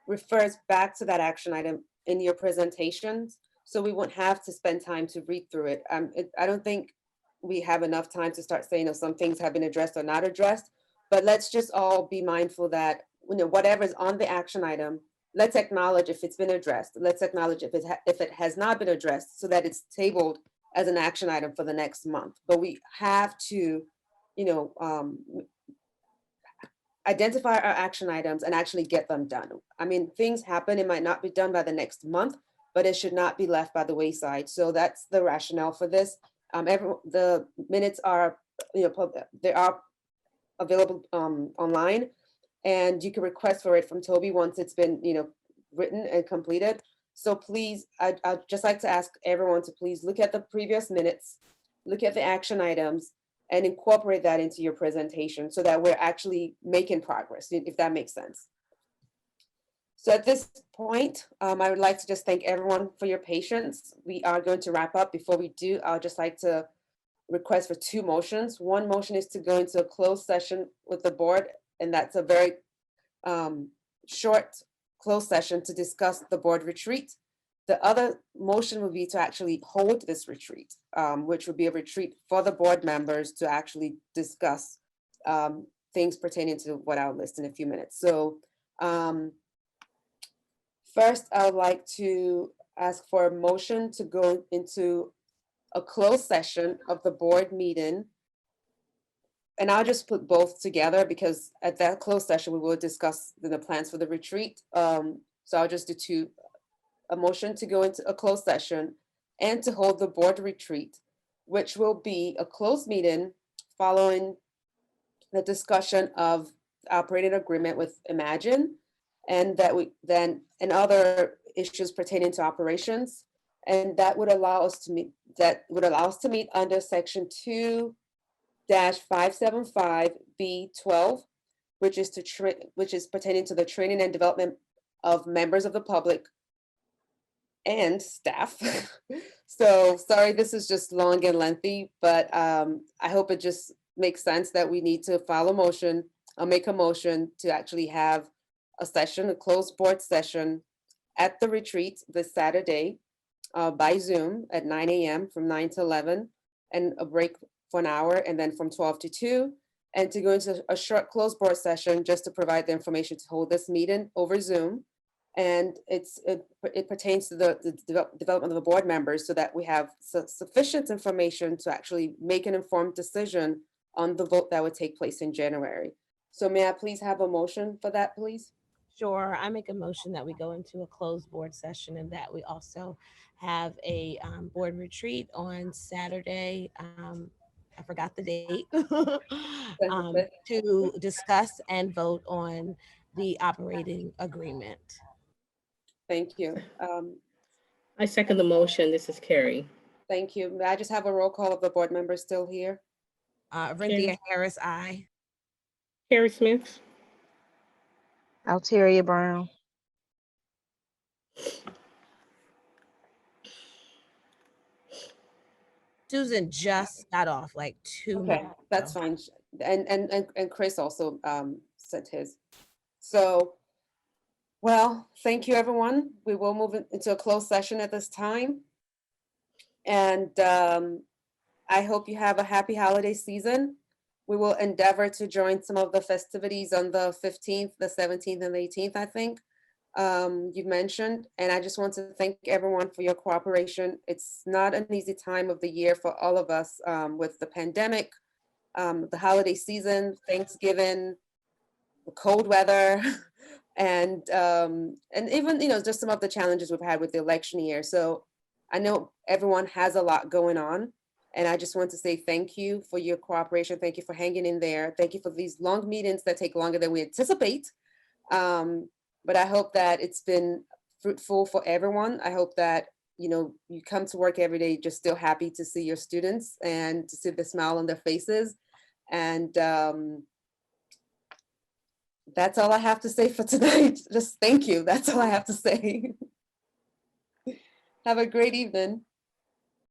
Speaker 1: refers back to that action item in your presentations, so we won't have to spend time to read through it. I don't think we have enough time to start saying if some things have been addressed or not addressed, but let's just all be mindful that whatever is on the action item, let's acknowledge if it's been addressed. Let's acknowledge if it has not been addressed, so that it's tabled as an action item for the next month. But we have to, identify our action items and actually get them done. I mean, things happen, it might not be done by the next month, but it should not be left by the wayside. So that's the rationale for this. The minutes are, they are available online, and you can request for it from Toby once it's been, written and completed. So please, I'd just like to ask everyone to please look at the previous minutes, look at the action items, and incorporate that into your presentation so that we're actually making progress, if that makes sense. So at this point, I would like to just thank everyone for your patience. We are going to wrap up. Before we do, I would just like to request for 2 motions. One motion is to go into a closed session with the board, and that's a very short closed session to discuss the board retreat. The other motion would be to actually hold this retreat, which would be a retreat for the board members to actually discuss things pertaining to what I'll list in a few minutes. So first, I would like to ask for a motion to go into a closed session of the board meeting. And I'll just put both together because at that closed session, we will discuss the plans for the retreat. So I'll just do a motion to go into a closed session and to hold the board retreat, which will be a closed meeting following the discussion of operating agreement with Imagine, and and other issues pertaining to operations. And that would allow us to meet, under section 2-575B12, which is pertaining to the training and development of members of the public and staff. So sorry, this is just long and lengthy, but I hope it just makes sense that we need to file a motion. I'll make a motion to actually have a session, a closed board session at the retreat this Saturday by Zoom at 9 a.m. from 9 to 11, and a break for an hour, and then from 12 to 2, and to go into a short closed board session just to provide the information to hold this meeting over Zoom. And it pertains to the development of the board members so that we have sufficient information to actually make an informed decision on the vote that would take place in January. So may I please have a motion for that, please?
Speaker 9: Sure, I make a motion that we go into a closed board session and that we also have a board retreat on Saturday. I forgot the date, to discuss and vote on the operating agreement.
Speaker 1: Thank you.
Speaker 2: I second the motion. This is Carrie.
Speaker 1: Thank you. May I just have a roll call of the board members still here?
Speaker 9: Rendia Harris, aye.
Speaker 2: Carrie Smith.
Speaker 3: Alteria Brown.
Speaker 9: Susan just got off like 2 minutes.
Speaker 1: Okay, that's fine. And Chris also sent his. So, well, thank you, everyone. We will move into a closed session at this time. And I hope you have a happy holiday season. We will endeavor to join some of the festivities on the 15th, the 17th, and the 18th, I think you've mentioned. And I just want to thank everyone for your cooperation. It's not an easy time of the year for all of us with the pandemic, the holiday season, Thanksgiving, the cold weather, and even, just some of the challenges we've had with the election year. So I know everyone has a lot going on. And I just want to say thank you for your cooperation. Thank you for hanging in there. Thank you for these long meetings that take longer than we anticipate. But I hope that it's been fruitful for everyone. I hope that, you come to work every day just still happy to see your students and to see the smile on their faces. And that's all I have to say for tonight. Just thank you. That's all I have to say. Have a great evening.